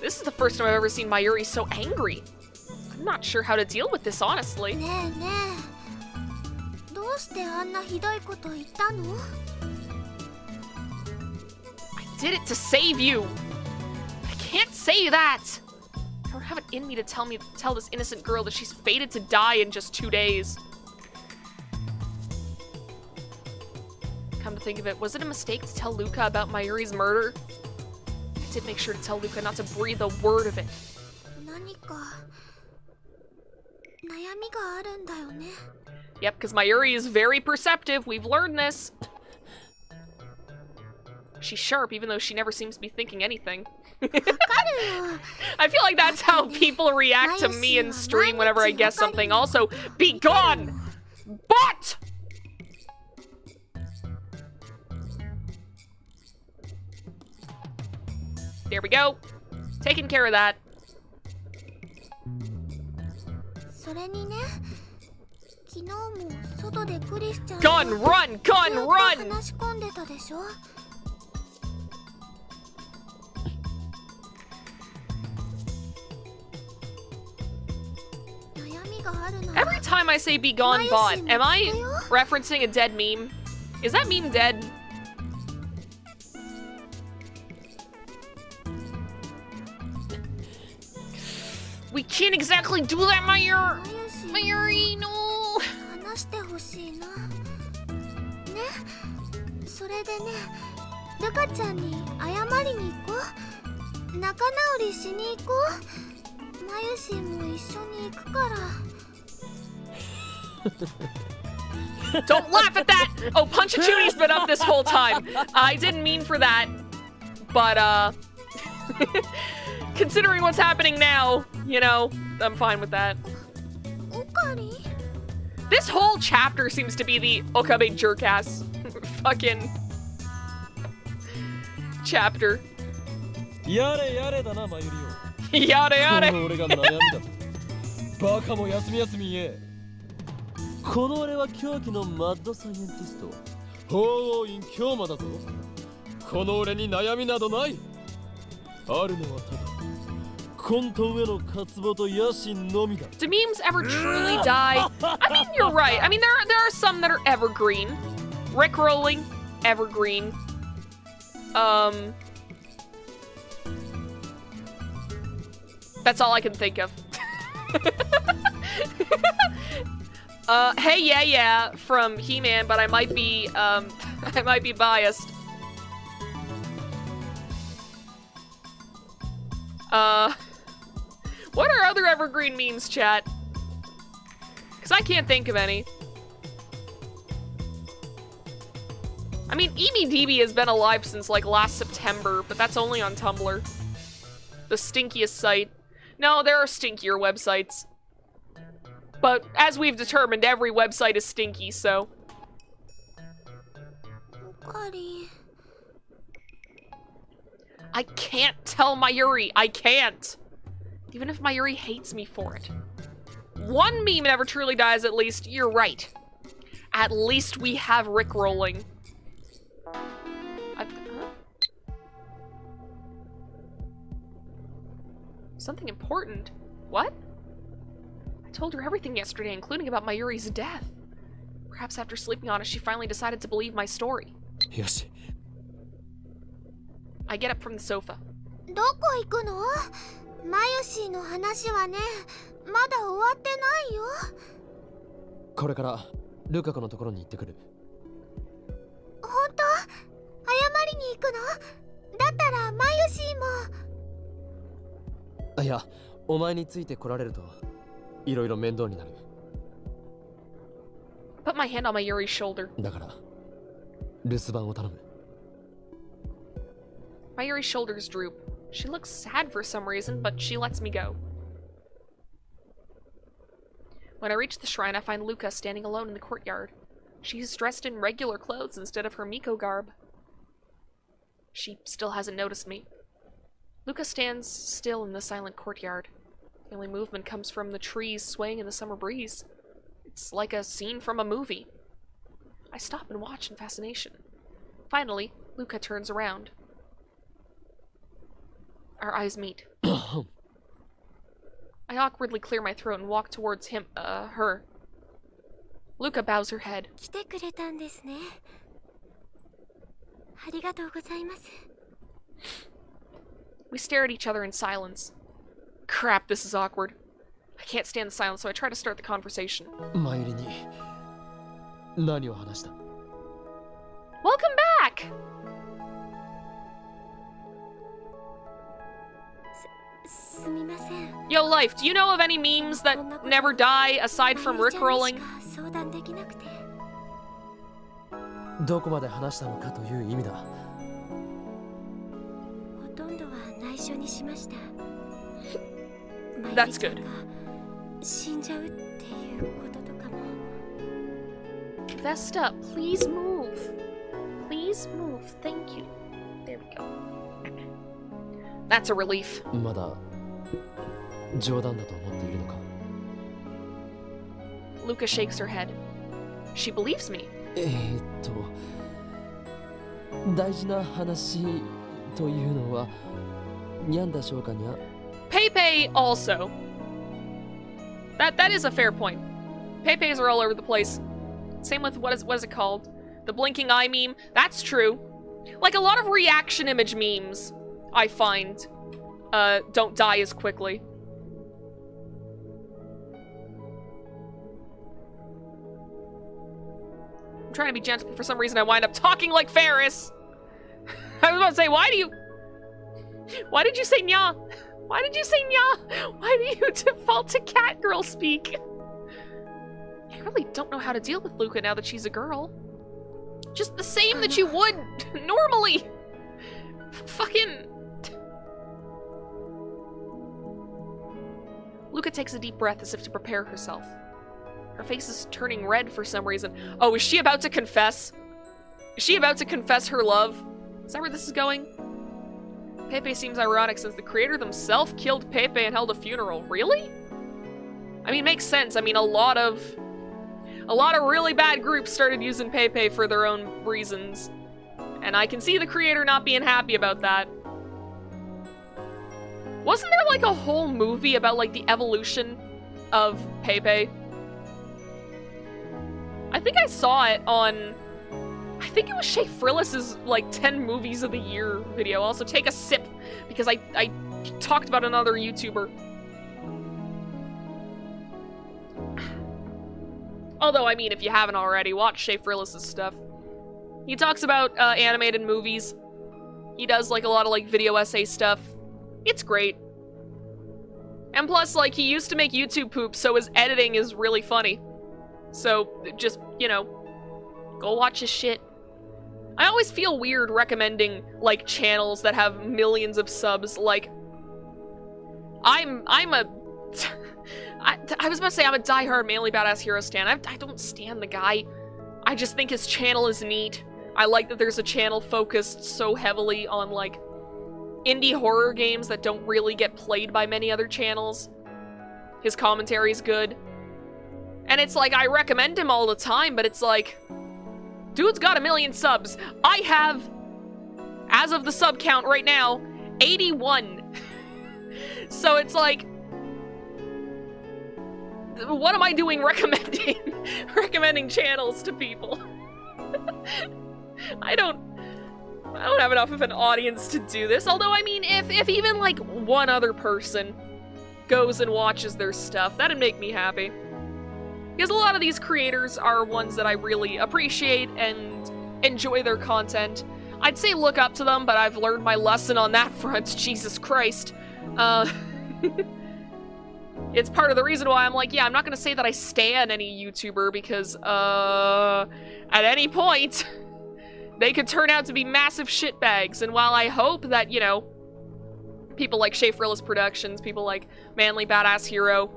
This is the first time I've ever seen Mayuri so angry. I'm not sure how to deal with this, honestly. ねえねえ、どうしてあんなひどいこと言ったの？ I did it to save you. I can't say that. I don't have it in me to tell this innocent girl that she's fated to die in just 2 days. Come to think of it, was it a mistake to tell Luca about Mayuri's murder? I did make sure to tell Luca not to breathe a word of it. 何か悩みがあるんだよね。 Yep, because Mayuri is very perceptive. We've learned this. She's sharp, even though she never seems to be thinking anything. I feel like that's how people react to me in stream whenever I guess something. Also, be gone! But! There we go. Taking care of that. それにね、昨日も外でクリスチャン Gun run! Gun run! 話し込んでたでしょ。Every time I say be gone bot, am I referencing a dead meme? Is that meme dead? We can't exactly do that, Mayuri, no! 話してほしいな。ね、それでね、ルカちゃんに謝りに行こう。仲直りしに行こう。マユシンも一緒に行くから。Don't laugh at that! Oh, Punchachuni's been up this whole time. I didn't mean for that. But, considering what's happening now, you know, I'm fine with that. This whole chapter seems to be the Okabe jerkass fucking chapter. やれやれだな、マユリオ。Yada yada. 俺が悩みだ。バカも休み休み言え。この俺は狂気のマッドサイエンティスト。法王院京馬だぞ。この俺に悩みなどない。あるのはただ。根と上の渇望と野心のみだ。 Do memes ever truly die? I mean, you're right. I mean, there are some that are evergreen. Rickrolling, evergreen. That's all I can think of. Hey, yeah, from He-Man, but I might be biased. What are other evergreen memes, chat? Because I can't think of any. I mean, EBDB has been alive since, like, last September, but that's only on Tumblr. The stinkiest site. No, there are stinkier websites. But, as we've determined, every website is stinky, so... I can't tell Mayuri. I can't. Even if Mayuri hates me for it. One meme never truly dies, at least. You're right. At least we have Rickrolling. Huh? Something important? What? I told her everything yesterday, including about Mayuri's death. Perhaps after sleeping on it, she finally decided to believe my story. Yes. I get up from the sofa. どこ行くの？マユシーの話はね、まだ終わってないよ。これからルカ子のところに行ってくる。本当？謝りに行くの？だったらマユシーも。いや、お前について来られるといろいろ面倒になる。Put my hand on Mayuri's shoulder. だから留守番を頼む。Mayuri's shoulders droop. She looks sad for some reason, but she lets me go. When I reach the shrine, I find Luca standing alone in the courtyard. She's dressed in regular clothes instead of her Miko garb. She still hasn't noticed me. Luca stands still in the silent courtyard. The only movement comes from the trees swaying in the summer breeze. It's like a scene from a movie. I stop and watch in fascination. Finally, Luca turns around. Our eyes meet. I awkwardly clear my throat and walk towards her. Luca bows her head. 来てくれたんですね。ありがとうございます。 We stare at each other in silence. Crap, this is awkward. I can't stand the silence, so I try to start the conversation. マユリに何を話した？ Welcome back! すみません。 Yo, Life, do you know of any memes that never die aside from Rickrolling? 相談できなくて。どこまで話したのかという意味だ。ほとんどは内緒にしました。 That's good. 死んじゃうっていうこととかも。 Vest up, please move. Please move, thank you. There we go. That's a relief. まだ冗談だと思っているのか？ Luca shakes her head. She believes me. 大事な話というのはにゃんだしょうかにゃ。 Pepe also. That is a fair point. Pepes are all over the place. Same with what is it called? The blinking eye meme. That's true. Like a lot of reaction image memes, I find, don't die as quickly. I'm trying to be gentle, but for some reason I wind up talking like Ferris. I was about to say, why did you say nya? Why did you say nya? Why do you default to cat girl speak? I really don't know how to deal with Luca now that she's a girl. Just the same that you would normally. Fucking... Luca takes a deep breath as if to prepare herself. Her face is turning red for some reason. Oh, is she about to confess? Is she about to confess her love? Is that where this is going? Pepe seems ironic since the creator themselves killed Pepe and held a funeral. Really? I mean, makes sense. I mean, a lot of really bad groups started using Pepe for their own reasons. And I can see the creator not being happy about that. Wasn't there like a whole movie about like the evolution of Pepe? I think I saw it on, I think it was Shay Frillis's like 10 movies of the year video. Also take a sip because I talked about another YouTuber. Although, I mean, if you haven't already, watch Shay Frillis's stuff. He talks about animated movies. He does like a lot of like video essay stuff. It's great. And plus, like, he used to make YouTube poop, so his editing is really funny. So, just, you know, go watch his shit. I always feel weird recommending, like, channels that have millions of subs. Like, I was about to say I'm a diehard Manly Badass Hero stan. I don't stan the guy. I just think his channel is neat. I like that there's a channel focused so heavily on, like, indie horror games that don't really get played by many other channels. His commentary's good. And it's like, I recommend him all the time, but it's like, dude's got 1 million subs. I have, as of the sub count right now, 81. So it's like, what am I doing recommending channels to people? I don't have enough of an audience to do this. Although, I mean, if even like one other person goes and watches their stuff, that'd make me happy. Because a lot of these creators are ones that I really appreciate and enjoy their content. I'd say look up to them, but I've learned my lesson on that front. Jesus Christ. It's part of the reason why I'm like, yeah, I'm not gonna say that I stan any YouTuber because, at any point, they could turn out to be massive shitbags. And while I hope that, you know, people like Shay Frillis Productions, people like Manly Badass Hero,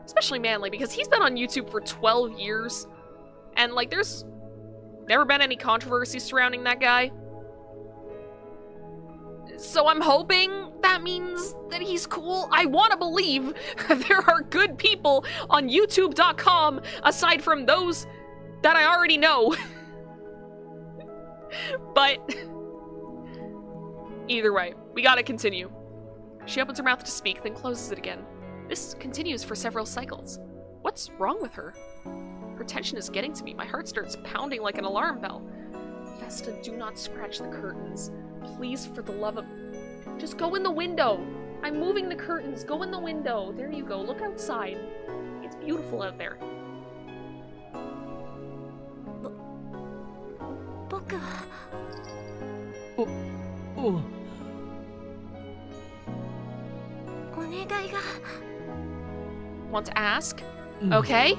especially Manly, because he's been on YouTube for 12 years, and, like, there's never been any controversy surrounding that guy. So I'm hoping that means that he's cool. I want to believe there are good people on YouTube.com aside from those that I already know. But either way, we gotta continue. She opens her mouth to speak, then closes it again. This continues for several cycles. What's wrong with her? Her tension is getting to me. My heart starts pounding like an alarm bell. Vesta, do not scratch the curtains. Please, for the love of... Just go in the window. I'm moving the curtains. Go in the window. There you go. Look outside. It's beautiful out there. Want to ask? Okay.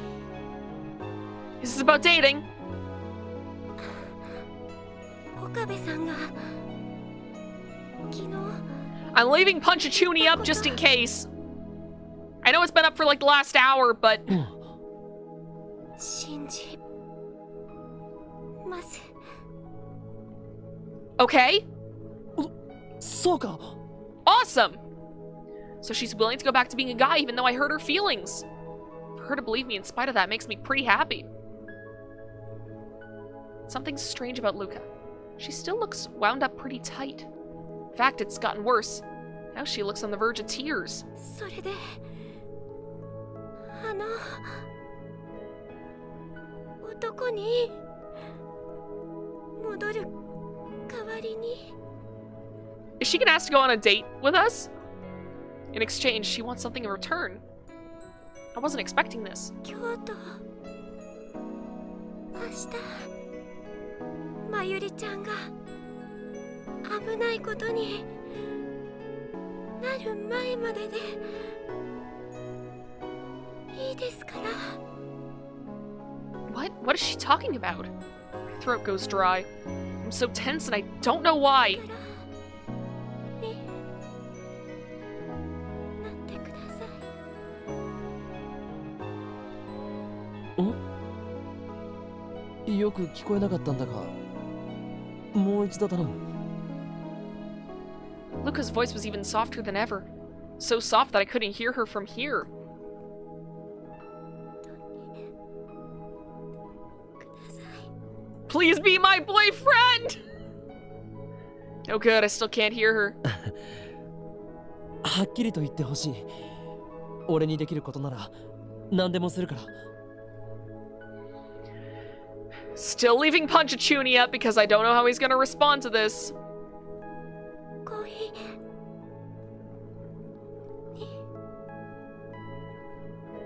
This is about dating. I'm leaving Punchachuni up just in case. I know it's been up for like the last hour, but... Okay. Awesome! So she's willing to go back to being a guy even though I hurt her feelings. For her to believe me in spite of that makes me pretty happy. Something's strange about Luca. She still looks wound up pretty tight. In fact, it's gotten worse. Now she looks on the verge of tears. Is she gonna ask to go on a date with us? In exchange, she wants something in return. I wasn't expecting this. What is she talking about? My throat goes dry. I'm so tense and I don't know why. よく聞こえなかったんだが、もう一度頼む。 Luca's voice was even softer than ever. So soft that I couldn't hear her from here. Please be my boyfriend! Oh good, I still can't hear her. はっきりと言ってほしい。俺にできることなら何でもするから。 Still leaving Punchachuni up because I don't know how he's gonna respond to this.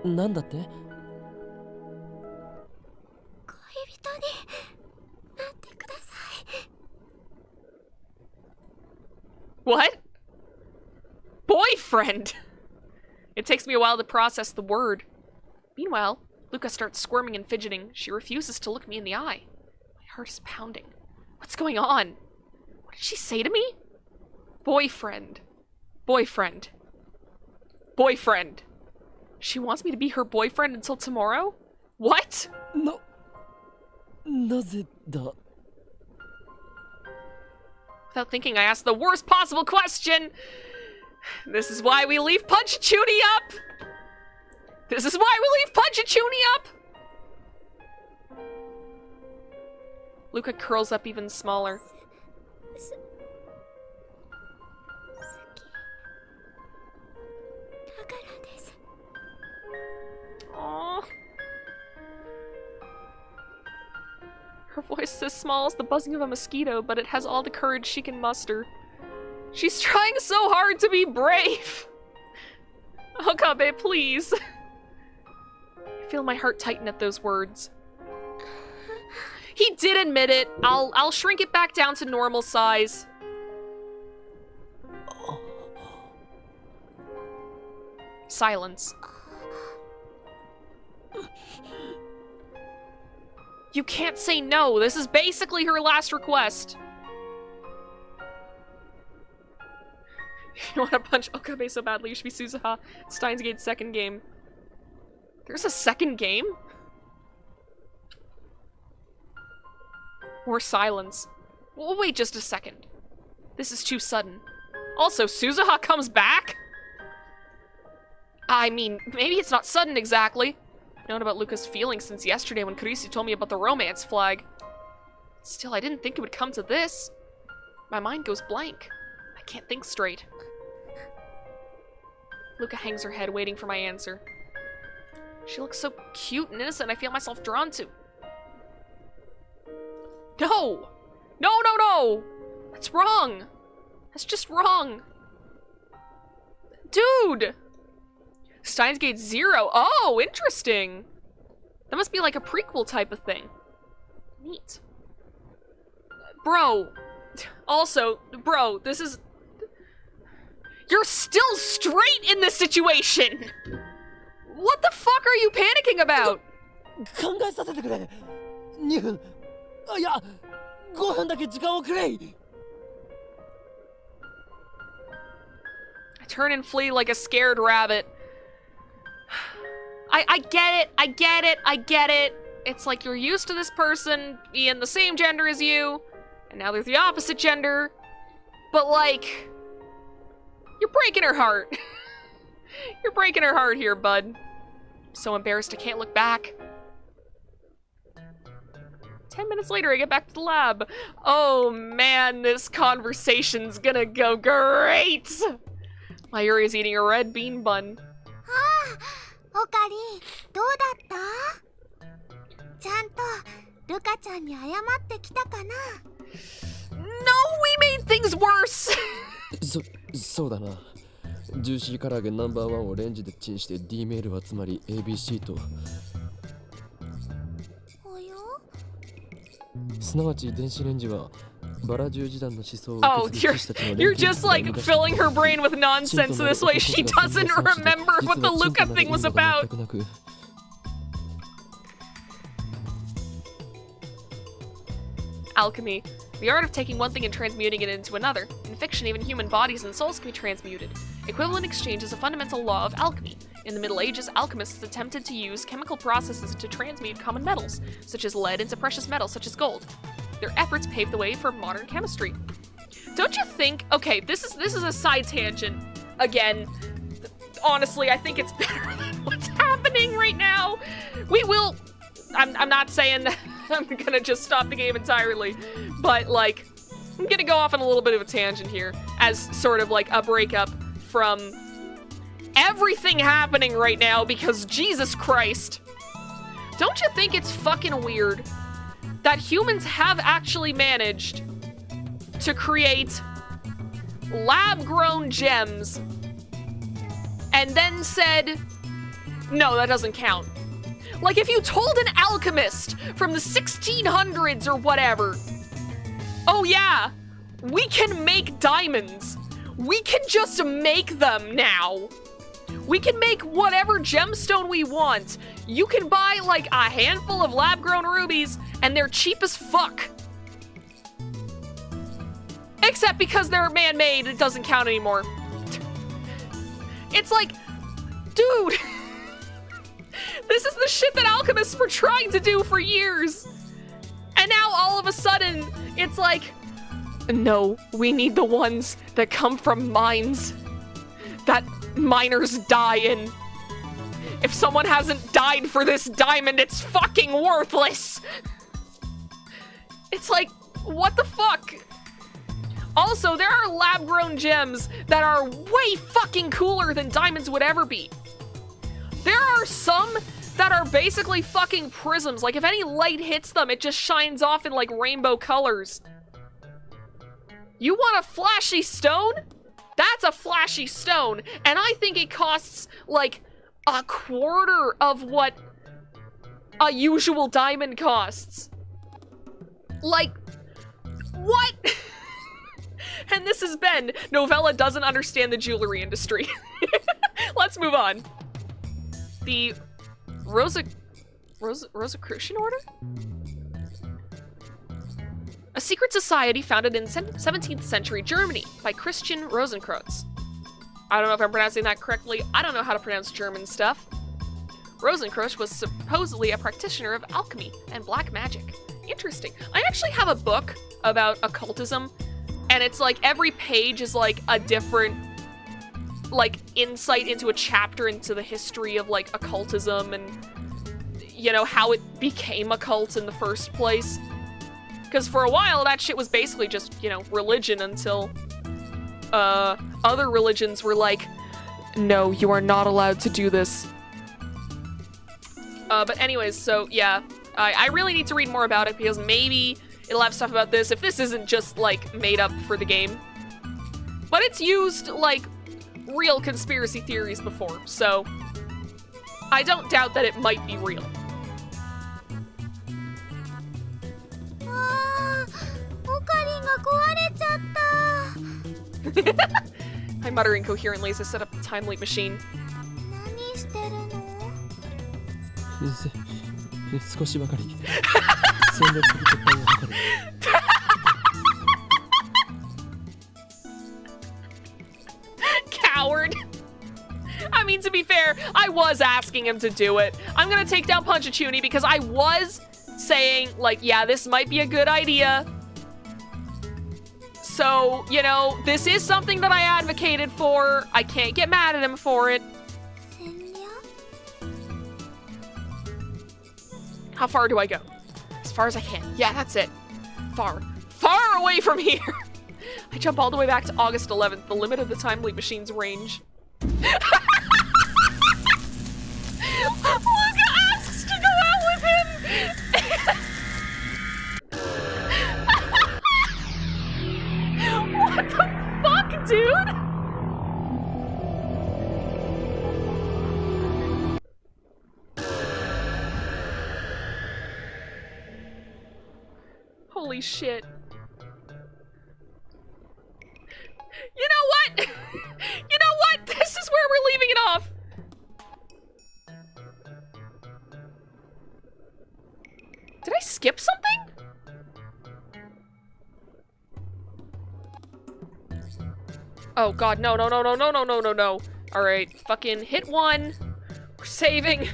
なんだって？ What? Boyfriend! It takes me a while to process the word. Meanwhile, Luca starts squirming and fidgeting. She refuses to look me in the eye. My heart is pounding. What's going on? What did she say to me? Boyfriend. Boyfriend. Boyfriend. She wants me to be her boyfriend until tomorrow? What? なぜだ? Without thinking, I asked the worst possible question. This is why we leave Punchachuni up. This is why we leave Punchachuni up. Luca curls up even smaller. Aww. Her voice is as small as the buzzing of a mosquito, but it has all the courage she can muster. She's trying so hard to be brave! Okabe, please! I feel my heart tighten at those words. He did admit it. I'll shrink it back down to normal size. Silence. You can't say no. This is basically her last request. You want to punch Okabe so badly, you should be Suzuha. Steins Gate's second game. There's a second game? More silence. We'll wait just a second. This is too sudden. Also, Suzuha comes back? I mean, maybe it's not sudden exactly. I've known about Luca's feelings since yesterday when Kurisu told me about the romance flag. Still, I didn't think it would come to this. My mind goes blank. I can't think straight. Luca hangs her head, waiting for my answer. She looks so cute and innocent, I feel myself drawn to. No! No, no, no! That's wrong! That's just wrong. Dude! Steins Gate 0. Oh, interesting. That must be like a prequel type of thing. Neat. Bro. Also, bro, this is... You're still straight in this situation! What the fuck are you panicking about? 考えさせてくれ。2分。いや、5分だけ時間をくれ。 I turn and flee like a scared rabbit. I get it, I get it, I get it. It's like you're used to this person being the same gender as you, and now they're the opposite gender. But like, you're breaking her heart. You're breaking her heart here, bud. I'm so embarrassed I can't look back. 10 minutes later, I get back to the lab. Oh man, this conversation's gonna go great. Mayuri's eating a red bean bun. Okari, どうだった? ちゃんとルカちゃんに謝ってきたかな? No, we made things worse. そうだな。ジューシー唐揚げナンバー1をレンジでチンして D メールはつまり ABC と。およ? すなわち電子レンジはバラ十字団の思想を Oh, you're just like filling her brain with nonsense so this way she doesn't remember what the Luca thing was about. Alchemy. The art of taking one thing and transmuting it into another. In fiction, even human bodies and souls can be transmuted. Equivalent exchange is a fundamental law of alchemy. In the Middle Ages, alchemists attempted to use chemical processes to transmute common metals, such as lead, into precious metals such as gold. Their efforts paved the way for modern chemistry. Don't you think... Okay, this is a side tangent. Again, honestly, I think it's better than what's happening right now. We will... I'm not saying that I'm gonna just stop the game entirely, but, like, I'm gonna go off on a little bit of a tangent here as sort of like a breakup from everything happening right now because Jesus Christ. Don't you think it's fucking weird that humans have actually managed to create lab-grown gems and then said, no, that doesn't count. Like, if you told an alchemist from the 1600s or whatever, oh yeah, we can make diamonds. We can just make them now. We can make whatever gemstone we want. You can buy like a handful of lab-grown rubies and they're cheap as fuck. Except because they're man-made, it doesn't count anymore. It's like, dude, this is the shit that alchemists were trying to do for years. And now all of a sudden, it's like, no, we need the ones that come from mines that miners die in. If someone hasn't died for this diamond, it's fucking worthless. It's like, what the fuck? Also, there are lab-grown gems that are way fucking cooler than diamonds would ever be. There are some that are basically fucking prisms. Like, if any light hits them, it just shines off in, like, rainbow colors. You want a flashy stone? That's a flashy stone. And I think it costs, like, a quarter of what a usual diamond costs. Like, what? And this has been Novella doesn't understand the jewelry industry. Let's move on. The Rosicrucian Order? A secret society founded in 17th century Germany by Christian Rosenkreuz. I don't know if I'm pronouncing that correctly. I don't know how to pronounce German stuff. Rosenkreuz was supposedly a practitioner of alchemy and black magic. Interesting. I actually have a book about occultism, and it's like every page is like a different like insight into a chapter into the history of like occultism and, you know, how it became a cult in the first place. Because for a while that shit was basically just, you know, religion until other religions were like, no, you are not allowed to do this. But anyways, so yeah, I really need to read more about it because maybe it'll have stuff about this if this isn't just like made up for the game. But it's used like real conspiracy theories before, so I don't doubt that it might be real. I mutter incoherently as I set up the time leap machine. 少しばかり戦略的撤退を図る Coward. I mean, to be fair, I was asking him to do it. I'm gonna take down Punchachuni because I was saying, like, yeah, this might be a good idea. So, you know, this is something that I advocated for. I can't get mad at him for it. How far do I go? As far as I can. Yeah, that's it. Far. Far away from here! I jump all the way back to August 11th, the limit of the time leap machine's range. Luca asks to go out with him! What the fuck, dude? Holy shit. You know what? You know what? This is where we're leaving it off. Did I skip something? Oh god, no, no, no, no, no, no, no, no, no. Alright, fucking hit 1. We're saving.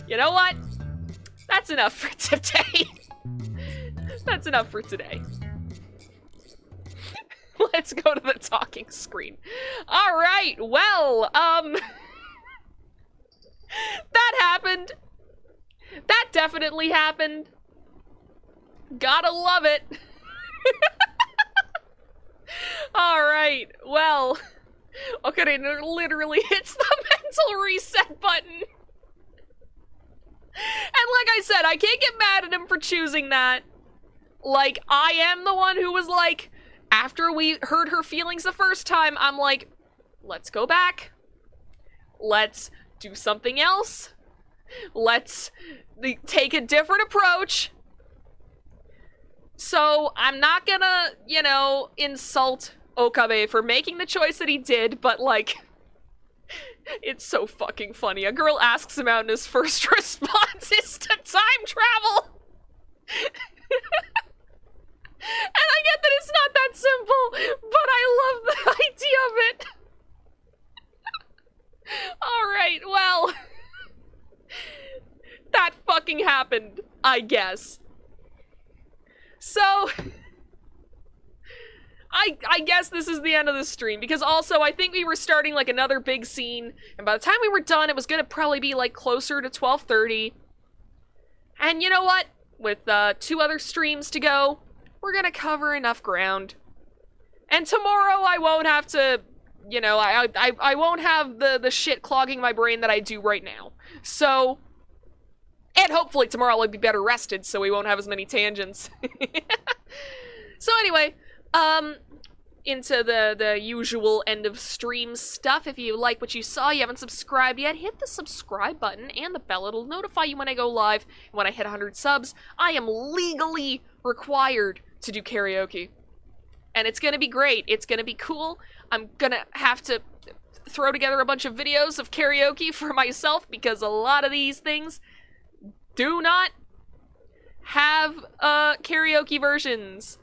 You know what? That's enough for today. That's enough for today. Let's go to the talking screen. All right, well, that happened. That definitely happened. Gotta love it. All right, well, Ocarina literally hits the mental reset button. And like I said, I can't get mad at him for choosing that. Like, I am the one who was like, after we heard her feelings the first time, I'm like, let's go back. Let's do something else. Let's take a different approach. So, I'm not gonna, you know, insult Okabe for making the choice that he did, but like, it's so fucking funny. A girl asks him out and his first response is to time travel. And I get that it's not that simple, but I love the idea of it. Alright, well. That fucking happened, I guess. So, I guess this is the end of the stream, because also I think we were starting like another big scene, and by the time we were done, it was gonna probably be like closer to 12:30. And you know what? With 2 other streams to go, we're gonna cover enough ground. And tomorrow I won't have to, you know, I won't have the shit clogging my brain that I do right now. So, and hopefully tomorrow I'll be better rested so we won't have as many tangents. So anyway, into the usual end of stream stuff. If you like what you saw, you haven't subscribed yet, hit the subscribe button and the bell. It'll notify you when I go live. And when I hit 100 subs, I am legally required to do karaoke. And it's gonna be great. It's gonna be cool. I'm gonna have to throw together a bunch of videos of karaoke for myself because a lot of these things do not have karaoke versions.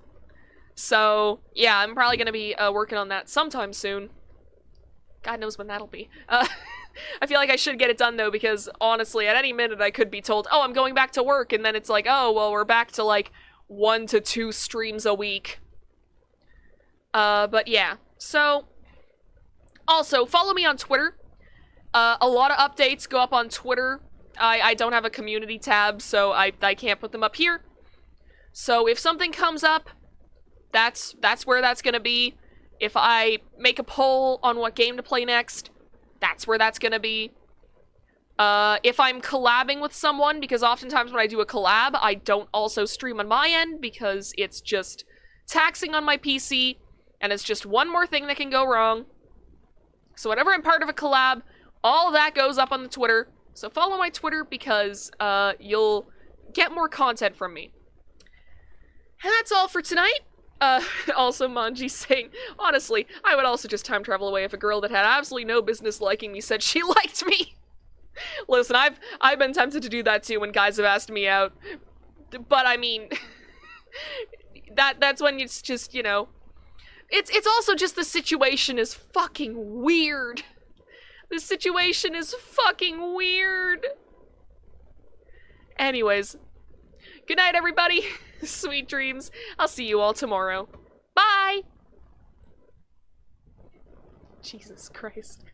So, yeah, I'm probably gonna be working on that sometime soon. God knows when that'll be. I feel like I should get it done, though, because, honestly, at any minute I could be told, oh, I'm going back to work, and then it's like, oh, well, we're back to, like, 1 to 2 streams a week. But yeah. So, also, follow me on Twitter. A lot of updates go up on Twitter. I don't have a community tab, so I can't put them up here. So, if something comes up, that's where that's gonna be. If I make a poll on what game to play next, that's where that's gonna be. If I'm collabing with someone, because oftentimes when I do a collab, I don't also stream on my end, because it's just taxing on my PC, and it's just one more thing that can go wrong. So whenever I'm part of a collab, all of that goes up on the Twitter. So follow my Twitter, because you'll get more content from me. And that's all for tonight. Also Manji saying, honestly, I would also just time travel away if a girl that had absolutely no business liking me said she liked me. Listen, I've been tempted to do that too when guys have asked me out. But I mean, that's when it's just, you know, it's also just the situation is fucking weird. The situation is fucking weird. Anyways, good night, everybody. Sweet dreams. I'll see you all tomorrow. Bye! Jesus Christ.